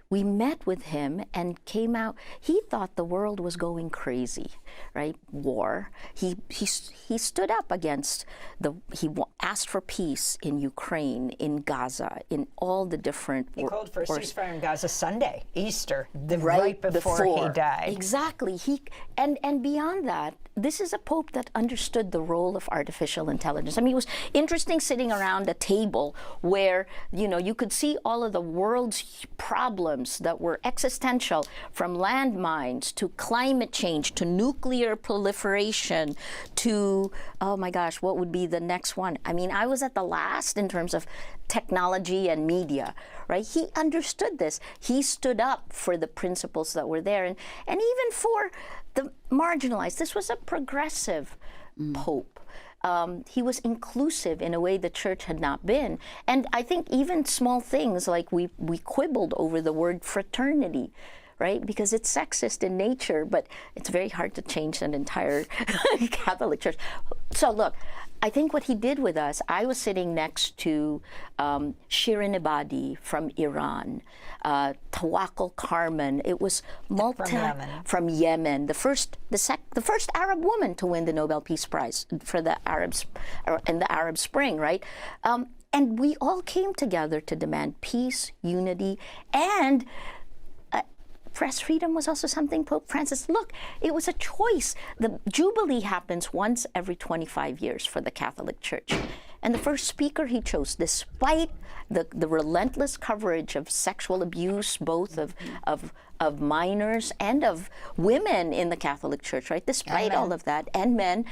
we met with him and came out. He thought the world was going crazy, right? War. He stood up against he asked for peace in Ukraine, in Gaza, in all the different. He called for a ceasefire in Gaza Sunday, Easter, right before he died. Exactly. And beyond that, this is a pope that understood the role of artificial intelligence. I mean, it was interesting sitting around a table where, you know, you could see all of the world's problems problems that were existential, from landmines to climate change to nuclear proliferation to, oh my gosh, what would be the next one? I mean, I was at the last in terms of technology and media, right? He understood this. He stood up for the principles that were there, and even for the marginalized. This was a progressive Pope. He was inclusive in a way the church had not been. And I think even small things like we quibbled over the word fraternity, right? Because it's sexist in nature, but it's very hard to change an entire Catholic church. So look, I think what he did with us, I was sitting next to Shirin Ebadi from Iran, Tawakkol Karman. It was from Yemen, the first Arab woman to win the Nobel Peace Prize for the Arabs in the Arab Spring, right? And we all came together to demand peace, unity, and press freedom was also something Pope Francis, look, it was a choice. The Jubilee happens once every 25 years for the Catholic Church. And the first speaker he chose, despite the relentless coverage of sexual abuse, both of minors and of women in the Catholic Church, right? Despite all of that, and men,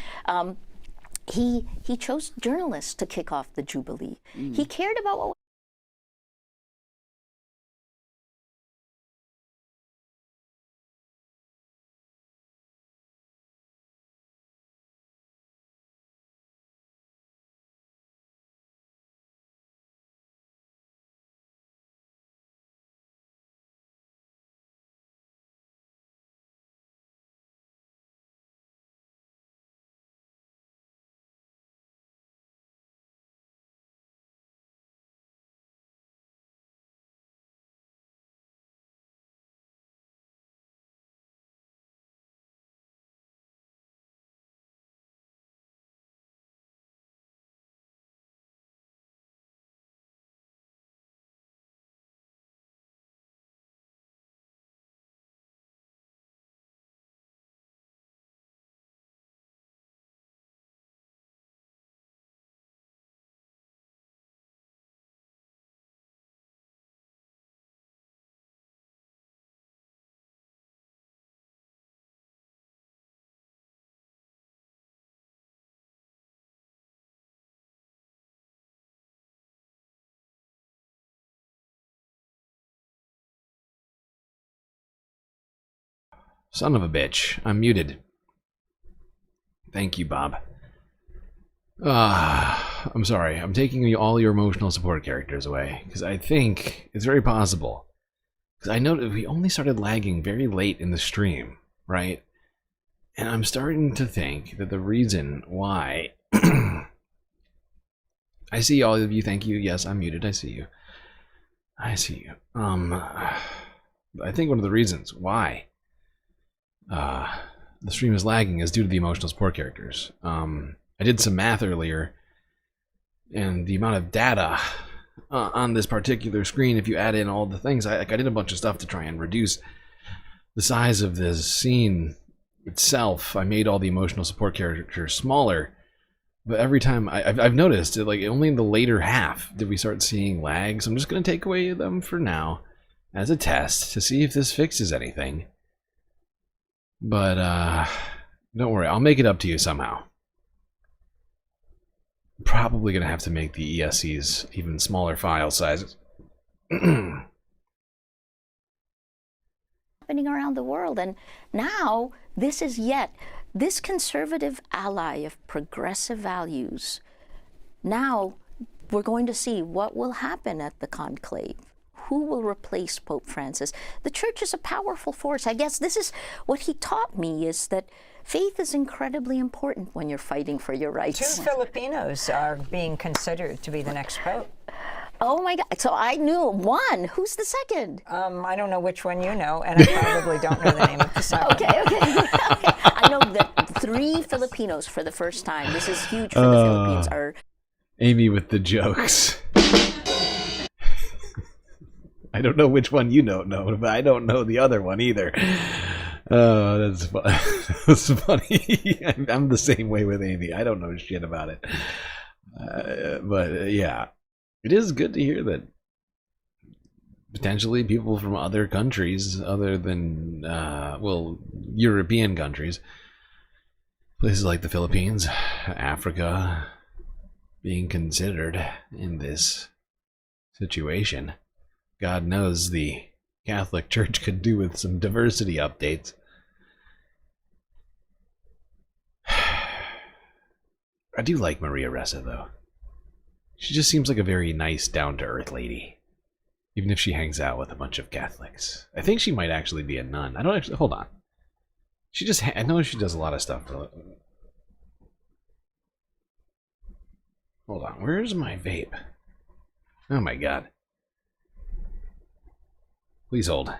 he chose journalists to kick off the Jubilee. He cared about what Son of a bitch. I'm muted. Thank you, Bob. I'm sorry. I'm taking all your emotional support characters away, because I think it's very possible. Because I know that we only started lagging very late in the stream, right? And I'm starting to think that the reason why... I see all of you. Thank you. Yes, I'm muted. I see you. I see you. I think one of the reasons why the stream is lagging is due to the emotional support characters. I did some math earlier, and the amount of data on this particular screen, if you add in all the things, I did a bunch of stuff to try and reduce the size of this scene itself. I made all the emotional support characters smaller, but every time I've noticed it, like only in the later half did we start seeing lag. So I'm just going to take away them for now as a test to see if this fixes anything. But don't worry, I'll make it up to you somehow. Probably gonna have to make the ESCs even smaller file sizes. happening around the world. And now this is this conservative ally of progressive values. Now we're going to see what will happen at the conclave. Who will replace Pope Francis? The church is a powerful force. I guess this is what he taught me, is that faith is incredibly important when you're fighting for your rights. 2 Filipinos are being considered to be the next pope. Oh my God. So I knew one. Who's the second? I don't know which one you know, and I probably don't know the name of the second. Okay. I know that 3 Filipinos for the first time. This is huge for the Philippines. Are Amy with the jokes. I don't know which one you don't know, but I don't know the other one either. Oh, that's fun. That's funny. I'm the same way with Amy. I don't know shit about it. But yeah, it is good to hear that potentially people from other countries other than, well, European countries. Places like the Philippines, Africa, being considered in this situation. God knows the Catholic Church could do with some diversity updates. I do like Maria Ressa, though. She just seems like a very nice, down-to-earth lady. Even if she hangs out with a bunch of Catholics. I think she might actually be a nun. I don't actually... Hold on. She just... I know she does a lot of stuff. Hold on. Where's my vape? Oh my god. Please hold.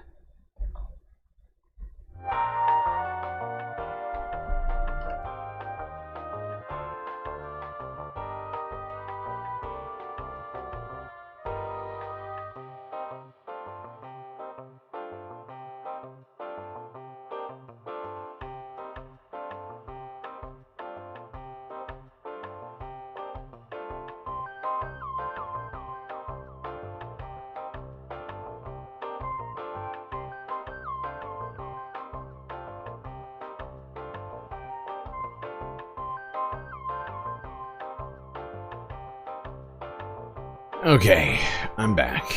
Okay, I'm back.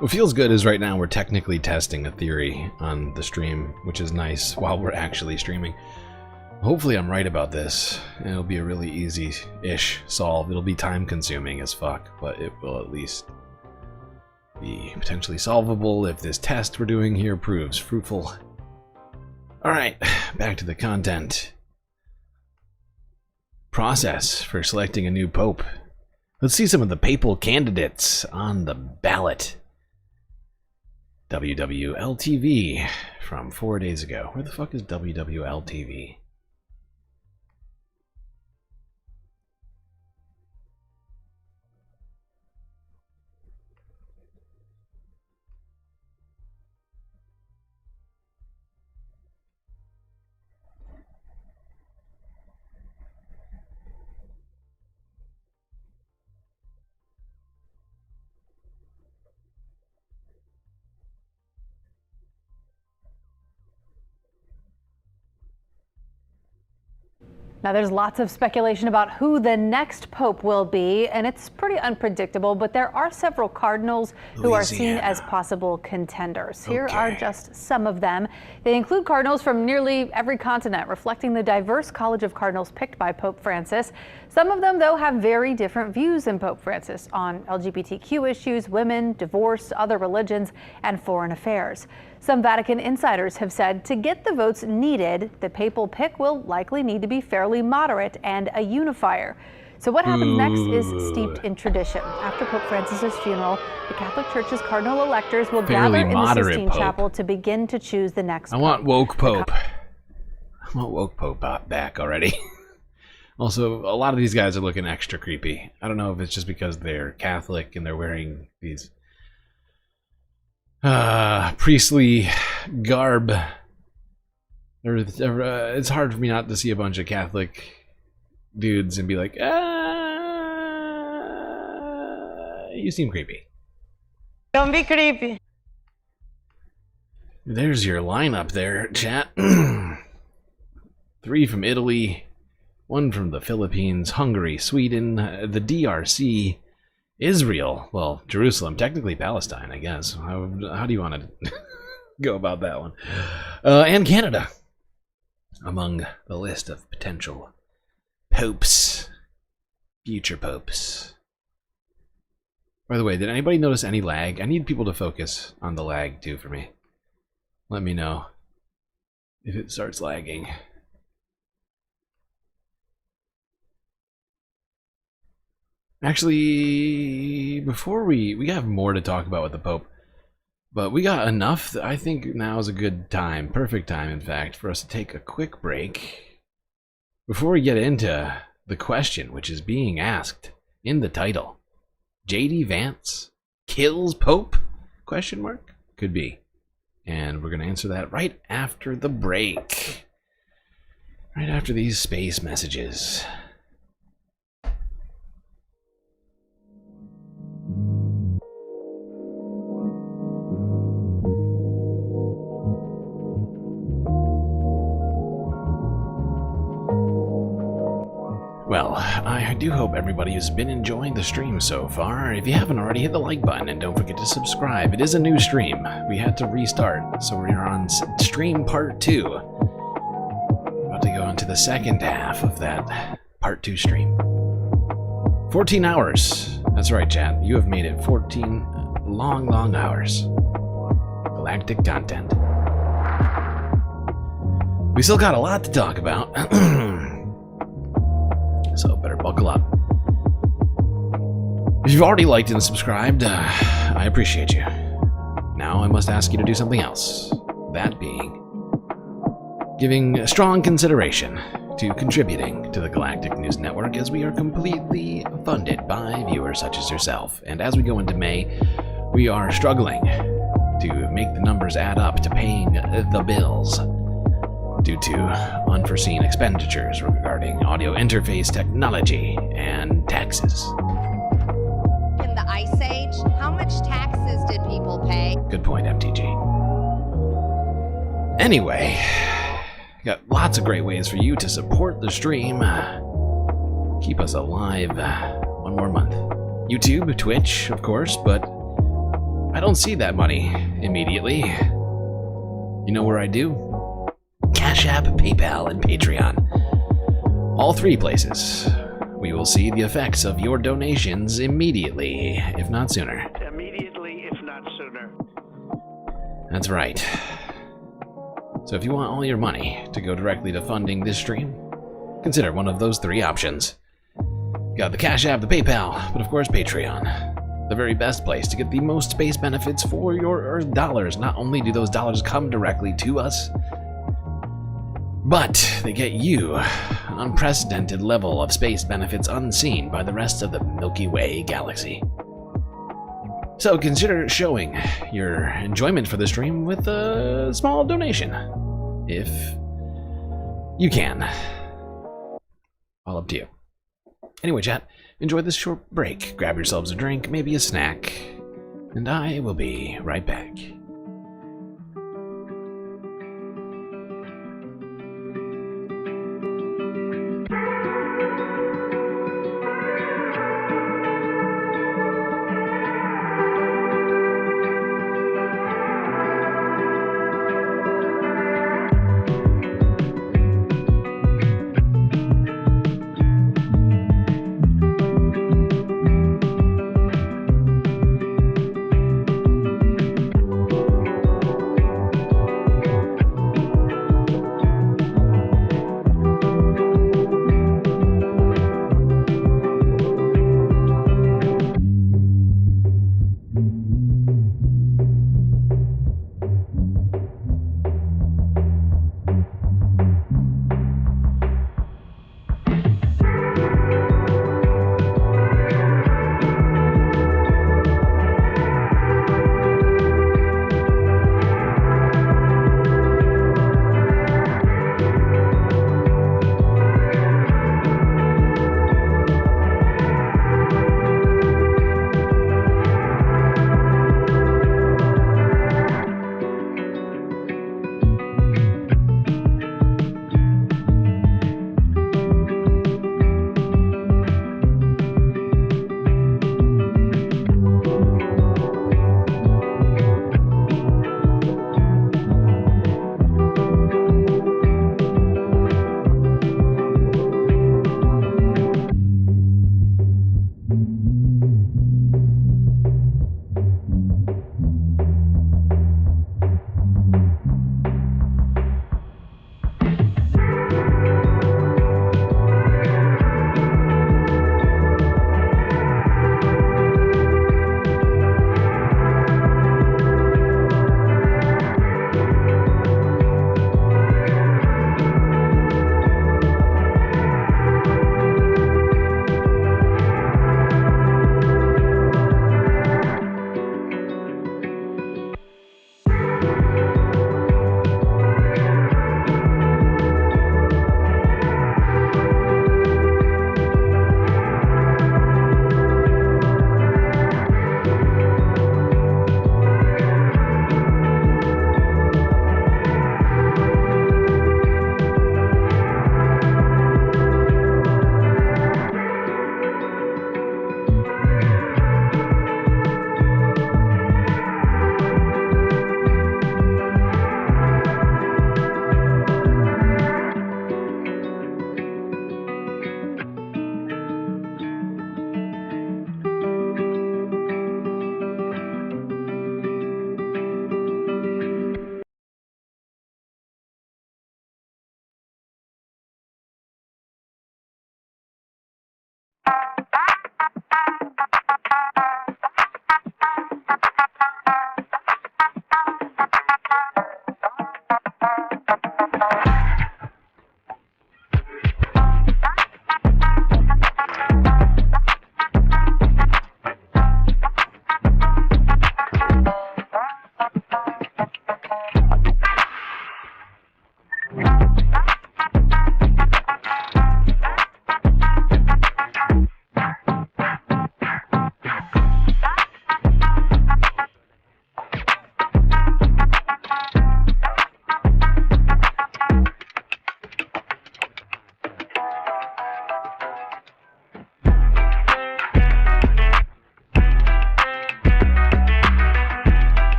What feels good is right now we're technically testing a theory on the stream, which is nice while we're actually streaming. Hopefully I'm right about this, and it'll be a really easy-ish solve. It'll be time-consuming as fuck, but it will at least be potentially solvable if this test we're doing here proves fruitful. Alright, back to the content. Process for selecting a new pope. Let's see some of the papal candidates on the ballot. WWLTV from 4 days ago. Where the fuck is WWLTV? Now, there's lots of speculation about who the next pope will be, and it's pretty unpredictable, but there are several cardinals who are seen as possible contenders. Here are just some of them. They include cardinals from nearly every continent, reflecting the diverse college of cardinals picked by Pope Francis. Some of them, though, have very different views than Pope Francis on LGBTQ issues, women, divorce, other religions, and foreign affairs. Some Vatican insiders have said to get the votes needed, the papal pick will likely need to be fairly moderate and a unifier. So what happens next is steeped in tradition. After Pope Francis's funeral, the Catholic Church's cardinal electors will gather in the Sistine Chapel to begin to choose the next pope. I want woke pope. I want woke pope back already. Also, a lot of these guys are looking extra creepy. I don't know if it's just because they're Catholic and they're wearing these priestly garb. It's hard for me not to see a bunch of Catholic dudes and be like, you seem creepy. Don't be creepy. There's your lineup there, chat. 3 from Italy, 1 from the Philippines, Hungary, Sweden, the DRC, Israel, well, Jerusalem, technically Palestine, I guess. How do you want to go about that one? And Canada, among the list of potential popes, future popes. By the way, did anybody notice any lag? I need people to focus on the lag, too, for me. Let me know if it starts lagging. Actually, before we have more to talk about with the Pope, but we got enough that I think now is a good time, perfect time, in fact, for us to take a quick break before we get into the question which is being asked in the title. JD Vance kills Pope? Question mark? Could be. And we're going to answer that right after the break. Right after these space messages. Well, I do hope everybody has been enjoying the stream so far. If you haven't already, hit the like button and don't forget to subscribe. It is a new stream. We had to restart, so we're on stream part 2. About to go into the second half of that part 2 stream. 14 hours. That's right, chat. You have made it 14 long hours. Galactic content. We still got a lot to talk about. So better buckle up. If you've already liked and subscribed, I appreciate you. Now I must ask you to do something else. That being, giving strong consideration to contributing to the Galactic News Network, as we are completely funded by viewers such as yourself. And as we go into May, we are struggling to make the numbers add up to paying the bills, due to unforeseen expenditures regarding audio interface technology and taxes. In the Ice Age, how much taxes did people pay? Good point, MTG. Anyway, got lots of great ways for you to support the stream. Keep us alive one more month. YouTube, Twitch, of course, but I don't see that money immediately. You know where I do? Cash App, PayPal, and Patreon. All 3 places. We will see the effects of your donations immediately, if not sooner. Immediately, if not sooner. That's right. So if you want all your money to go directly to funding this stream, consider one of those 3 options. You got the Cash App, the PayPal, but of course Patreon. The very best place to get the most space benefits for your Earth dollars. Not only do those dollars come directly to us, but they get you an unprecedented level of space benefits unseen by the rest of the Milky Way galaxy. So consider showing your enjoyment for the stream with a small donation, if you can. All up to you. Anyway, chat, enjoy this short break. Grab yourselves a drink, maybe a snack, and I will be right back.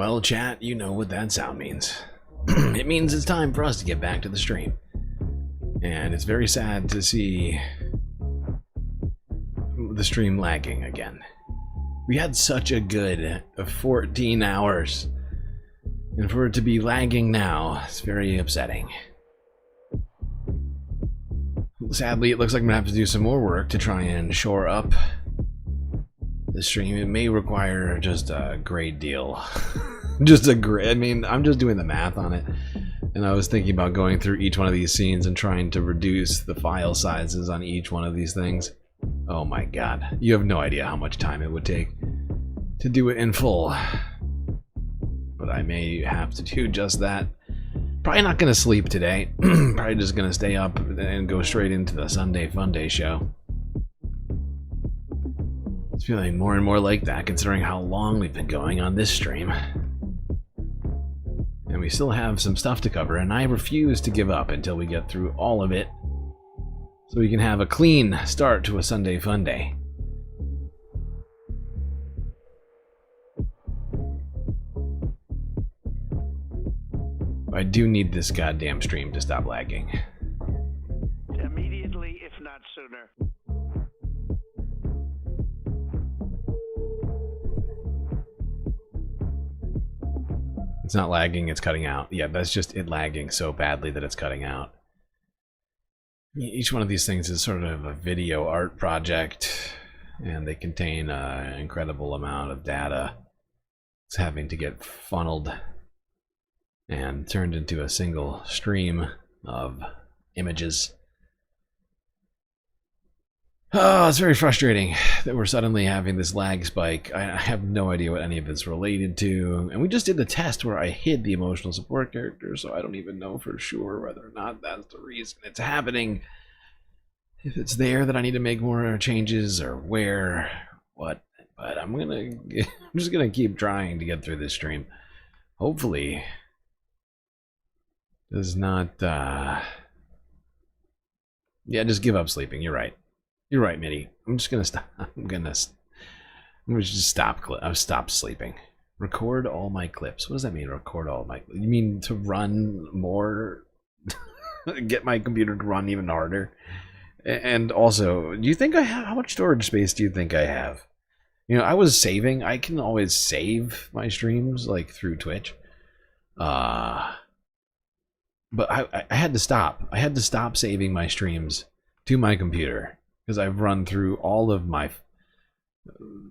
Well, chat, you know what that sound means. It means it's time for us to get back to the stream. And it's very sad to see the stream lagging again. We had such a good 14 hours. And for it to be lagging now, it's very upsetting. Sadly, it looks like I'm gonna have to do some more work to try and shore up the stream. It may require just a great deal. I mean, I'm just doing the math on it. And I was thinking about going through each one of these scenes and trying to reduce the file sizes on each one of these things. Oh my god. You have no idea how much time it would take to do it in full. But I may have to do just that. Probably not going to sleep today. Probably just going to stay up and go straight into the Sunday Funday show. It's feeling more and more like that considering how long we've been going on this stream. And we still have some stuff to cover, and I refuse to give up until we get through all of it. So we can have a clean start to a Sunday Funday. I do need this goddamn stream to stop lagging. Immediately, if not sooner. It's not lagging, it's cutting out. Yeah, that's just it lagging so badly that it's cutting out. Each one of these things is sort of a video art project, and they contain an incredible amount of data. It's having to get funneled and turned into a single stream of images. Oh, it's very frustrating that we're suddenly having this lag spike. I have no idea what any of it's related to. And we just did the test where I hid the emotional support character, so I don't even know for sure whether or not that's the reason it's happening. If it's there that I need to make more changes, or where, what. But I'm just gonna keep trying to get through this stream. Hopefully does not yeah, just give up sleeping. You're right. You're right, Mitty. I'm just gonna stop. I'm gonna just stop. I've stopped sleeping. Record all my clips. What does that mean? Record all my. You mean to run more? Get my computer to run even harder. And also, do you think I have? How much storage space do you think I have? You know, I was saving. I can always save my streams like through Twitch. But I had to stop. I had to stop saving my streams to my computer because I've run through all of my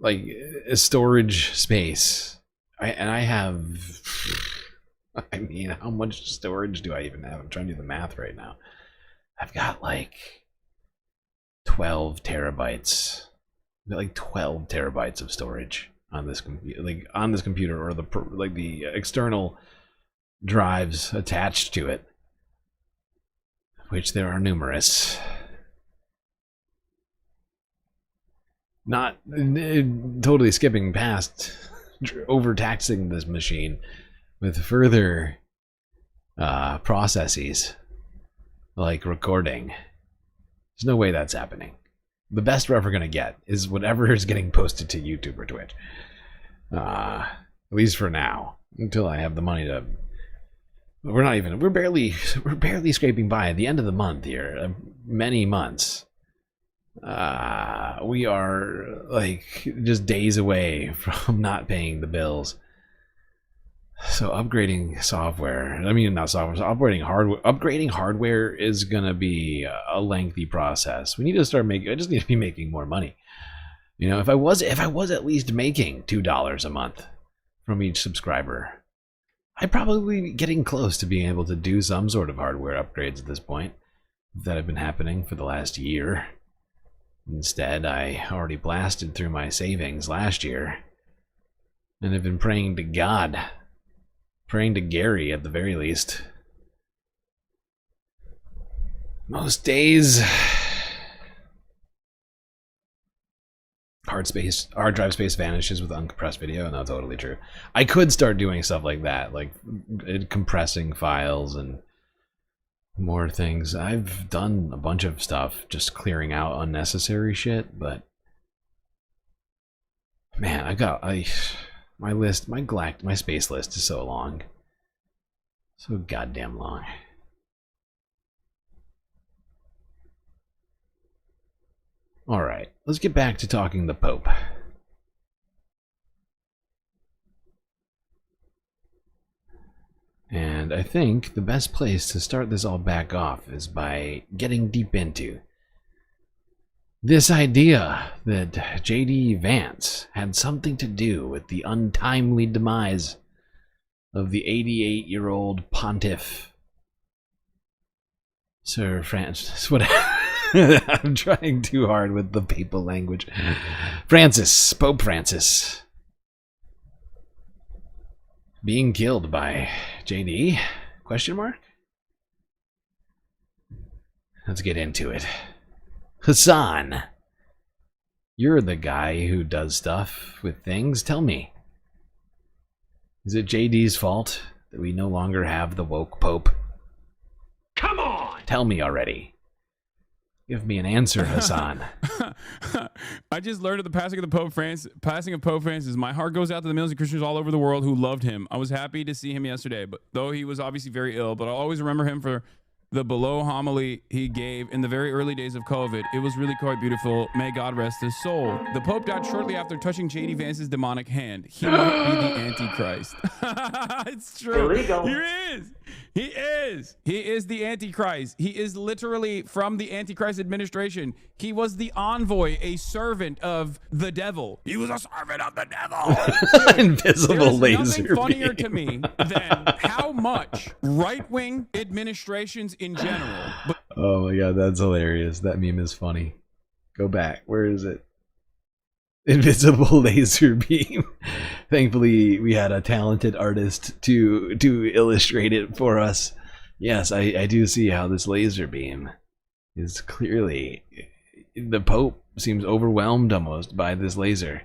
like storage space. I have. I mean, how much storage do I even have? I'm trying to do the math right now. I've got like 12 terabytes. I've got like 12 terabytes of storage on this computer, like on this computer, or the external drives attached to it, which there are numerous. Not totally skipping past overtaxing this machine with further processes like recording. There's no way that's happening. The best we're ever going to get is whatever is getting posted to YouTube or Twitch. At least for now, until I have the money to. We're barely scraping by at the end of the month here. Many months. We are like just days away from not paying the bills. So upgrading software, I mean not software, so upgrading hardware is gonna be a lengthy process. We need to start making. I just need to be making more money. You know, if I was at least making $2 a month from each subscriber, I'd probably be getting close to being able to do some sort of hardware upgrades at this point that have been happening for the last year. Instead, I already blasted through my savings last year and have been praying to God, praying to Gary at the very least. Most days, hard drive space vanishes with uncompressed video. No, totally true. I could start doing stuff like that, like compressing files and more things. I've done a bunch of stuff just clearing out unnecessary shit, but man, My space list is so long. So goddamn long. Alright, let's get back to talking the Pope. And I think the best place to start this all back off is by getting deep into this idea that J.D. Vance had something to do with the untimely demise of the 88-year-old pontiff, Sir Francis. I'm trying too hard with the papal language. Pope Francis. Being killed by JD? Question mark? Let's get into it. Hassan, you're the guy who does stuff with things. Tell me, is it JD's fault that we no longer have the woke Pope? Come on! Tell me already. Give me an answer, Hassan. I just learned at the passing of Pope Francis. My heart goes out to the millions of Christians all over the world who loved him. I was happy to see him yesterday, but though he was obviously very ill, but I'll always remember him for the below homily he gave in the very early days of COVID. It was really quite beautiful. May God rest his soul. The Pope died shortly after touching J.D. Vance's demonic hand. He might be the Antichrist. It's true. Illegal. He is. He is. He is the Antichrist. He is literally from the Antichrist administration. He was the envoy, a servant of the devil. He was a servant of the devil. Invisible laser. Nothing funnier to me than how much right-wing administrations in general. Oh my god, that's hilarious. That meme is funny. Go back. Where is it? Invisible laser beam. Thankfully, we had a talented artist to illustrate it for us. Yes, I do see how this laser beam is clearly... The Pope seems overwhelmed almost by this laser.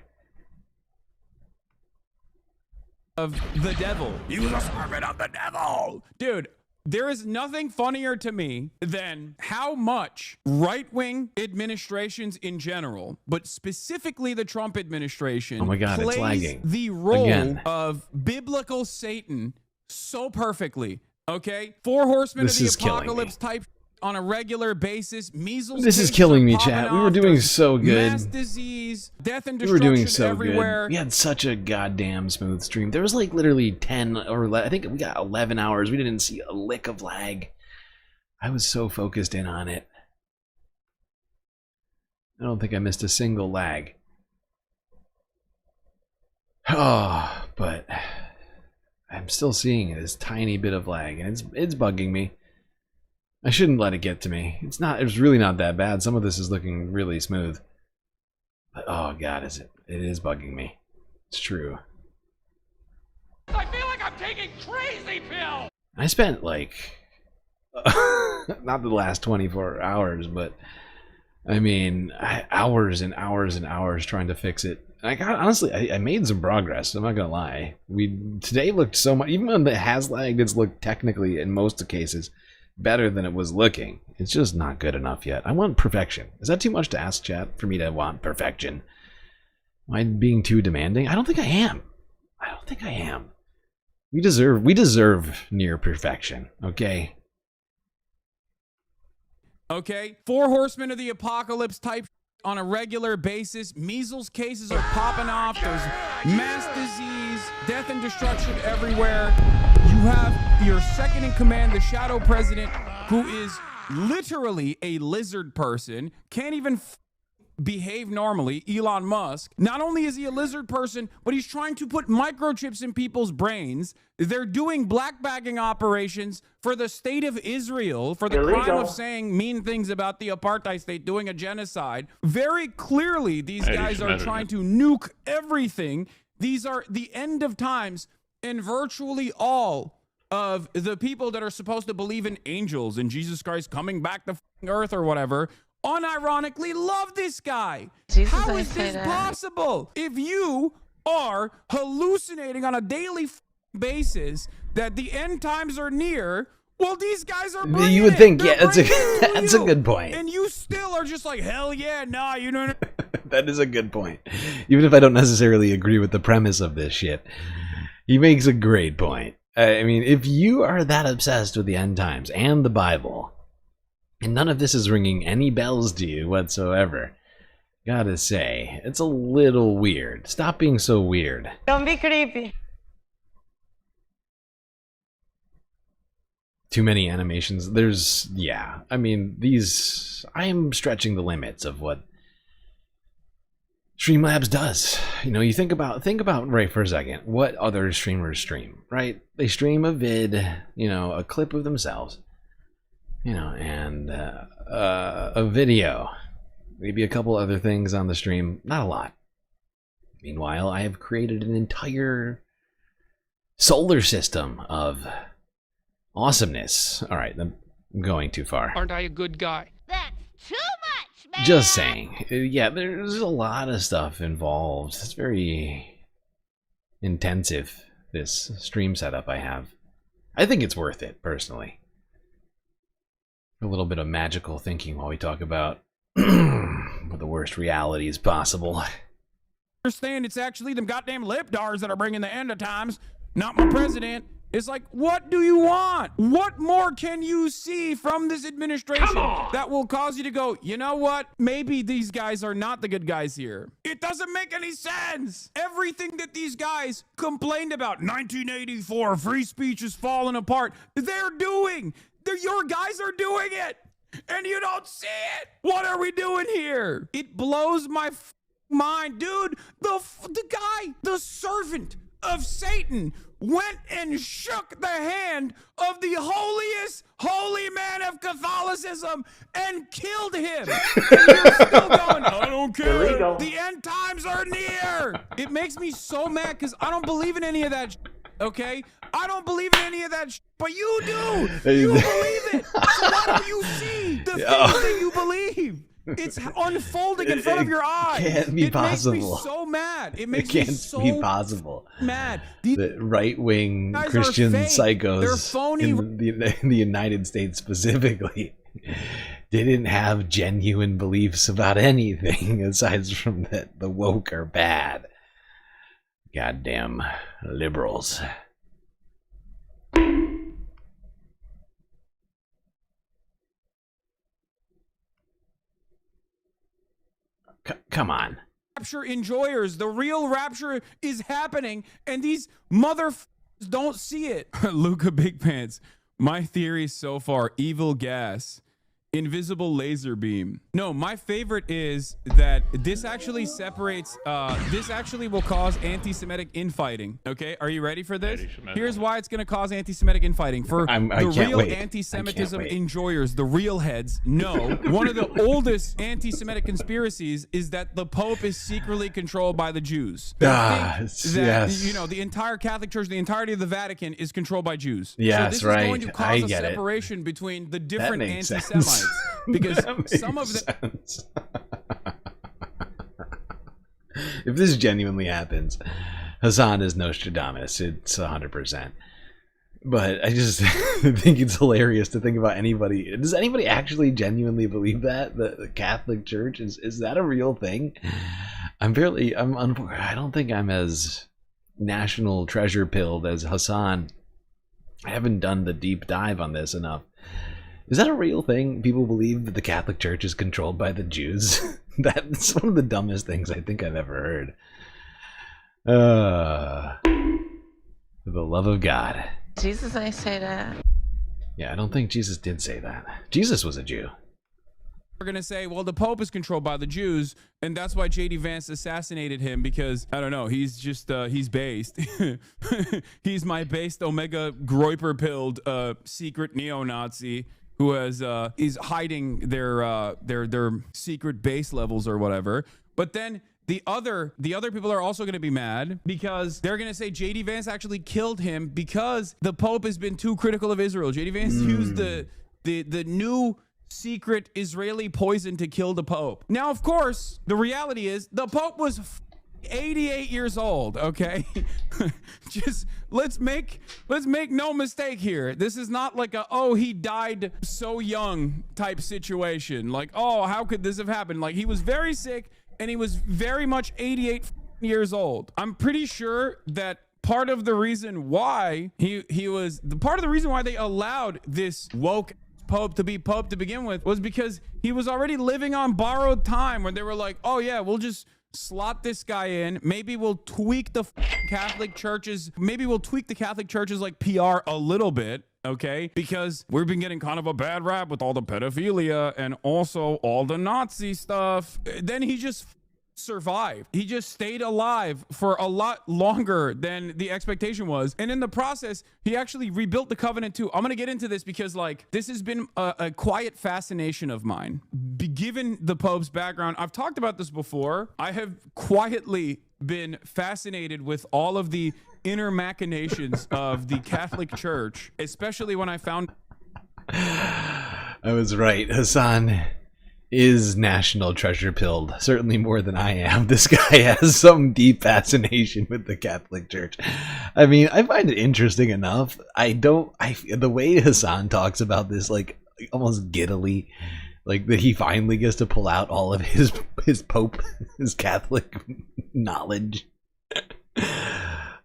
Of the devil. He was a servant of the devil. Dude, there is nothing funnier to me than how much right-wing administrations in general, but specifically the Trump administration, oh my God, plays it's lagging. the role Again. of biblical Satan so perfectly. Okay? 4 horsemen This of is the killing apocalypse type on a regular basis. Measles. This is cases killing are me, popping chat. We were off. doing There's so good. Mass disease, death and We were destruction doing so everywhere. good. We had such a goddamn smooth stream. There was like literally 10 or I think we got 11 hours. We didn't see a lick of lag. I was so focused in on it. I don't think I missed a single lag. Oh, but I'm still seeing this tiny bit of lag, and it's bugging me. I shouldn't let it get to me. It's really not that bad. Some of this is looking really smooth. But oh god, it is bugging me. It's true. I feel like I'm taking crazy pills. I spent like not the last 24 hours, but I mean hours and hours and hours trying to fix it. Honestly, I made some progress. I'm not gonna lie. Today looked so much. Even when it has lagged, it's looked technically in most cases better than it was looking. It's just not good enough yet. I want perfection. Is that too much to ask, chat, for me to want perfection? Am I being too demanding? I don't think I am. We deserve near perfection, okay? Okay? 4 horsemen of the apocalypse type on a regular basis. Measles cases are popping off. There's mass disease, death and destruction everywhere. You have your second in command, the shadow president, who is literally a lizard person, can't even behave normally, Elon Musk. Not only is he a lizard person, but he's trying to put microchips in people's brains. They're doing black bagging operations for the state of Israel for the crime of saying mean things about the apartheid state, doing a genocide. Very clearly, these guys are trying to nuke everything. These are the end of times, and virtually all of the people that are supposed to believe in angels and Jesus Christ coming back to earth or whatever unironically love this guy. How is this possible? If you are hallucinating on a daily basis that the end times are near, well, these guys are bringing You would it. think, They're yeah, that's a good point. And you still are just like, hell yeah, nah, you know. That is a good point. even if I don't necessarily agree with the premise of this shit, he makes a great point. I mean, if you are that obsessed with the end times and the Bible, and none of this is ringing any bells to you whatsoever, gotta say, it's a little weird. Stop being so weird. Don't be creepy. Too many animations. There's, yeah. I mean, these... I am stretching the limits of what Streamlabs does. You know, you think about right for a second what other streamers stream, right? They stream a vid, you know, a clip of themselves, you know, and a video, maybe a couple other things on the stream, not a lot. Meanwhile, I have created an entire solar system of awesomeness. All right, I'm going too far. Aren't I a good guy? That's too much, man. Just saying. Yeah, there's a lot of stuff involved. It's very intensive, this stream setup I have. I think it's worth it, personally. A little bit of magical thinking while we talk about the worst realities possible. Understand it's actually them goddamn lipdars that are bringing the end of times, not my president. It's like, what do you want? What more can you see from this administration that will cause you to go, you know what? Maybe these guys are not the good guys here. It doesn't make any sense. Everything that these guys complained about, 1984, free speech is falling apart, they're doing. Your guys are doing it. And you don't see it. What are we doing here? It blows my mind. Dude, the guy, the servant of Satan, went and shook the hand of the holiest holy man of Catholicism and killed him. And you're still going, I don't care. Illegal. The end times are near. It makes me so mad because I don't believe in any of that. Okay? I don't believe in any of that, but you do. You believe it. So why don't you see the things that you believe? It's unfolding in front of your eyes. It can't be possible. It makes me so mad. It makes It me can't so be possible. mad. The right-wing guys are Christian fake. psychos They're phony. in the United States specifically didn't have genuine beliefs about anything aside from that the woke are bad. Goddamn liberals. Come on. Rapture enjoyers. The real rapture is happening, and these motherfuckers don't see it. Luca Big Pants. My theory so far, evil gas. Invisible laser beam. No, my favorite is that this actually separates, this actually will cause anti-Semitic infighting. Okay, are you ready for this? Here's why it's going to cause anti-Semitic infighting. For the real anti-Semitism enjoyers, the real heads, know one of the oldest anti-Semitic conspiracies is that the Pope is secretly controlled by the Jews. They think that, you know, the entire Catholic Church, the entirety of the Vatican is controlled by Jews. Yes, so this is going to cause a separation between the different anti-Semites. Because some of them. If this genuinely happens, Hassan is Nostradamus. It's 100%. But I just think it's hilarious to think about anybody. Does anybody actually genuinely believe that the Catholic Church is that a real thing? I don't think I'm as national treasure pilled as Hassan. I haven't done the deep dive on this enough. Is that a real thing? People believe that the Catholic Church is controlled by the Jews? That's one of the dumbest things I think I've ever heard. For the love of God. Jesus ain't say that. Yeah, I don't think Jesus did say that. Jesus was a Jew. We're going to say, well, the Pope is controlled by the Jews, and that's why J.D. Vance assassinated him, because, I don't know, he's just, he's based. He's my based Omega Groiper-pilled secret neo-Nazi who is hiding their secret base levels or whatever. But then the other people are also going to be mad because they're going to say J.D. Vance actually killed him because the Pope has been too critical of Israel. J.D. Vance used the new secret Israeli poison to kill the Pope. Now, of course, the reality is the Pope was 88 years old, okay? Just let's make no mistake here. This is not like he died so young type situation. Like, oh, how could this have happened? Like, he was very sick and he was very much 88 years old. I'm pretty sure that part of the reason why part of the reason why they allowed this woke pope to be pope to begin with was because he was already living on borrowed time, when they were like, oh yeah, we'll just slot this guy in. Maybe we'll tweak the Catholic churches. Maybe we'll tweak the Catholic churches like PR a little bit. Okay, because we've been getting kind of a bad rap with all the pedophilia and also all the Nazi stuff. Then he just survived. He just stayed alive for a lot longer than the expectation was. And in the process, he actually rebuilt the covenant too. I'm going to get into this because like this has been a quiet fascination of mine. Given the Pope's background, I've talked about this before. I have quietly been fascinated with all of the inner machinations of the Catholic Church, especially when I found... I was right. Hassan is national treasure pilled, certainly more than I am. This guy has some deep fascination with the Catholic Church. I mean, I find it interesting enough. The way Hassan talks about this, like almost giddily, like that he finally gets to pull out all of his Pope, his Catholic knowledge.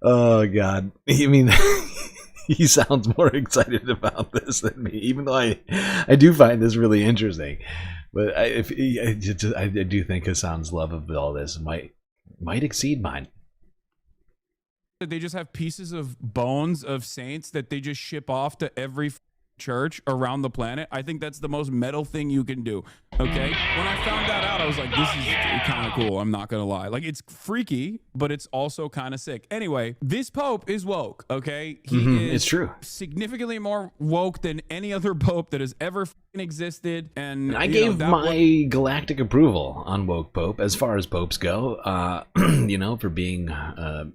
Oh God. I mean, he sounds more excited about this than me, even though I do find this really interesting. But I do think Hassan's love of all this might exceed mine. They just have pieces of bones of saints that they just ship off to every church around the planet. I think that's the most metal thing you can do. Okay, when I found that out, I was like, this is kind of cool. I'm not gonna lie, like it's freaky, but it's also kind of sick. Anyway, this Pope is woke. Okay, he is it's true, significantly more woke than any other Pope that has ever existed. And I gave my galactic approval on woke Pope as far as popes go. You know, for being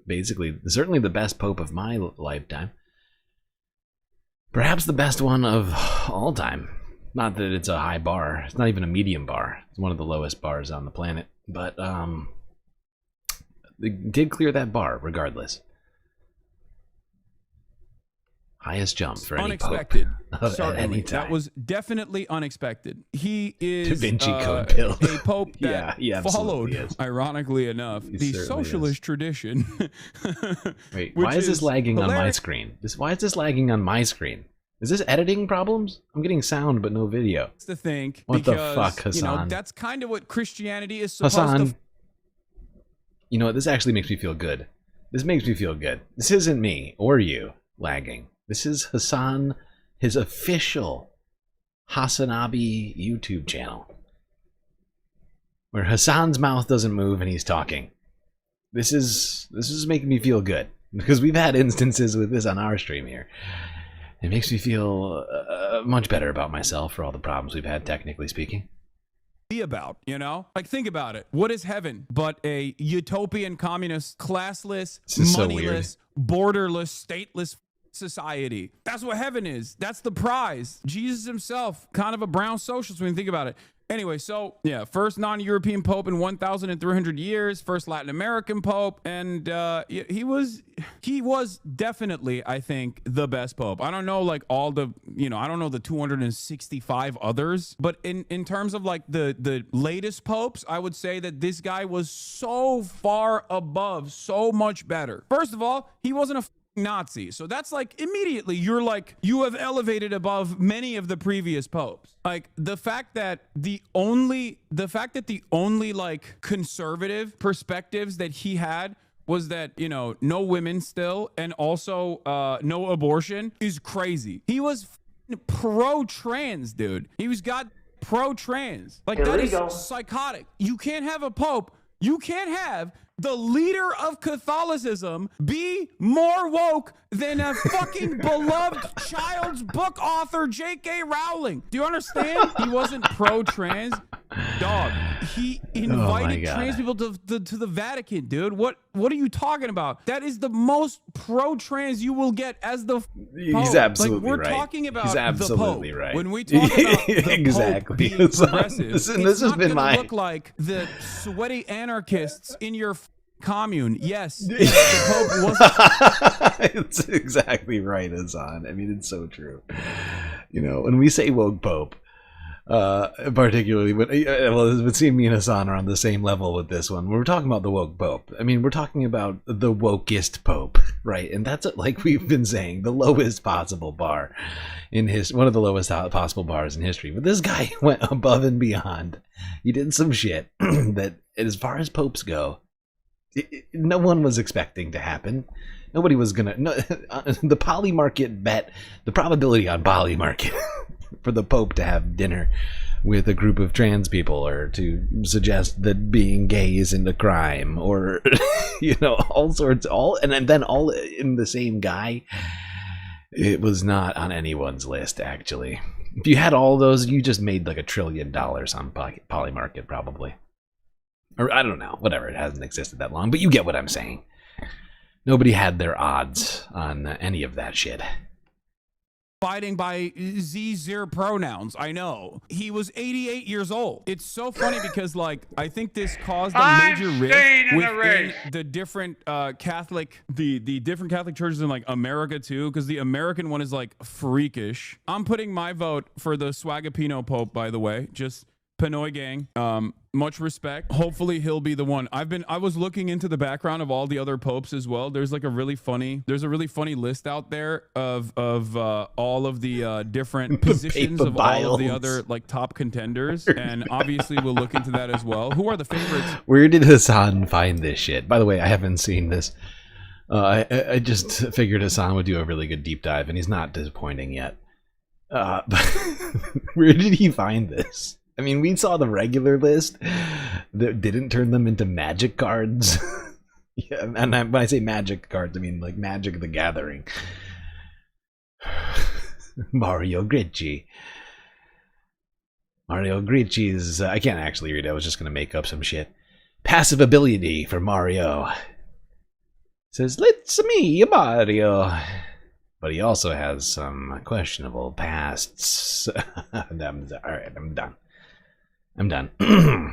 basically certainly the best Pope of my lifetime. Perhaps the best one of all time. Not that it's a high bar. It's not even a medium bar. It's one of the lowest bars on the planet. But they did clear that bar regardless. Highest jump for unexpected. Any Pope at any time. That was definitely unexpected. He is Da Vinci Code build. A Pope that he followed, is. Ironically enough, the socialist tradition. Wait, why is this lagging on my screen? Why is this lagging on my screen? Is this editing problems? I'm getting sound but no video. It's to think. What because, the fuck, Hassan? You know, that's kind of what Christianity is supposed Hassan, to. You know what? This actually makes me feel good. This makes me feel good. This isn't me or you lagging. This is Hassan, his official Hassanabi YouTube channel, where Hassan's mouth doesn't move and he's talking. This is making me feel good because we've had instances with this on our stream here. It makes me feel much better about myself for all the problems we've had, technically speaking. Be about, you know, like think about it. What is heaven but a utopian, communist, classless, moneyless, borderless, stateless society? That's what heaven is. That's the prize. Jesus himself, kind of a brown socialist when you think about it. Anyway, so yeah, first non-European Pope in 1,300 years, first Latin American Pope, and he was definitely, I think, the best Pope. I don't know like all the, you know, I don't know the 265 others, but in terms of like the latest popes, I would say that this guy was so far above, so much better. First of all, he wasn't a Nazi, so that's like immediately you're like, you have elevated above many of the previous popes. Like the fact that the only like conservative perspectives that he had was that, you know, no women still, and also no abortion is crazy. He was pro-trans, dude. He was pro-trans. Like that is psychotic. You can't have a pope. You can't have the leader of Catholicism be more woke than a fucking beloved child's book author, J.K. Rowling. Do you understand? He wasn't pro-trans. Dog, he invited trans people to the Vatican, dude. What are you talking about? That is the most pro-trans you will get as the Pope. He's absolutely like, we're right. talking about He's absolutely the Pope. right. When we talk about the exactly. Pope being progressive, this it's has not been going to look like the sweaty anarchists in your commune. Yes, the Pope was. It's exactly right, Hassan. I mean, it's so true. You know, when we say woke Pope, Particularly, but well, it would seem me and Hassan are on the same level with this one. We're talking about the woke pope. I mean, we're talking about the wokest pope, right? And that's, like we've been saying, the lowest possible bar in one of the lowest possible bars in history. But this guy went above and beyond. He did some shit that, as far as popes go, no one was expecting to happen. Nobody was gonna. No, the poly market bet, the probability on poly market for the Pope to have dinner with a group of trans people, or to suggest that being gay isn't a crime, or all sorts, and then all in the same guy. It was not on anyone's list, actually. If you had all those, you just made like $1 trillion on poly market, probably. Or I don't know, whatever. It hasn't existed that long, but you get what I'm saying. Nobody had their odds on any of that shit. Fighting by Z0 pronouns. I know. He was 88 years old. It's so funny because, like, I think this caused a major rift within the different Catholic, the different Catholic churches in like America too, because the American one is like freakish. I'm putting my vote for the Swagapino Pope, by the way. Just Pinoy gang. Much respect. Hopefully he'll be the one. I was looking into the background of all the other popes as well. There's a really funny list out there of all of the different positions of all of the other like top contenders, and obviously we'll look into that as well. Who are the favorites? Where did Hassan find this shit? By the way, I haven't seen this. I just figured Hassan would do a really good deep dive, and he's not disappointing yet. But where did he find this? I mean, we saw the regular list that didn't turn them into magic cards. Yeah, and when I say magic cards, I mean like Magic the Gathering. Mario Gricci. Mario Gricci's... I can't actually read it. I was just going to make up some shit. Passive ability for Mario. Says, "It's me, Mario." But he also has some questionable pasts. Alright, I'm done.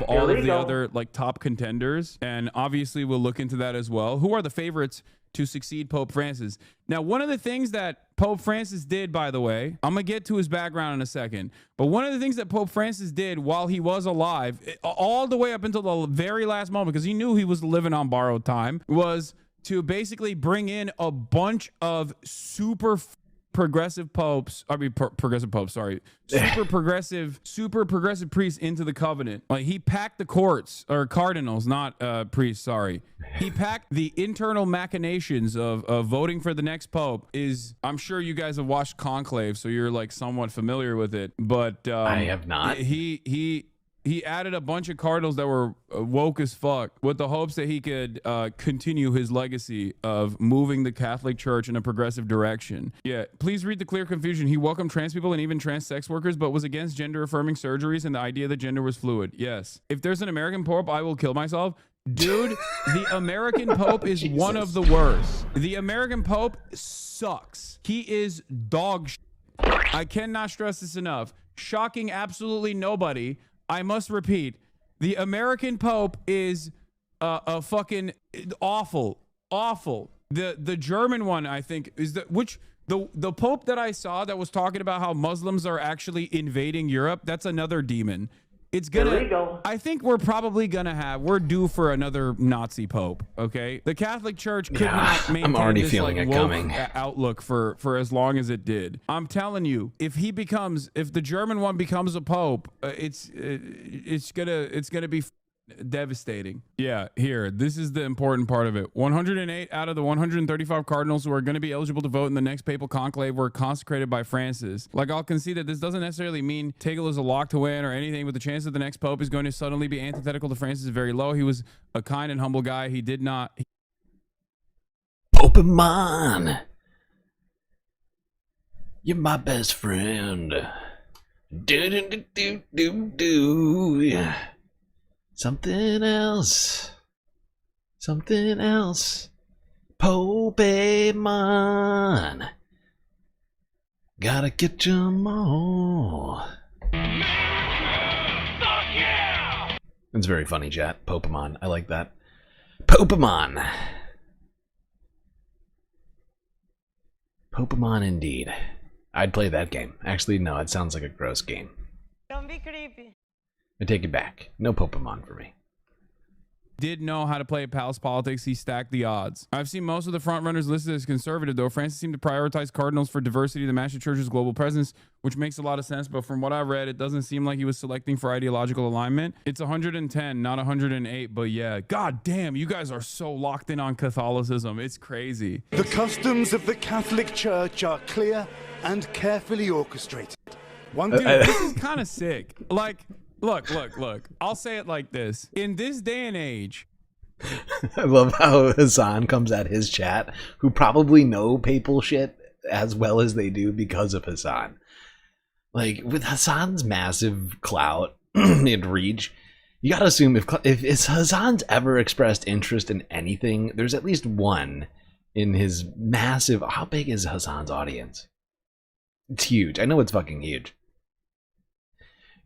All of the other like top contenders, and obviously we'll look into that as well. Who are the favorites to succeed Pope Francis? Now, one of the things that Pope Francis did, by the way, I'm gonna get to his background in a second, but one of the things that Pope Francis did while he was alive, all the way up until the very last moment, because he knew he was living on borrowed time, was to basically bring in a bunch of super progressive popes, super progressive priests into the covenant. Like, he packed the courts, or cardinals, not priests, sorry. He packed the internal machinations of voting for the next pope. I'm sure you guys have watched Conclave, so you're like somewhat familiar with it, but I have not. He added a bunch of cardinals that were woke as fuck with the hopes that he could continue his legacy of moving the Catholic Church in a progressive direction. Yeah, please read the clear confusion. He welcomed trans people and even trans sex workers, but was against gender-affirming surgeries and the idea that gender was fluid. Yes. If there's an American pope, I will kill myself. Dude, the American Pope is one of the worst. The American Pope sucks. He is dog shit. I cannot stress this enough. Shocking absolutely nobody. I must repeat, the American Pope is a fucking awful. The German one, I think, is the Pope that I saw that was talking about how Muslims are actually invading Europe. That's another demon. It's gonna. I think we're due for another Nazi Pope. Okay, the Catholic Church could not maintain I'm already this feeling like it coming. outlook for as long as it did. I'm telling you, if the German one becomes a pope, it's gonna be devastating. Yeah, here, this is the important part of it. 108 out of the 135 cardinals who are going to be eligible to vote in the next papal conclave were consecrated by Francis. Like, I'll concede that this doesn't necessarily mean Tegel is a lock to win or anything, but the chance that the next pope is going to suddenly be antithetical to Francis is very low. He was a kind and humble guy. He did not... Pokemon! You're my best friend. Do. Something else. Pokemon. Gotta get 'em all. It's very funny, chat. Pokemon. I like that. Pokemon. Pokemon indeed. I'd play that game. Actually, no, it sounds like a gross game. Don't be creepy. I take it back. No Pokemon for me. Did know how to play palace politics. He stacked the odds. I've seen most of the frontrunners listed as conservative, though. Francis seemed to prioritize cardinals for diversity of the Master Church's global presence, which makes a lot of sense. But from what I read, it doesn't seem like he was selecting for ideological alignment. It's 110, not 108. But yeah, god damn, you guys are so locked in on Catholicism. It's crazy. The customs of the Catholic Church are clear and carefully orchestrated. Dude, this is kind of sick. Like, look. I'll say it like this. In this day and age, I love how Hassan comes at his chat, who probably know papal shit as well as they do because of Hassan. Like, with Hassan's massive clout and reach, you gotta assume if Hassan's ever expressed interest in anything, there's at least one in his massive... How big is Hassan's audience? It's huge. I know it's fucking huge.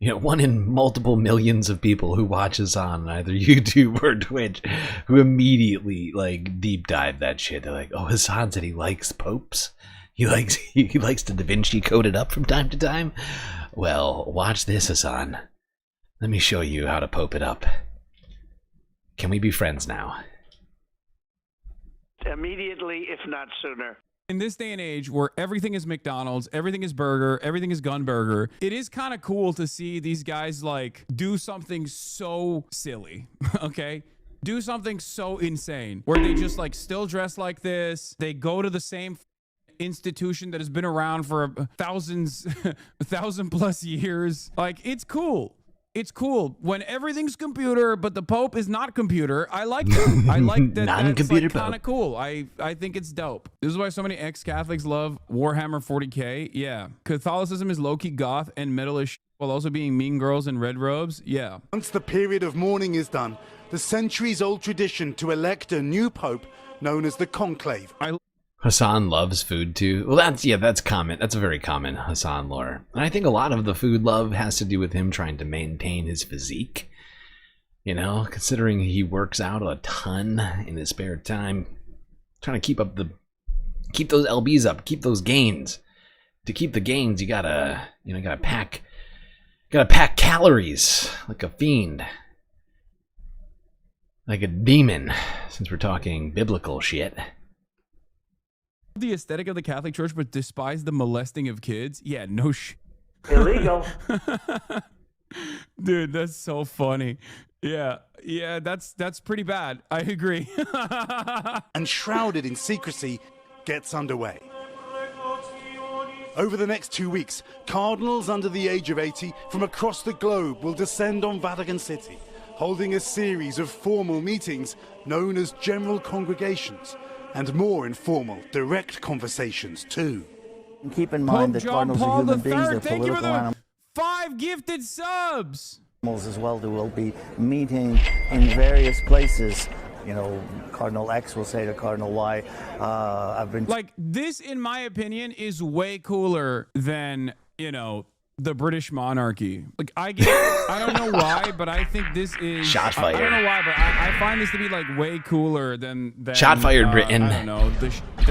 You know, one in multiple millions of people who watches on either YouTube or Twitch who immediately like deep dive that shit. They're like, oh, Hassan said he likes popes. He likes to Da Vinci code it up from time to time. Well, watch this, Hassan. Let me show you how to pope it up. Can we be friends now? Immediately, if not sooner. In this day and age where everything is McDonald's, everything is burger, everything is gun burger, it is kind of cool to see these guys like do something so silly, okay? Do something so insane where they just like still dress like this. They go to the same institution that has been around for a thousand plus years. Like, it's cool. It's cool when everything's computer, but the Pope is not computer. I like that. I like that. That's like kind of cool. I think it's dope. This is why so many ex-Catholics love Warhammer 40K. Yeah. Catholicism is low-key goth and metal-ish while also being mean girls in red robes. Yeah. Once the period of mourning is done, the centuries-old tradition to elect a new Pope known as the Conclave. Hassan loves food too. Well, that's common. That's a very common Hassan lore. And I think a lot of the food love has to do with him trying to maintain his physique. You know, considering he works out a ton in his spare time, trying to keep those lbs up, keep those gains. To keep the gains, you gotta pack calories like a fiend, like a demon. Since we're talking biblical shit. The aesthetic of the Catholic Church, but despise the molesting of kids. Yeah, no shit. Illegal. Dude, that's so funny. Yeah, that's pretty bad. I agree. And shrouded in secrecy gets underway. Over the next 2 weeks, cardinals under the age of 80 from across the globe will descend on Vatican City, holding a series of formal meetings known as general congregations, and more informal, direct conversations too. And keep in mind that cardinals are human beings, they're Thank you political for the animals 5 gifted subs. as well, who will be meeting in various places. You know, Cardinal X will say to Cardinal Y, I've been... Like, this, in my opinion, is way cooler than, you know, the British monarchy. Like, I don't know why, but I think this is... Shot fired. I don't know why, but I find this to be, like, way cooler than Shot fired, Britain. I don't know.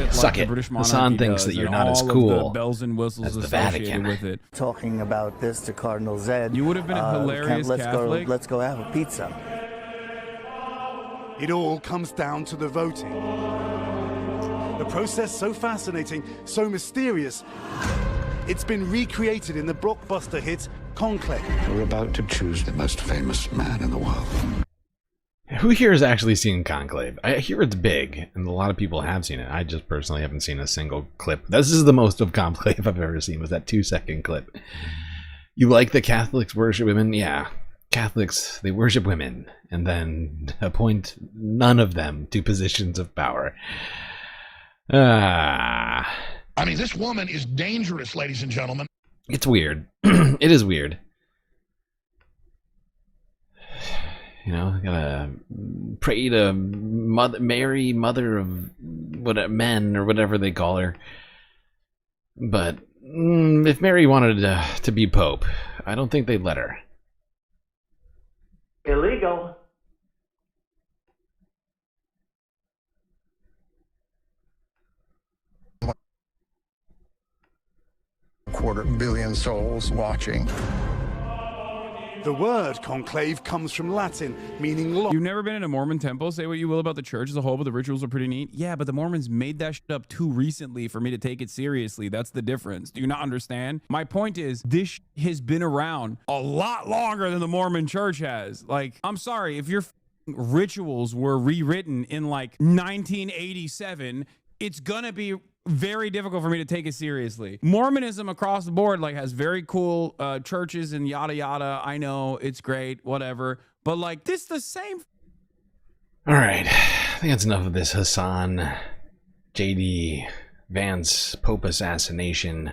Suck the it. British Hassan thinks that you're not as all cool of the bells and whistles as the associated Vatican. with it. Talking about this to Cardinal Zed. You would have been a hilarious Catholic. Let's go have a pizza. It all comes down to the voting. A process so fascinating, so mysterious, it's been recreated in the blockbuster hit Conclave. We're about to choose the most famous man in the world. Who here has actually seen Conclave? I hear it's big, and a lot of people have seen it. I just personally haven't seen a single clip. This is the most of Conclave I've ever seen, was that 2-second clip. You like the Catholics worship women? Yeah. Catholics, they worship women, and then appoint none of them to positions of power. I mean, this woman is dangerous, ladies and gentlemen. It's weird. It is weird. You know, gotta pray to Mary, mother of men, or whatever they call her. But if Mary wanted to be Pope, I don't think they'd let her. Illegal. $250 million souls watching. The word conclave comes from Latin, meaning lock. You've never been in a Mormon temple? Say what you will about the church as a whole, but the rituals are pretty neat. Yeah, but the Mormons made that shit up too recently for me to take it seriously. That's the difference. Do you not understand? My point is, this has been around a lot longer than the Mormon church has. Like, I'm sorry, if your rituals were rewritten in like 1987, it's gonna be very difficult for me to take it seriously. Mormonism across the board like has very cool churches and yada yada. I know it's great, whatever, but like this the same. All right, I think that's enough of this Hassan, JD, Vance, Pope assassination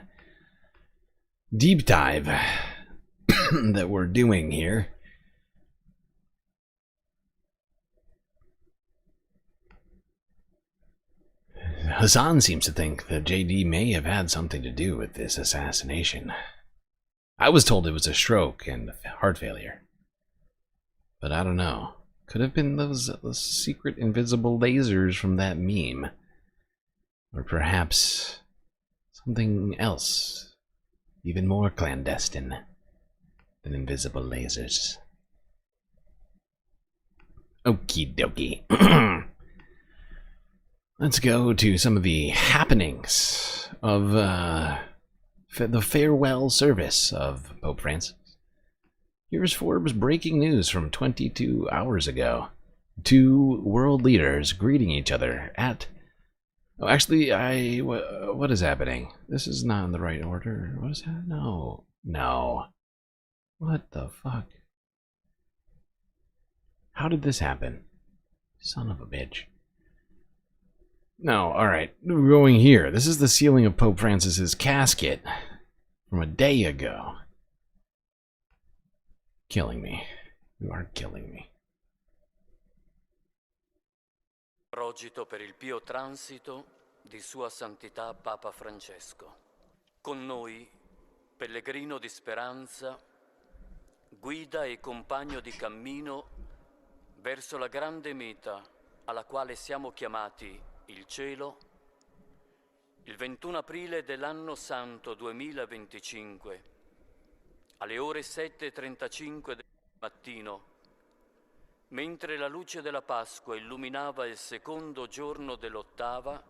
deep dive that we're doing here. Hassan seems to think that JD may have had something to do with this assassination. I was told it was a stroke and heart failure. But I don't know. Could have been those secret invisible lasers from that meme. Or perhaps something else, even more clandestine than invisible lasers. Okie dokie. Let's go to some of the happenings of the farewell service of Pope Francis. Here's Forbes breaking news from 22 hours ago. 2 world leaders greeting each other at... Oh, actually, what is happening? This is not in the right order. What is that? No. No. What the fuck? How did this happen? Son of a bitch. No, alright. We're going here. This is the sealing of Pope Francis's casket from a day ago. Killing me. You are killing me. Rogito per il pio transito di Sua Santità Papa Francesco. Con noi, pellegrino di speranza, guida e compagno di cammino verso la grande meta alla quale siamo chiamati il cielo, il 21 aprile dell'anno santo 2025, alle ore 7:35 del mattino, mentre la luce della Pasqua illuminava il secondo giorno dell'ottava,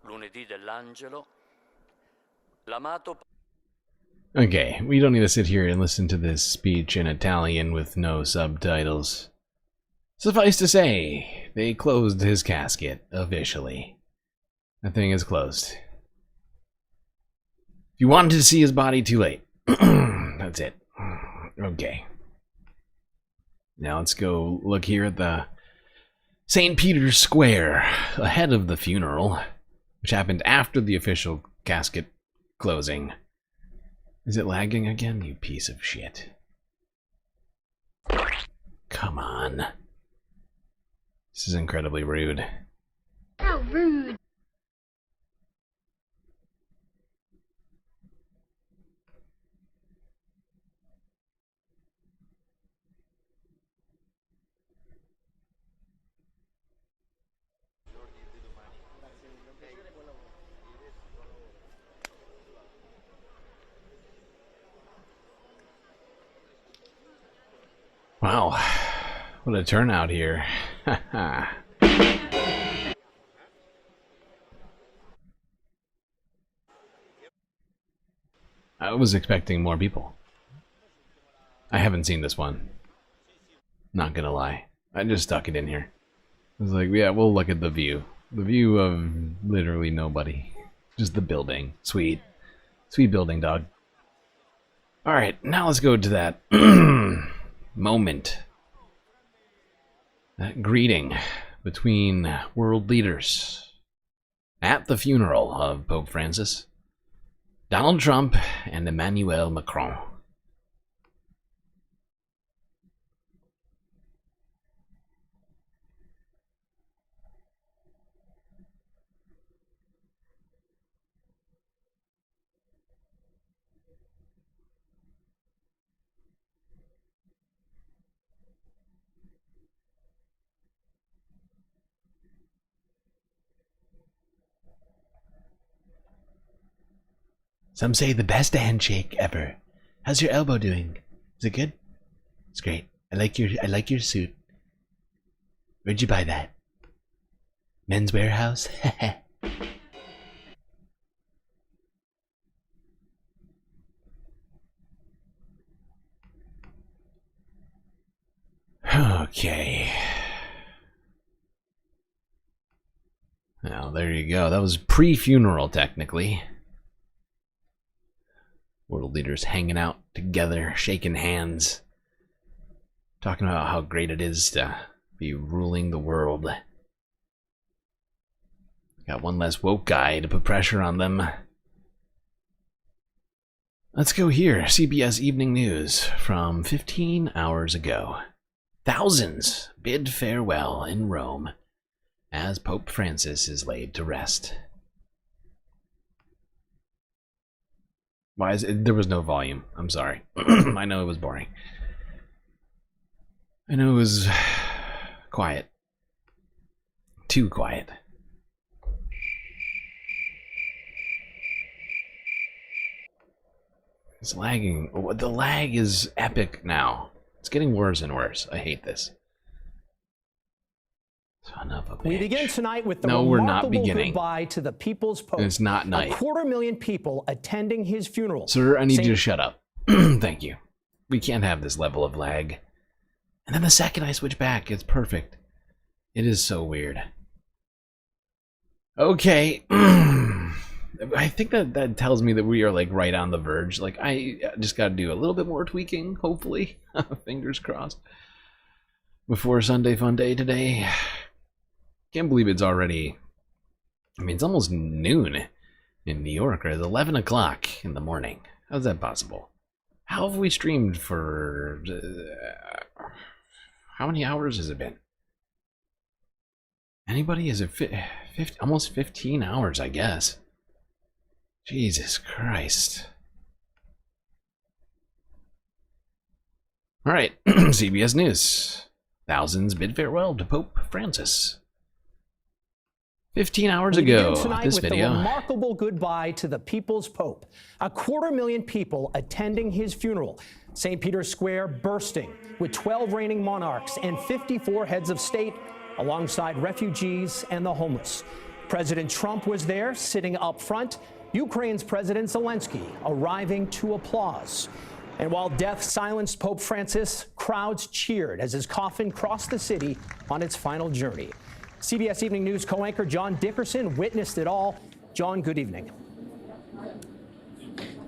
lunedì dell'Angelo, l'amato... Okay, we don't need to sit here and listen to this speech in Italian with no subtitles. Suffice to say, they closed his casket officially. That thing is closed. If you wanted to see his body, too late. That's it. Okay. Now let's go look here at the St. Peter's Square, ahead of the funeral, which happened after the official casket closing. Is it lagging again, you piece of shit? Come on. This is incredibly rude. How rude. Wow, what a turnout here. I was expecting more people. I haven't seen this one. Not gonna lie. I just stuck it in here. I was like, yeah, we'll look at the view. The view of literally nobody. Just the building. Sweet. Sweet building, dog. Alright, now let's go to that moment. That greeting between world leaders at the funeral of Pope Francis, Donald Trump and Emmanuel Macron. Some say the best handshake ever. How's your elbow doing? Is it good? It's great. I like your suit. Where'd you buy that? Men's Warehouse? Okay. Well, there you go. That was pre-funeral, technically. World leaders hanging out together, shaking hands, talking about how great it is to be ruling the world. Got one less woke guy to put pressure on them. Let's go here. CBS Evening News from 15 hours ago. Thousands bid farewell in Rome as Pope Francis is laid to rest. Why is it? There was no volume. I'm sorry. I know it was boring. I know it was quiet. Too quiet. It's lagging. The lag is epic now. It's getting worse and worse. I hate this. Son of a bitch. We begin tonight with the we're not remarkable beginning. goodbye to the People's Pope. It's not night. 250,000 people attending his funeral. Sir, I need you to shut up. Thank you. We can't have this level of lag. And then the second I switch back, it's perfect. It is so weird. Okay. I think that tells me that we are like right on the verge. Like I just got to do a little bit more tweaking, hopefully. Fingers crossed. Before Sunday Fun Day today. Can't believe it's already, I mean, it's almost noon in New York, or it's 11 o'clock in the morning. How's that possible? How have we streamed for, how many hours has it been? Anybody? Is it almost 15 hours, I guess. Jesus Christ. All right, CBS News. Thousands bid farewell to Pope Francis. 15 hours ago, this video. The remarkable goodbye to the People's Pope. 250,000 people attending his funeral. St. Peter's Square bursting with 12 reigning monarchs and 54 heads of state alongside refugees and the homeless. President Trump was there, sitting up front. Ukraine's President Zelensky arriving to applause. And while death silenced Pope Francis, crowds cheered as his coffin crossed the city on its final journey. CBS Evening News co-anchor John Dickerson witnessed it all. John, good evening.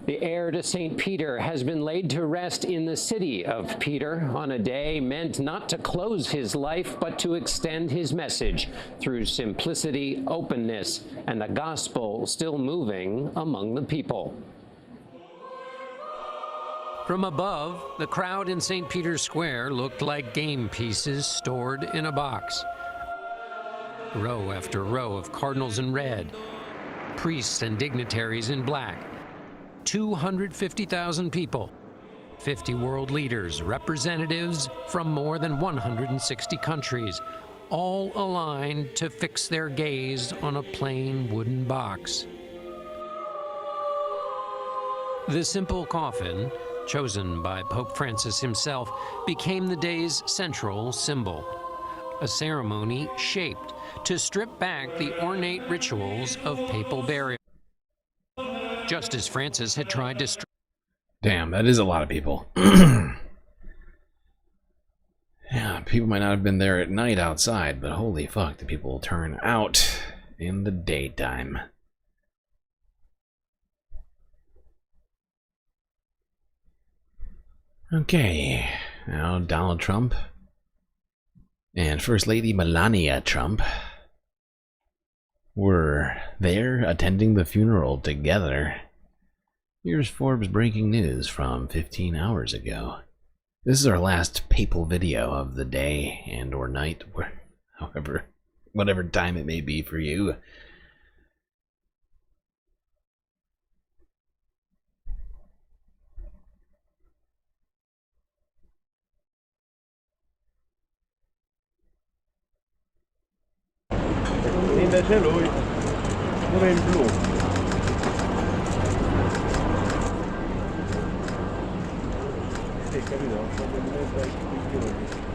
The heir to St. Peter has been laid to rest in the city of Peter on a day meant not to close his life, but to extend his message through simplicity, openness, and the gospel still moving among the people. From above, the crowd in St. Peter's Square looked like game pieces stored in a box. Row after row of cardinals in red, priests and dignitaries in black. 250,000 people, 50 world leaders, representatives from more than 160 countries, all aligned to fix their gaze on a plain wooden box. The simple coffin, chosen by Pope Francis himself, became the day's central symbol. A ceremony shaped to strip back the ornate rituals of papal burial. Just as Francis had tried to... Damn, that is a lot of people. Yeah, people might not have been there at night outside, but holy fuck, the people turn out in the daytime. Okay, now Donald Trump and First Lady Melania Trump were there attending the funeral together. Here's Forbes breaking news from 15 hours ago. This is our last papal video of the day and or night, whatever time it may be for you. Invece lui pure il blu. Sì. capito? Sono in mezzo ai coglioni.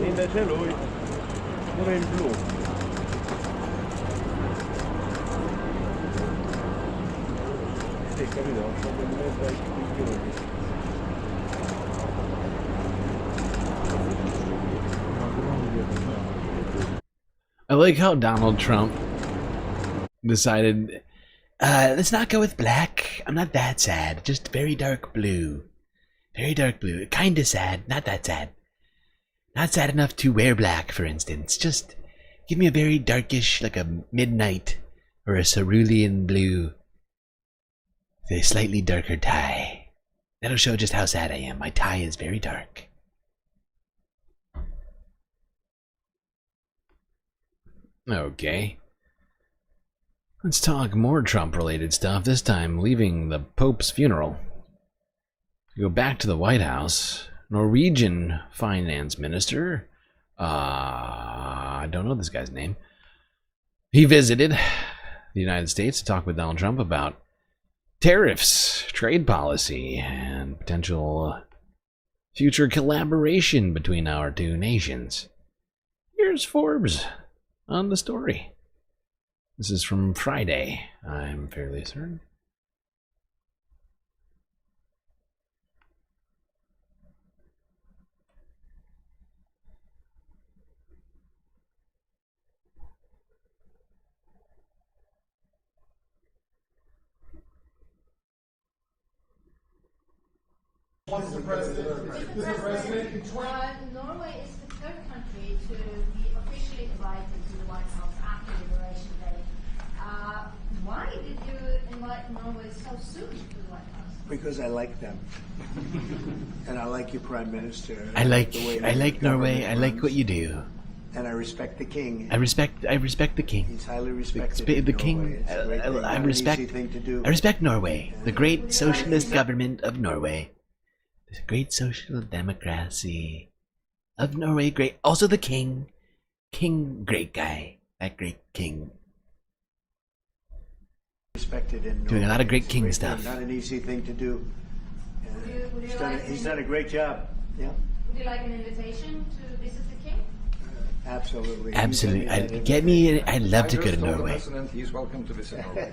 Invece lui pure in blu. Sì, capito? Sono in mezzo ai coglioni. I like how Donald Trump decided, let's not go with black. I'm not that sad. Just very dark blue. Very dark blue. Kinda sad. Not that sad. Not sad enough to wear black, for instance. Just give me a very darkish, like a midnight or a cerulean blue with a slightly darker tie. That'll show just how sad I am. My tie is very dark. Okay. Let's talk more Trump-related stuff, this time leaving the Pope's funeral. To go back to the White House, Norwegian finance minister, I don't know this guy's name. He visited the United States to talk with Donald Trump about tariffs, trade policy, and potential future collaboration between our two nations. Here's Forbes on the story. This is from Friday, I'm fairly certain. Mr. President, Norway is the third country to be officially invited to the White House after Liberation Day. Why did you invite Norway so soon to the White House? Because I like them, and I like your Prime Minister. I like Norway. I like what you do. And I respect the king. I respect the king. He's highly respected. The king. I respect Norway, the great socialist government of Norway. The great social democracy of Norway. Great. Also the king. King, great guy. That great king. Respected in Norway. Doing a lot of great king stuff. Not an easy thing to do. He's done a great job. Yeah. Would you like an invitation to visit the king? Absolutely. Absolutely. I'd love to go to Norway. He's welcome to visit Norway.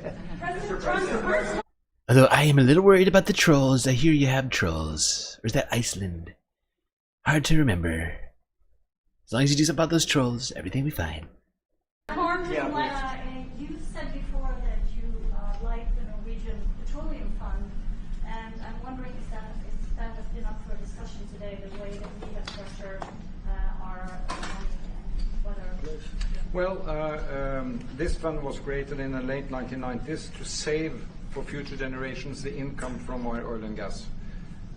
Although I am a little worried about the trolls. I hear you have trolls. Or is that Iceland? Hard to remember. As long as you do something about those trolls, everything will be fine. You said before that you like the Norwegian Petroleum Fund, and I'm wondering if that has been up for discussion today, the way that we have structured our money and whether... Well, this fund was created in the late 1990s to save for future generations the income from our oil and gas.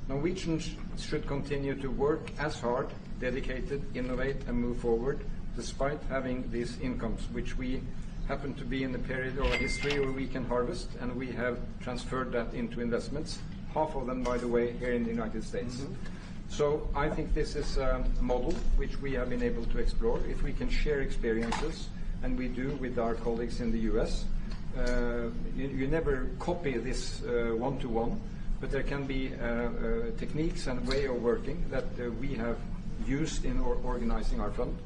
Norwegians should continue to work as hard, dedicated, innovate and move forward despite having these incomes, which we happen to be in the period of our history where we can harvest, and we have transferred that into investments, half of them, by the way, here in the United States. So I think this is a model which we have been able to explore. If we can share experiences, and we do with our colleagues in the US, you never copy this one-to-one, but there can be techniques and way of working that we have used in organizing our fund.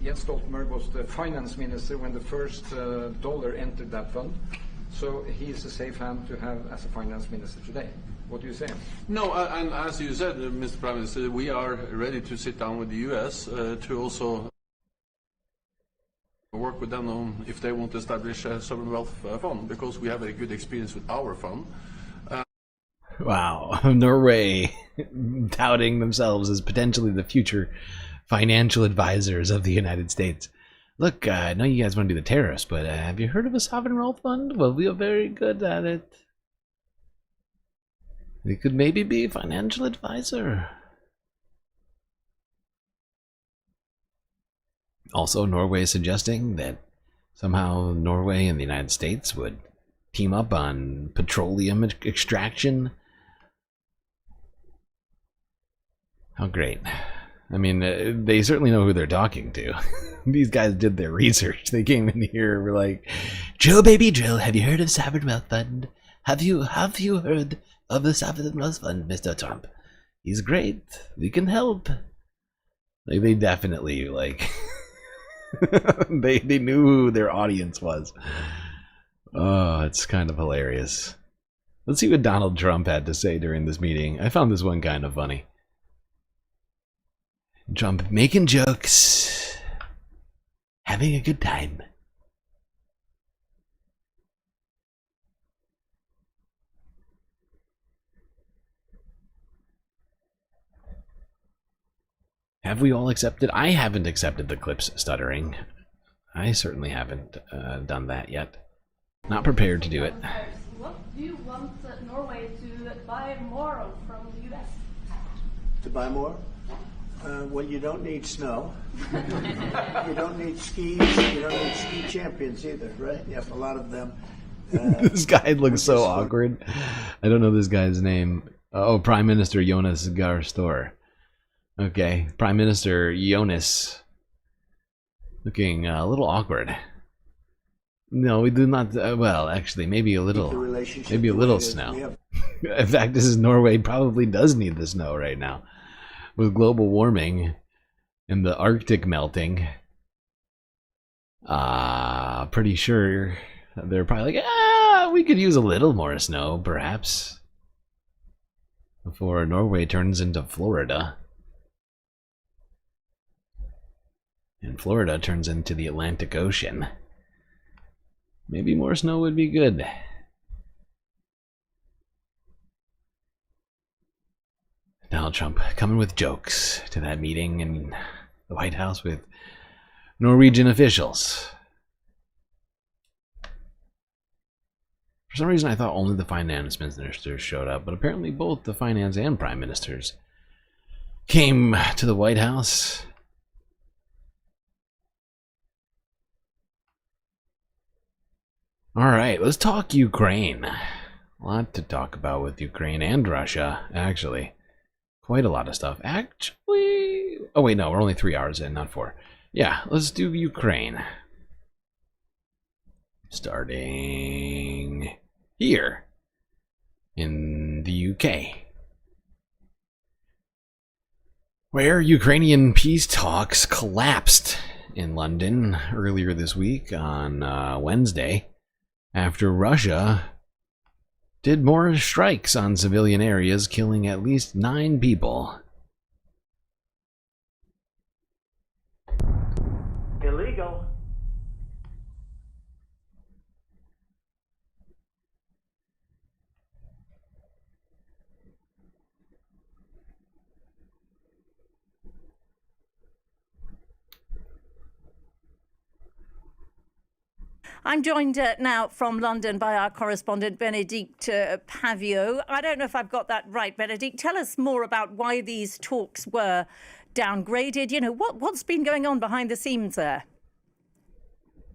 Jens Stoltenberg was the finance minister when the first dollar entered that fund, so he is a safe hand to have as a finance minister today. What do you say? No, and as you said, Mr. Prime Minister, we are ready to sit down with the US to also work with them on if they want to establish a sovereign wealth fund, because we have a good experience with our fund. Wow, Norway touting themselves as potentially the future financial advisors of the United States. Look, I know you guys want to do the tariffs, but have you heard of a sovereign wealth fund? Well, we are very good at it. We could maybe be a financial advisor. Also, Norway is suggesting that somehow Norway and the United States would team up on petroleum extraction. How great. I mean, they certainly know who they're talking to. These guys did their research. They came in here and were like, Joe, baby Joe, have you heard of Sovereign Wealth Fund? Have you heard of the Sovereign Wealth Fund, Mr. Trump? He's great. We can help. Like, they definitely, like, they knew who their audience was. Oh, it's kind of hilarious. Let's see what Donald Trump had to say during this meeting. I found this one kind of funny. Trump making jokes, having a good time. Have we all accepted? I haven't accepted the clips stuttering. I certainly haven't done that yet. Not prepared to do it. What do you want Norway to buy more of from the U.S.? To buy more? Well, you don't need snow. You don't need skis. You don't need ski champions either, right? You have a lot of them. This guy looks so awkward. I don't know this guy's name. Oh, Prime Minister Jonas Gahr Store. Okay, Prime Minister Jonas. Looking a little awkward. No, we do not. Well, actually, maybe a little snow. In fact, this is Norway. Probably does need the snow right now, with global warming and the Arctic melting. Pretty sure they're probably like, we could use a little more snow, perhaps, before Norway turns into Florida, and Florida turns into the Atlantic Ocean. Maybe more snow would be good. Donald Trump coming with jokes to that meeting in the White House with Norwegian officials. For some reason, I thought only the finance ministers showed up, but apparently both the finance and prime ministers came to the White House. All right, let's talk Ukraine. A lot to talk about with Ukraine and Russia, actually. Quite a lot of stuff. Actually, oh wait, no, we're only 3 hours in, not 4. Yeah, let's do Ukraine. Starting here in the UK, where Ukrainian peace talks collapsed in London earlier this week on Wednesday, after Russia did more strikes on civilian areas, killing at least 9 people. Illegal. I'm joined now from London by our correspondent, Benedict Pavio. I don't know if I've got that right, Benedict. Tell us more about why these talks were downgraded. You know, what's been going on behind the scenes there?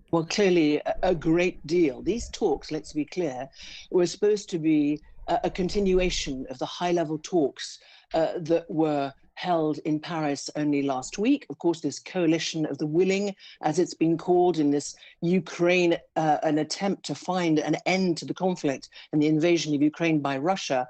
Well, clearly a great deal. These talks, let's be clear, were supposed to be a continuation of the high-level talks that were held in Paris only last week. Of course, this coalition of the willing, as it's been called in this Ukraine, an attempt to find an end to the conflict and the invasion of Ukraine by Russia,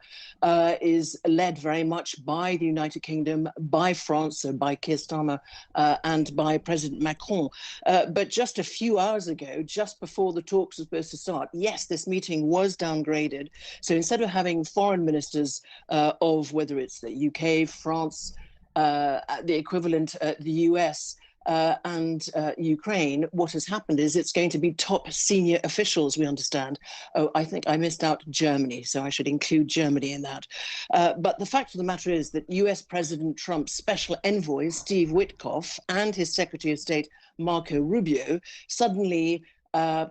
is led very much by the United Kingdom, by France, so by Keir Starmer, and by President Macron. But just a few hours ago, just before the talks were supposed to start, yes, this meeting was downgraded. So instead of having foreign ministers of whether it's the UK, France, the equivalent, the US and Ukraine, what has happened is it's going to be top senior officials, we understand. Oh, I think I missed out Germany, so I should include Germany in that. But the fact of the matter is that US President Trump's special envoy, Steve Witkoff, and his Secretary of State, Marco Rubio, suddenly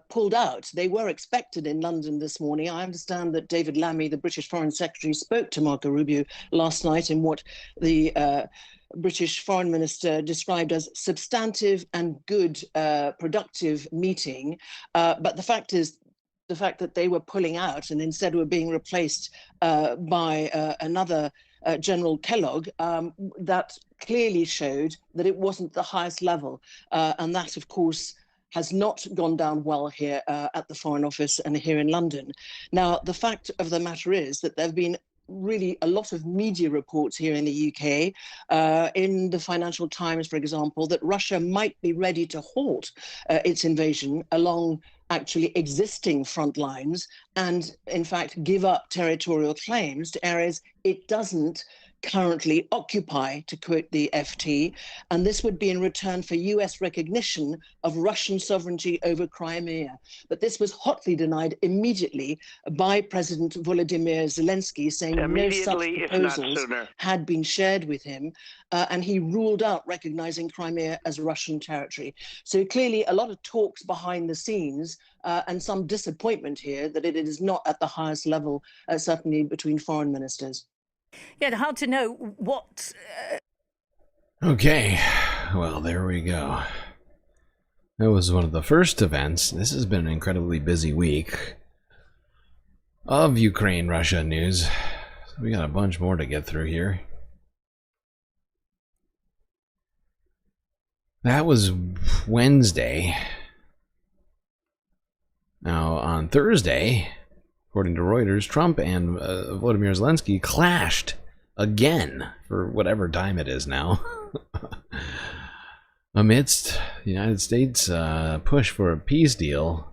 pulled out. They were expected in London this morning. I understand that David Lammy, the British Foreign Secretary, spoke to Marco Rubio last night in what the British Foreign Minister described as substantive and good, productive meeting. But the fact is, the fact that they were pulling out and instead were being replaced by another General Kellogg, that clearly showed that it wasn't the highest level. And that, of course, has not gone down well here at the Foreign Office and here in London. Now, the fact of the matter is that there have been really a lot of media reports here in the UK, in the Financial Times, for example, that Russia might be ready to halt its invasion along actually existing front lines and, in fact, give up territorial claims to areas it doesn't currently occupy, to quote the FT, and this would be in return for US recognition of Russian sovereignty over Crimea. But this was hotly denied immediately by President Volodymyr Zelensky, saying no such proposals had been shared with him, and he ruled out recognizing Crimea as Russian territory. So clearly a lot of talks behind the scenes and some disappointment here that it is not at the highest level, certainly between foreign ministers. Yeah, hard to know what... Okay, well, there we go. That was one of the first events. This has been an incredibly busy week of Ukraine-Russia news. We got a bunch more to get through here. That was Wednesday. Now, on Thursday, according to Reuters, Trump and Volodymyr Zelensky clashed again for whatever time it is now. Amidst the United States' push for a peace deal,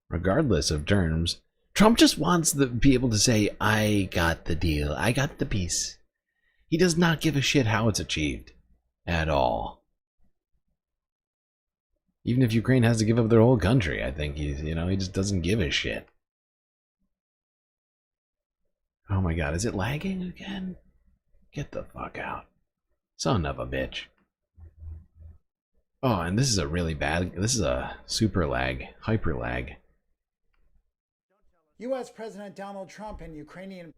regardless of terms, Trump just wants to be able to say, I got the deal, I got the peace. He does not give a shit how it's achieved at all. Even if Ukraine has to give up their whole country, I think he just doesn't give a shit. Oh my god, is it lagging again? Get the fuck out. Son of a bitch. Oh, and this is a really bad, this is a super lag, hyper lag. U.S. President Donald Trump and Ukrainian...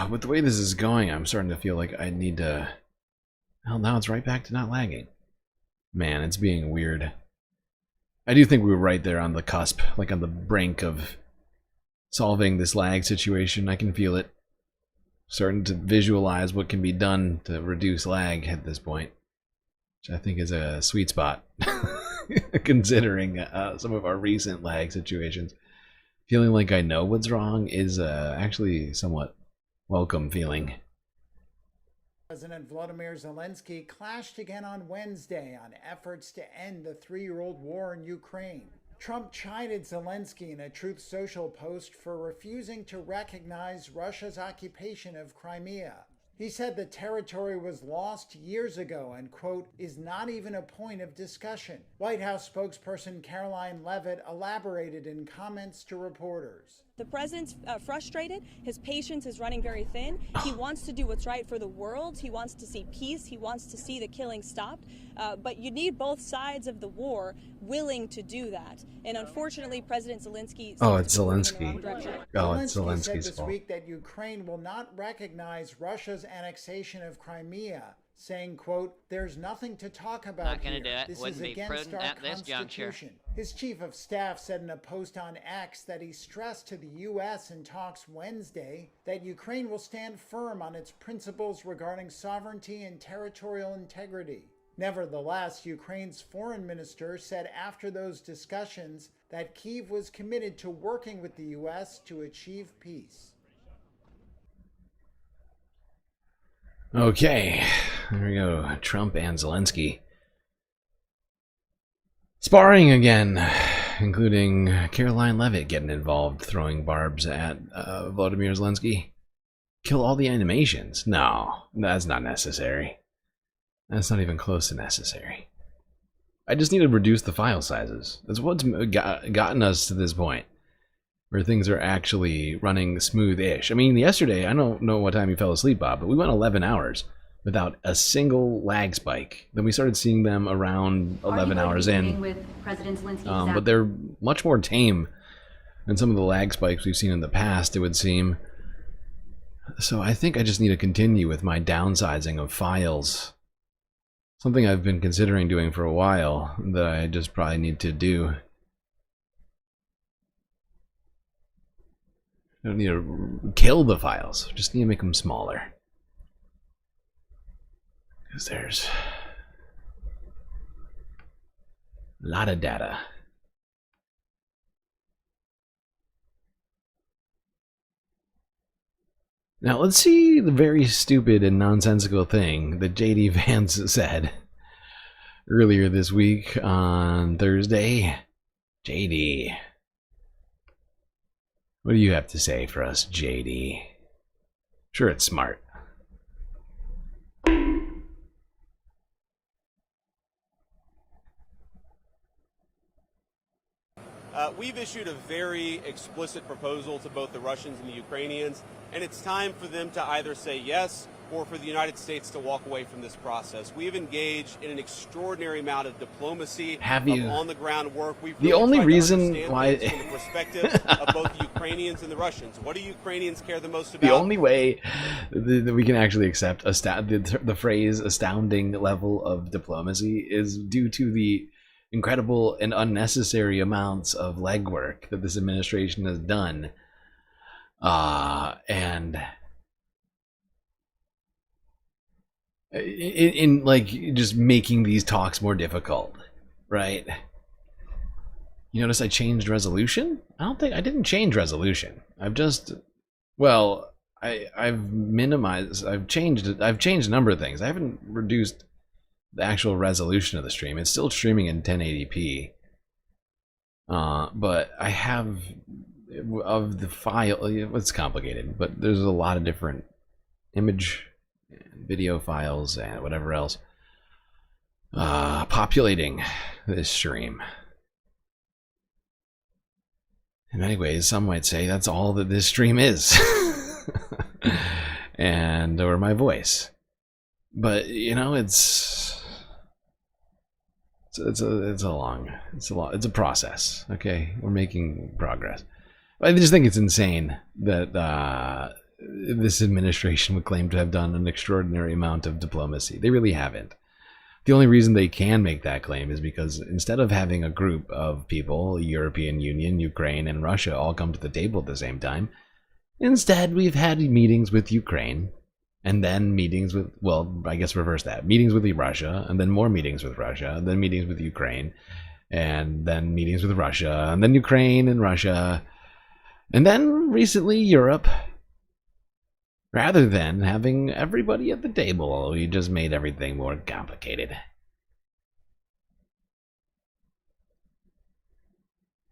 With the way this is going, I'm starting to feel like I need to... Well, now it's right back to not lagging. Man, it's being weird. I do think we were right there on the cusp, like on the brink of solving this lag situation. I can feel it. Starting to visualize what can be done to reduce lag at this point, which I think is a sweet spot, considering some of our recent lag situations. Feeling like I know what's wrong is actually somewhat welcome feeling. President Volodymyr Zelensky clashed again on Wednesday on efforts to end the 3-year-old war in Ukraine. Trump chided Zelensky in a Truth Social post for refusing to recognize Russia's occupation of Crimea. He said the territory was lost years ago and, quote, is not even a point of discussion. White House spokesperson Caroline Leavitt elaborated in comments to reporters. The president's frustrated. His patience is running very thin. He wants to do what's right for the world. He wants to see peace. He wants to see the killing stopped. But you need both sides of the war willing to do that. And unfortunately, President Zelensky... Oh, it's Zelensky. Oh, it's Zelensky said Zelensky's this fault. week that Ukraine will not recognize Russia's annexation of Crimea, saying, quote, there's nothing to talk about Not gonna here. do it. This Wouldn't is be against prudent our at this juncture. Constitution. His chief of staff said in a post on X that he stressed to the U.S. in talks Wednesday that Ukraine will stand firm on its principles regarding sovereignty and territorial integrity. Nevertheless, Ukraine's foreign minister said after those discussions that Kyiv was committed to working with the U.S. to achieve peace. Okay, there we go. Trump and Zelensky sparring again, including Caroline Leavitt getting involved, throwing barbs at Volodymyr Zelensky. Kill all the animations? No, that's not necessary. That's not even close to necessary. I just need to reduce the file sizes. That's what's gotten us to this point, where things are actually running smooth-ish. I mean, yesterday, I don't know what time you fell asleep, Bob, but we went 11 hours without a single lag spike. Then we started seeing them around 11 hours in. With President Zelensky But they're much more tame than some of the lag spikes we've seen in the past, it would seem. So I think I just need to continue with my downsizing of files. Something I've been considering doing for a while that I just probably need to do. don't need to kill the files. We just need to make them smaller. Because there's a lot of data. Now let's see the very stupid and nonsensical thing that JD Vance said earlier this week on Thursday. JD, what do you have to say for us, JD? Sure, it's smart. We've issued a very explicit proposal to both the Russians and the Ukrainians, and it's time for them to either say yes or for the United States to walk away from this process. We have engaged in an extraordinary amount of diplomacy, Have you? of on-the-ground work. We've The really only tried to reason understand why things from the perspective of both the Ukrainians and the Russians. What do Ukrainians care the most about? The only way that we can actually accept the phrase astounding level of diplomacy is due to the incredible and unnecessary amounts of legwork that this administration has done. And in like just making these talks more difficult, right? You notice I changed resolution? I didn't change resolution. I've just, well, I've minimized, I've changed a number of things. I haven't reduced the actual resolution of the stream. It's still streaming in 1080p. But I have, of the file, it's complicated, but there's a lot of different image, video files, and whatever else populating this stream. In many ways, some might say that's all that this stream is. And or my voice. But you know, it's a process. Okay, we're making progress. I just think it's insane that this administration would claim to have done an extraordinary amount of diplomacy. They really haven't. The only reason they can make that claim is because instead of having a group of people, European Union, Ukraine, and Russia all come to the table at the same time, instead we've had meetings with Ukraine, and then meetings with, well, I guess reverse that. Meetings with Russia, and then more meetings with Russia, and then meetings with Ukraine, and then meetings with Russia, and then Ukraine and Russia, and then recently Europe. Rather than having everybody at the table, we just made everything more complicated.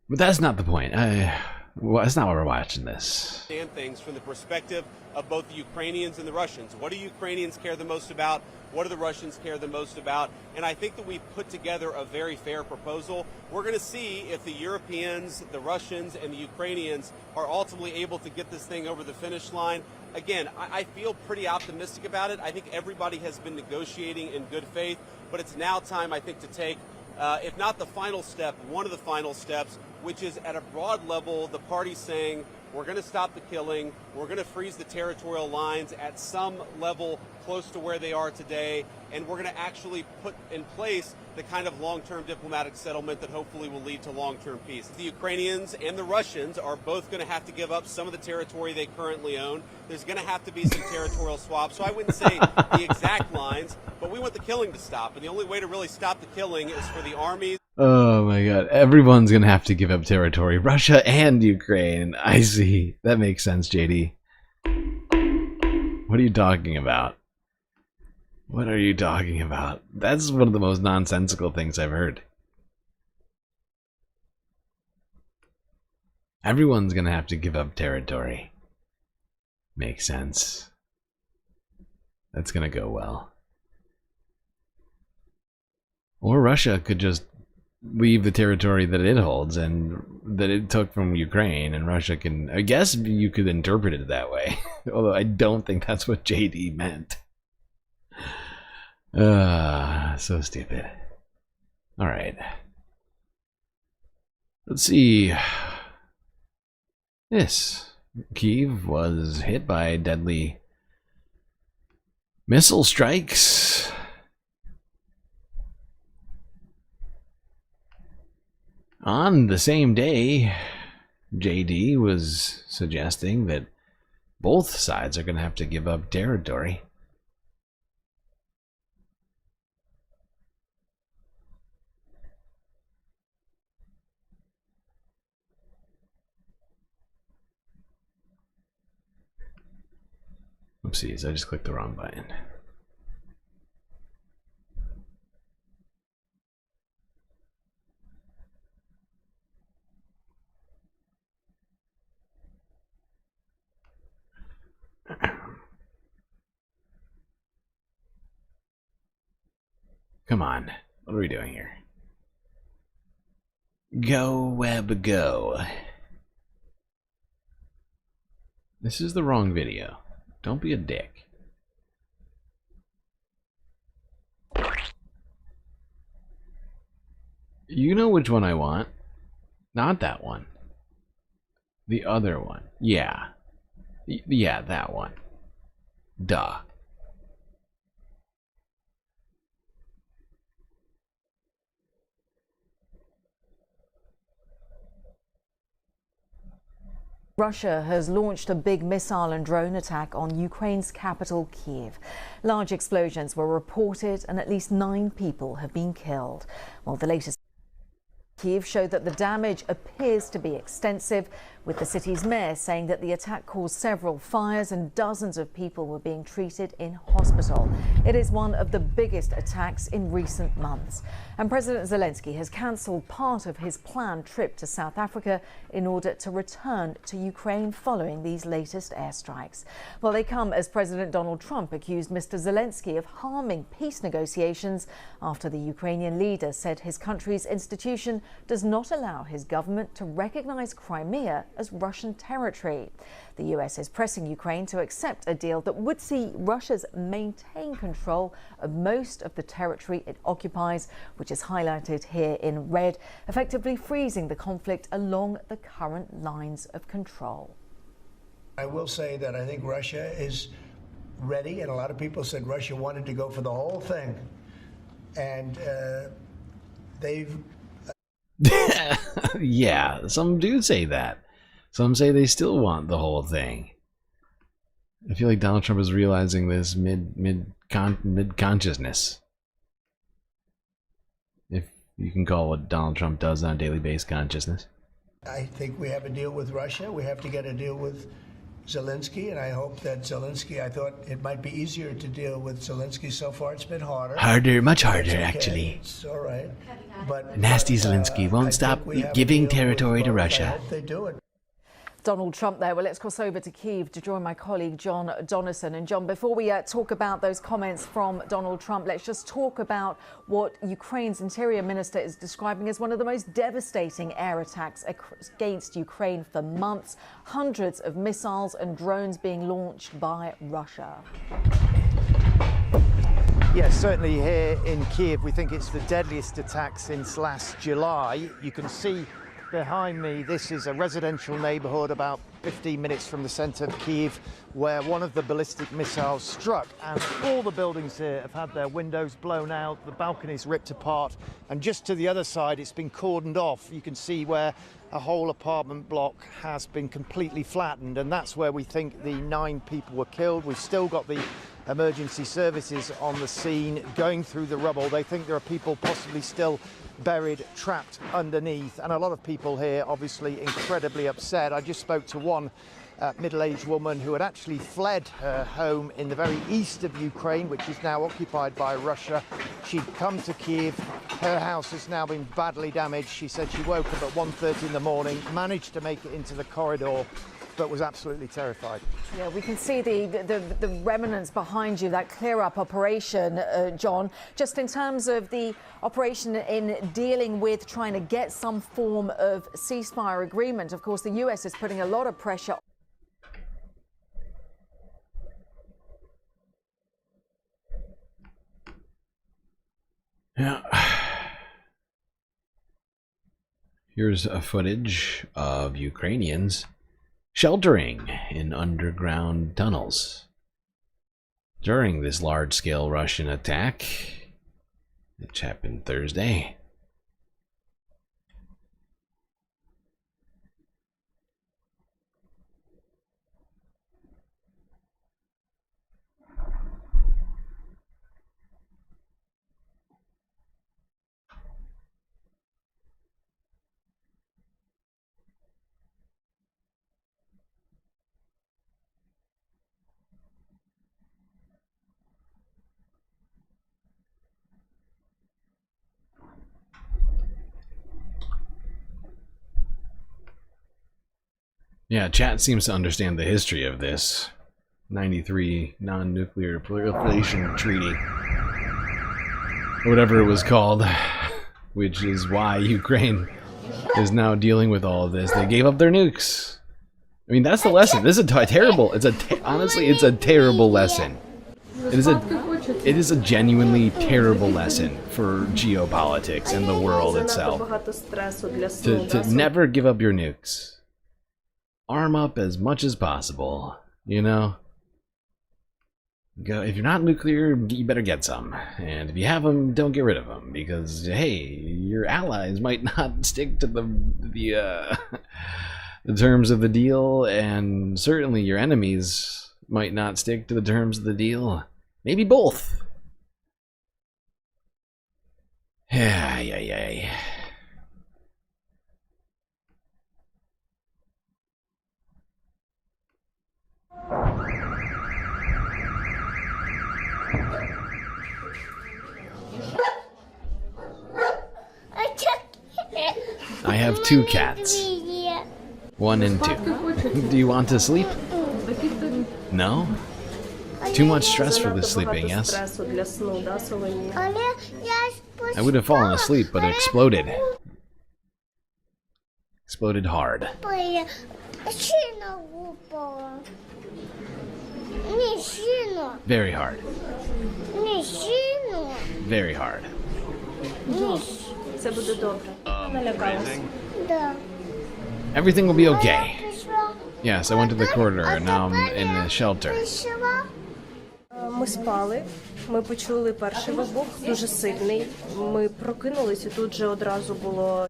But that's not the point. That's not why we're watching this. Understand things from the perspective of both the Ukrainians and the Russians. What do Ukrainians care the most about? What do the Russians care the most about? And I think that we've put together a very fair proposal. We're going to see if the Europeans, the Russians, and the Ukrainians are ultimately able to get this thing over the finish line. Again, I feel pretty optimistic about it. I think everybody has been negotiating in good faith, but it's now time, I think, to take, if not the final step, one of the final steps, which is at a broad level, the party saying, we're going to stop the killing, we're going to freeze the territorial lines at some level close to where they are today, and we're going to actually put in place the kind of long-term diplomatic settlement that hopefully will lead to long-term peace. The Ukrainians and the Russians are both going to have to give up some of the territory they currently own. There's going to have to be some territorial swaps. So I wouldn't say the exact lines, but we want the killing to stop. And the only way to really stop the killing is for the armies. Oh my god, everyone's gonna have to give up territory. Russia and Ukraine. I see. That makes sense, JD. What are you talking about? What are you talking about? That's one of the most nonsensical things I've heard. Everyone's gonna have to give up territory. Makes sense. That's gonna go well. Or Russia could just leave the territory that it holds and that it took from Ukraine, and Russia can, I guess you could interpret it that way. Although I don't think that's what JD meant. So stupid. All right. Let's see. Yes. Kyiv was hit by deadly missile strikes. On the same day JD was suggesting that both sides are going to have to give up territory. Oopsies, I just clicked the wrong button. Come on, what are we doing here? Go, web, go. This is the wrong video. Don't be a dick. You know which one I want. Not that one. The other one. Yeah. Yeah, that one. Duh. Russia has launched a big missile and drone attack on Ukraine's capital, Kiev. Large explosions were reported and at least 9 people have been killed. While the latest Kiev showed that the damage appears to be extensive, with the city's mayor saying that the attack caused several fires and dozens of people were being treated in hospital. It is one of the biggest attacks in recent months. And President Zelensky has cancelled part of his planned trip to South Africa in order to return to Ukraine following these latest airstrikes. Well, they come as President Donald Trump accused Mr. Zelensky of harming peace negotiations after the Ukrainian leader said his country's institution does not allow his government to recognize Crimea as Russian territory. The US is pressing Ukraine to accept a deal that would see Russia's maintain control of most of the territory it occupies, which is highlighted here in red, effectively freezing the conflict along the current lines of control. I will say that I think Russia is ready, and a lot of people said Russia wanted to go for the whole thing, and they've yeah, some do say that. Some say they still want the whole thing. I feel like Donald Trump is realizing this mid-consciousness. If you can call what Donald Trump does on a daily basis consciousness. I think we have a deal with Russia. We have to get a deal with Zelensky, and I hope that Zelensky, I thought it might be easier to deal with Zelensky. So far it's been harder. Harder, much harder, okay. actually. It's all right. But Nasty Zelensky won't stop giving territory to Russia. I hope they do it. Donald Trump there. Well, let's cross over to Kyiv to join my colleague John Donison. And John, before we talk about those comments from Donald Trump, let's just talk about what Ukraine's Interior Minister is describing as one of the most devastating air attacks against Ukraine for months. Hundreds of missiles and drones being launched by Russia. Yes, certainly here in Kyiv, we think it's the deadliest attack since last July. You can see behind me, this is a residential neighborhood about 15 minutes from the center of Kyiv, where one of the ballistic missiles struck, and all the buildings here have had their windows blown out, the balconies ripped apart, and just to the other side it's been cordoned off. You can see where a whole apartment block has been completely flattened, and that's where we think the 9 people were killed. We've still got the emergency services on the scene going through the rubble. They think there are people possibly still buried, trapped underneath, and a lot of people here obviously incredibly upset. I just spoke to one middle-aged woman who had actually fled her home in the very east of Ukraine, which is now occupied by Russia. She'd come to Kyiv. Her house has now been badly damaged. She said she woke up at 1:30 in the morning, managed to make it into the corridor, but was absolutely terrified. Yeah, we can see the remnants behind you, that clear-up operation, John. Just in terms of the operation in dealing with trying to get some form of ceasefire agreement, of course, the US is putting a lot of pressure. Yeah. Here's a footage of Ukrainians sheltering in underground tunnels during this large-scale Russian attack, which happened Thursday. Yeah, chat seems to understand the history of this 93 non-nuclear proliferation treaty, or whatever it was called, which is why Ukraine is now dealing with all of this. They gave up their nukes. I mean, that's the lesson. This is a terrible. Honestly, it's a terrible lesson. It is a genuinely terrible lesson for geopolitics and the world itself. To never give up your nukes. Arm up as much as possible, you know? If you're not nuclear, you better get some. And if you have them, don't get rid of them, because, hey, your allies might not stick to the terms of the deal, and certainly your enemies might not stick to the terms of the deal. Maybe both. Yeah. I have 2 cats. 1 and 2. Do you want to sleep? No? Too much stress for this sleeping, yes? I would have fallen asleep, but it exploded. Exploded hard. Very hard. Very hard. Everything will be okay. Yes, I went to the corridor and now I'm in a shelter. Ми спали, ми почули перший вибух, дуже сильний. Ми прокинулись і тут же одразу було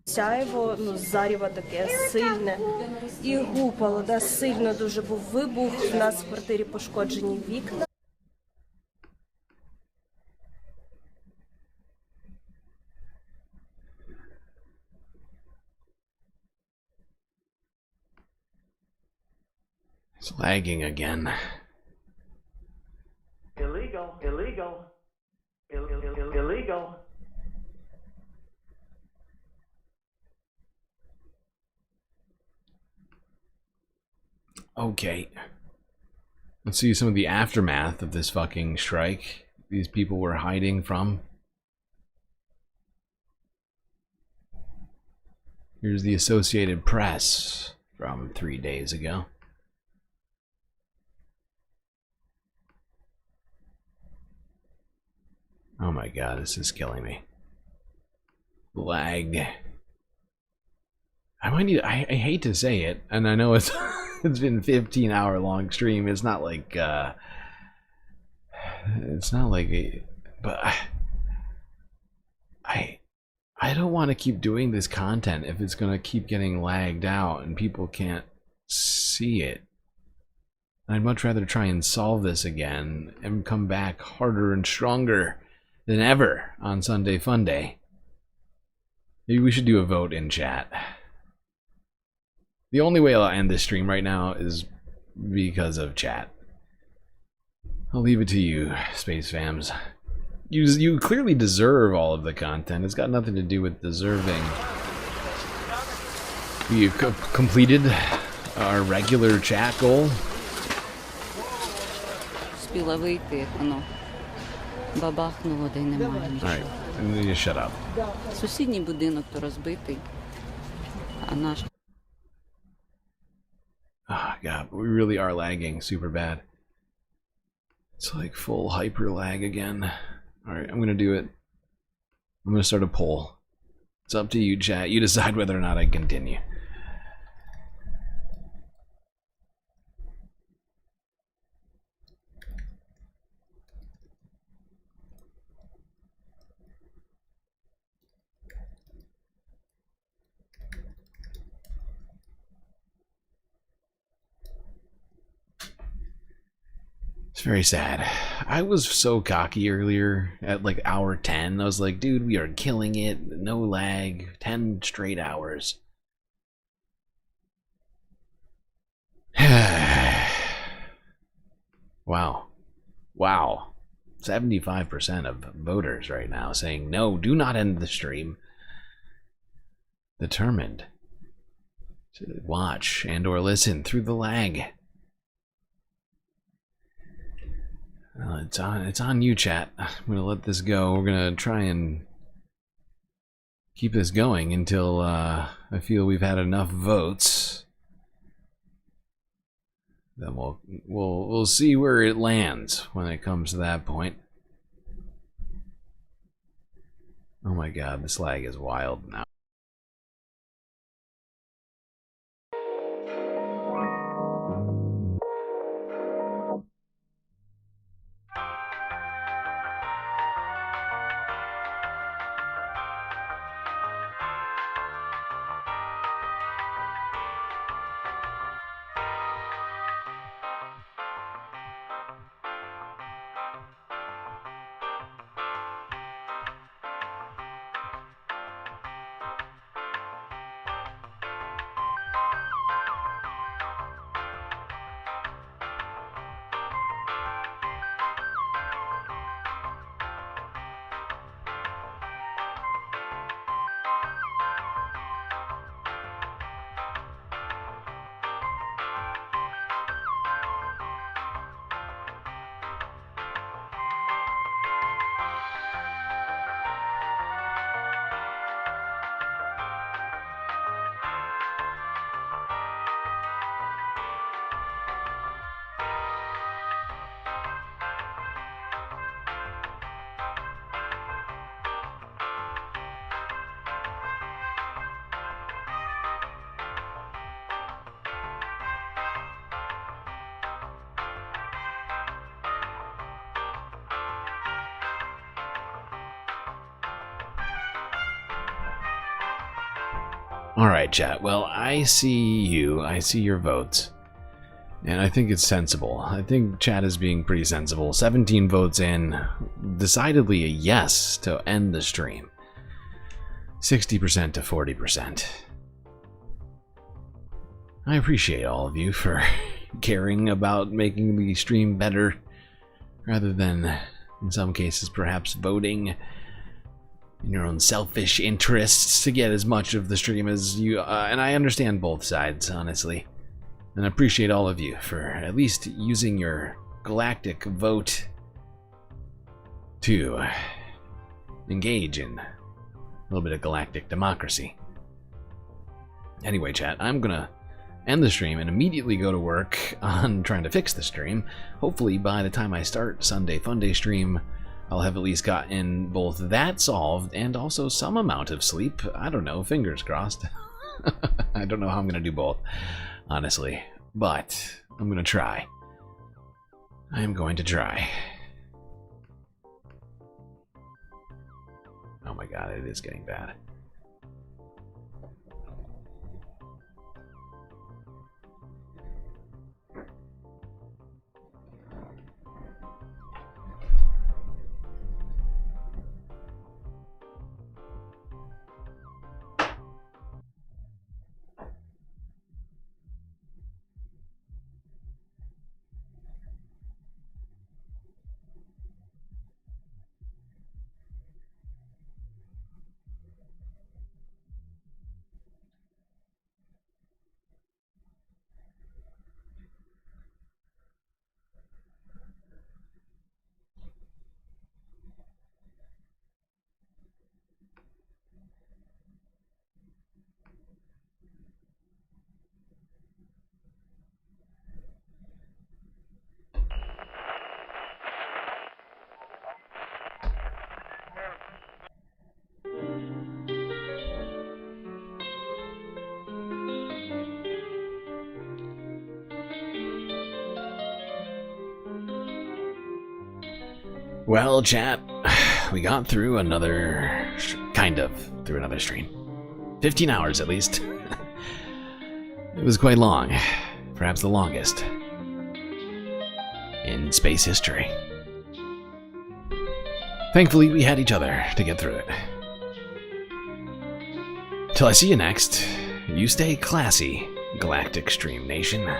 сяйво, заріво таке сильне. І гупало, да, сильно дуже був вибух. В нас в квартирі пошкоджені вікна. It's lagging again. Illegal. Okay. Let's see some of the aftermath of this fucking strike these people were hiding from. Here's the Associated Press from 3 days ago. Oh my god, this is killing me. Lag. I hate to say it, and I know it's it's been 15-hour long stream. It's not like but I don't want to keep doing this content if it's gonna keep getting lagged out and people can't see it. I'd much rather try and solve this again and come back harder and stronger than ever on Sunday Funday. Maybe we should do a vote in chat. The only way I'll end this stream right now is because of chat. I'll leave it to you, Space Fams. You clearly deserve all of the content. It's got nothing to do with deserving. We completed our regular chat goal. Бабахнуло, де й немає нічого. Alright, I'm gonna just shut up. Сусідній будинок то розбитий, а наш... Oh god, we really are lagging super bad. It's like full hyper lag again. Alright, I'm gonna do it. I'm gonna start a poll. It's up to you, chat. You decide whether or not I continue. It's very sad. I was so cocky earlier at like hour 10. I was like, dude, we are killing it. No lag. 10 straight hours. Wow. Wow. 75% of voters right now saying, no, do not end the stream. Determined to watch and or listen through the lag. Well, it's on you, chat. I'm gonna let this go. We're gonna try and keep this going until I feel we've had enough votes. Then we'll see where it lands when it comes to that point. Oh my god, this lag is wild now. Alright, chat. Well, I see you. I see your votes. And I think it's sensible. I think chat is being pretty sensible. 17 votes in. Decidedly a yes to end the stream. 60% to 40%. I appreciate all of you for caring about making the stream better, rather than, in some cases, perhaps voting in your own selfish interests to get as much of the stream as you... and I understand both sides, honestly. And I appreciate all of you for at least using your galactic vote to engage in a little bit of galactic democracy. Anyway, chat, I'm gonna end the stream and immediately go to work on trying to fix the stream. Hopefully by the time I start Sunday Funday stream, I'll have at least gotten both that solved and also some amount of sleep. I don't know, fingers crossed. I don't know how I'm gonna do both, honestly, but I'm gonna try. I am going to try. Oh my god, it is getting bad. Well, chat, we got through another, kind of, through another stream. 15 hours, at least. It was quite long. Perhaps the longest in space history. Thankfully, we had each other to get through it. Till I see you next, you stay classy, Galactic Stream Nation.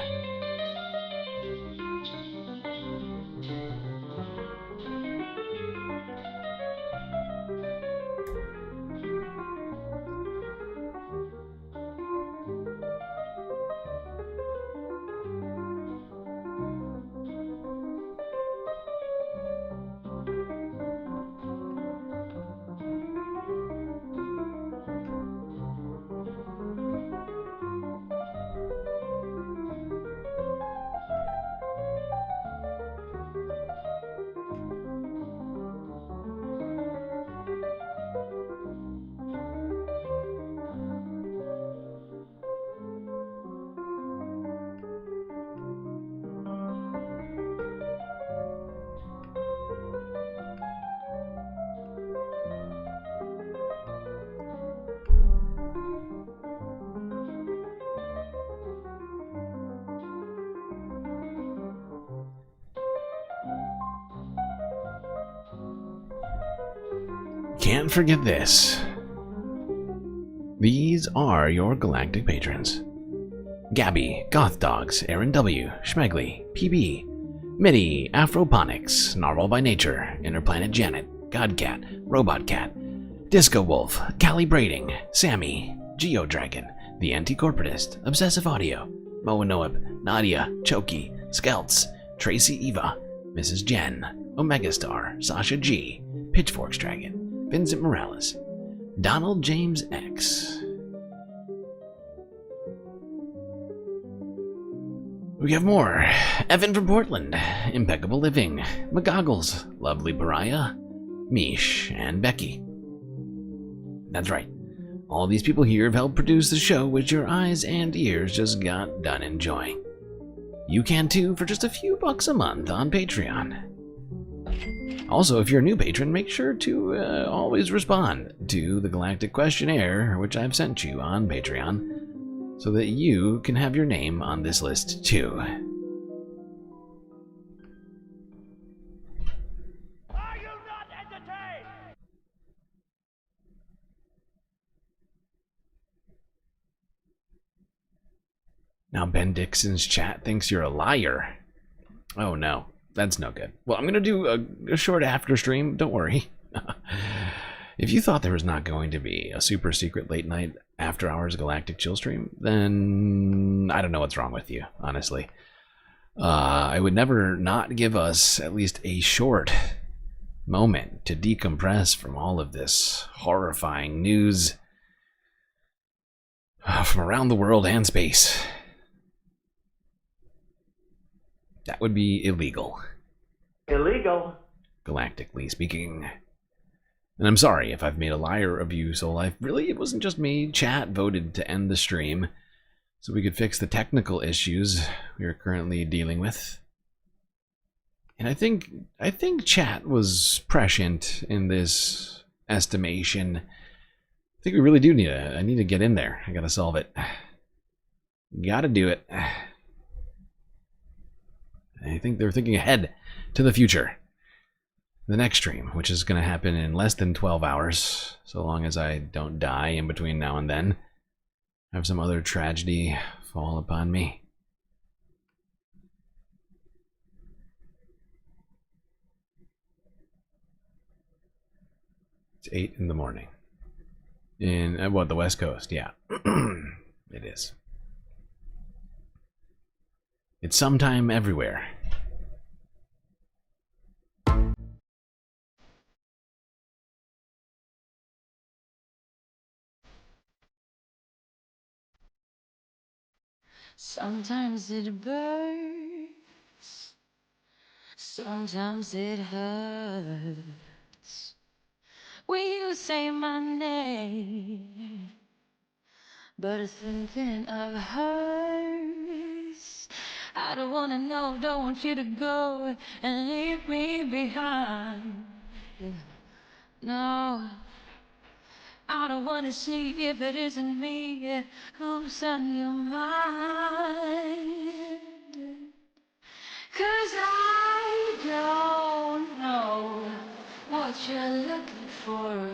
can't forget this. These are your galactic patrons. Gabby, Goth Dogs, Aaron W, Schmegley, PB, Mitty, Afroponics, Narwhal by Nature, Interplanet Janet, Godcat, Robot Cat, Disco Wolf, Calibrating, Sammy, Geodragon, The Anti-Corporatist, Obsessive Audio, Moanoab, Nadia, Choki, Skelts, Tracy Eva, Mrs. Jen, Omega Star, Sasha G, Pitchforks Dragon, Vincent Morales, Donald James X. We have more. Evan from Portland, Impeccable Living, McGoggles, Lovely Pariah, Mish, and Becky. That's right. All these people here have helped produce the show which your eyes and ears just got done enjoying. You can too for just a few bucks a month on Patreon. Also, if you're a new patron, make sure to always respond to the Galactic Questionnaire, which I've sent you on Patreon, so that you can have your name on this list too. Now Ben Dixon's chat thinks you're a liar. Oh no, that's no good. Well, I'm going to do a short after stream, don't worry. If you thought there was not going to be a super secret late night after hours Galactic Chill stream, then I don't know what's wrong with you, honestly. I would never not give us at least a short moment to decompress from all of this horrifying news from around the world and space. That would be illegal. Illegal? Galactically speaking. And I'm sorry if I've made a liar of you, Soul Life. Really, it wasn't just me. Chat voted to end the stream so we could fix the technical issues we are currently dealing with. And I think chat was prescient in this estimation. I think we really do need I need to get in there. I gotta solve it. Gotta do it. I think they're thinking ahead to the future. The next stream, which is going to happen in less than 12 hours, so long as I don't die in between now and then. Have some other tragedy fall upon me. It's 8 in the morning. In, what, the West Coast? Yeah. It is. It's sometime everywhere. Sometimes it burns, sometimes it hurts. When you say my name, but thinking of hers. I don't wanna know, don't want you to go and leave me behind. No, I don't wanna see if it isn't me who's on your mind. 'Cause I don't know what you're looking for.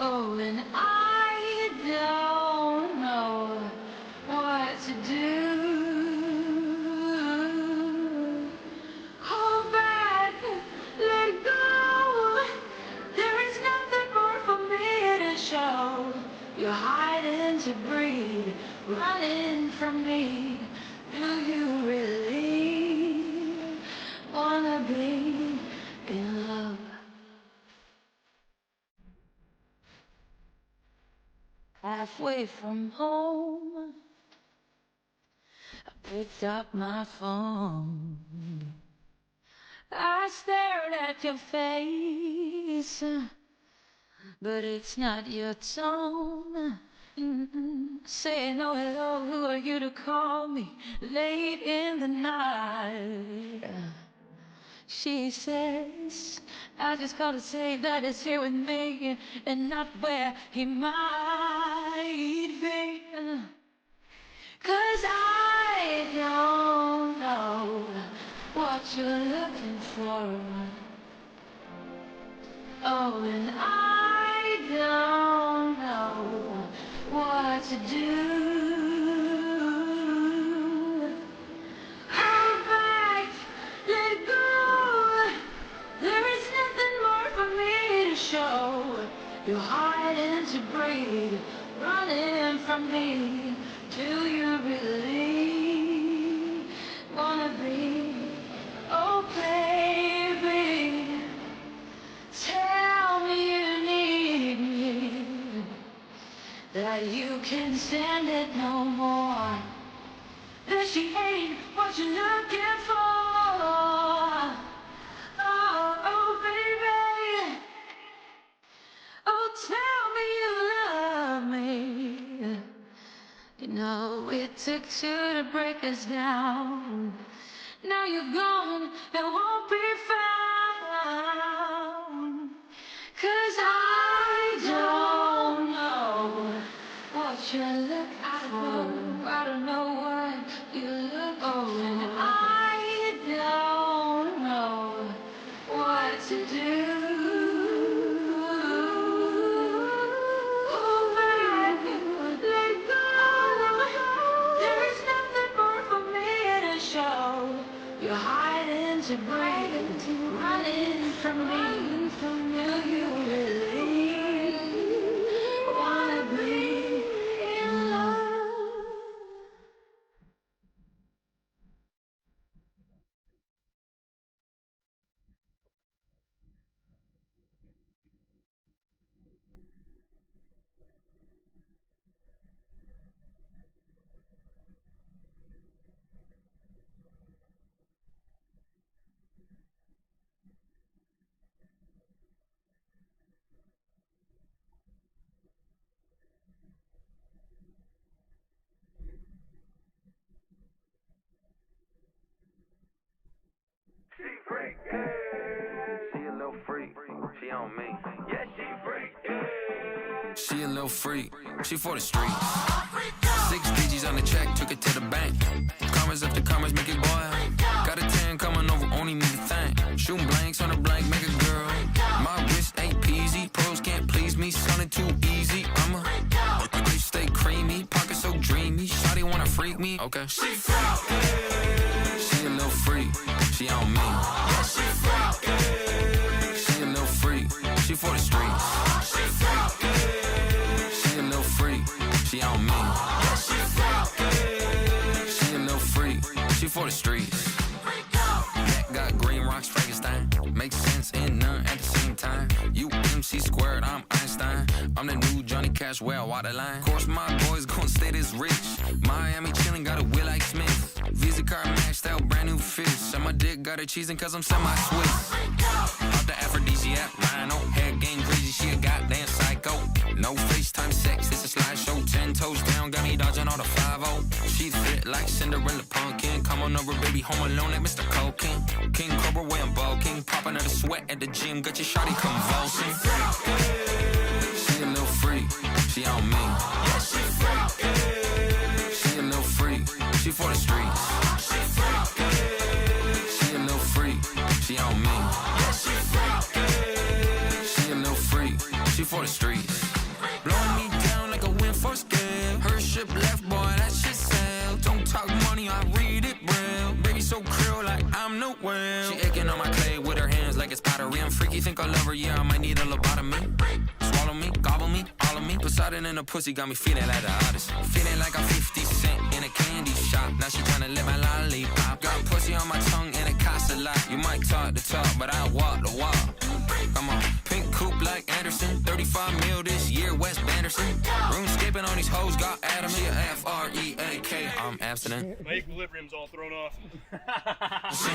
Oh, and I don't know what to do. Hold back, let go. There is nothing more for me to show. You're hiding to breathe, running from me. Do you really wanna be in love? Halfway from home, I picked up my phone. I stared at your face, but it's not your tone. Saying, oh hello, who are you to call me late in the night? She says, I just gotta say that it's here with me and not where he might be. 'Cause I don't know what you're looking for. Oh, and I don't know what to do. Hold back, let go. There is nothing more for me to show. You're hiding to breathe, running from me. Do you really wanna be? Oh, baby, tell me you need me, that you can stand it no more, that she ain't what you're looking for. Oh, baby, oh, tell me you love me. You know it took two to break us down. Now you're gone and won't be found. 'Cause I don't know what you look for. I don't know what you look for. And I don't know what to do. Hold back, let go. There is nothing more for me to show. You're hiding to breathe, running from me. Do you really wanna be in love? She a little freak, she on me. Yeah, she freak. She a little freak, she for the streets. 6 digits on the check, took it to the bank. Commas after commas, make it boil. Got a 10 coming over, only need a thing. Shooting blanks on a blank, make a girl. My wrist ain't peasy, pros can't please me, sounding too easy. I'm a stay creamy, pocket so dreamy. Shawty wanna freak me, okay. She freak, she a little freak, she on me. Yeah, she freak, she a little freak, she for the streets. She freak, she a little freak, she on me. Yeah, she freak, she a little freak, she for the streets. Neck got green rocks, Frankenstein. Makes sense in none at the same time. You MC squared, I'm Einstein. I'm the new Johnny Cash, well, waterline. Of course, my boys gon' stay this rich. Miami chillin', got a Will like Smith. Visa card maxed out, brand new fish. And my dick got her cheesing cause I'm semi-Swiss. Out the aphrodisiac, rhino. Head game crazy, she a goddamn psycho. No FaceTime sex, it's a slideshow. 10 toes down, got me dodging all the 5-0. She fit like Cinderella pumpkin. Come on over, baby, home alone like Mr. Cocaine. King Cobra wearing bulking. Popping out a sweat at the gym, got your shawty convulsing. She a little freak, she on me. Yeah, she freak. She a little freak, she for the streets. She freak. She a little freak, she on me. Yeah, she freak. She a little freak, she for the streets. Blow me down like a wind force gale. Her ship left, boy, that shit sail. Don't talk money, I read it braille. Baby so krill like I'm no whale. She aching on my clay with her hands like it's pottery. I'm freaky, think I love her, yeah, I might need a lobotomy. Swallow me, gobble me, all of me. Poseidon in the pussy got me feeling like the oddest. Feeling like I'm 50 Cent in a candy shop. Now she tryna lick my lollipop. Got pussy on my tongue and it costs a lot. You might talk the talk, but I walk the walk. Come on, pink coupe like Anderson. 35 mil this year, West Banderson. RuneScaping on these hoes, got Adam. She a F-R-E-A-K, I'm abstinent. My equilibrium's all thrown off. She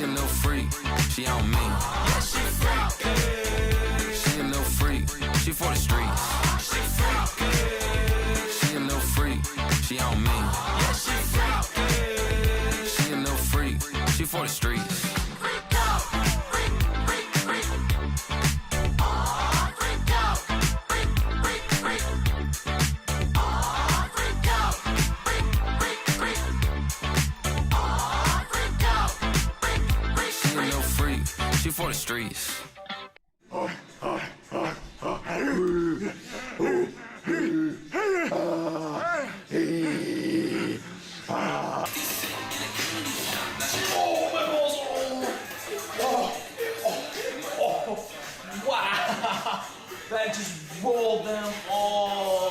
a little freak, she on me. Yeah, she freak. She a little freak, she for the streets. She freak. She a little freak, she on me. Yeah, she freak. She a little freak, she for the streets. She for the streets. That just rolled them all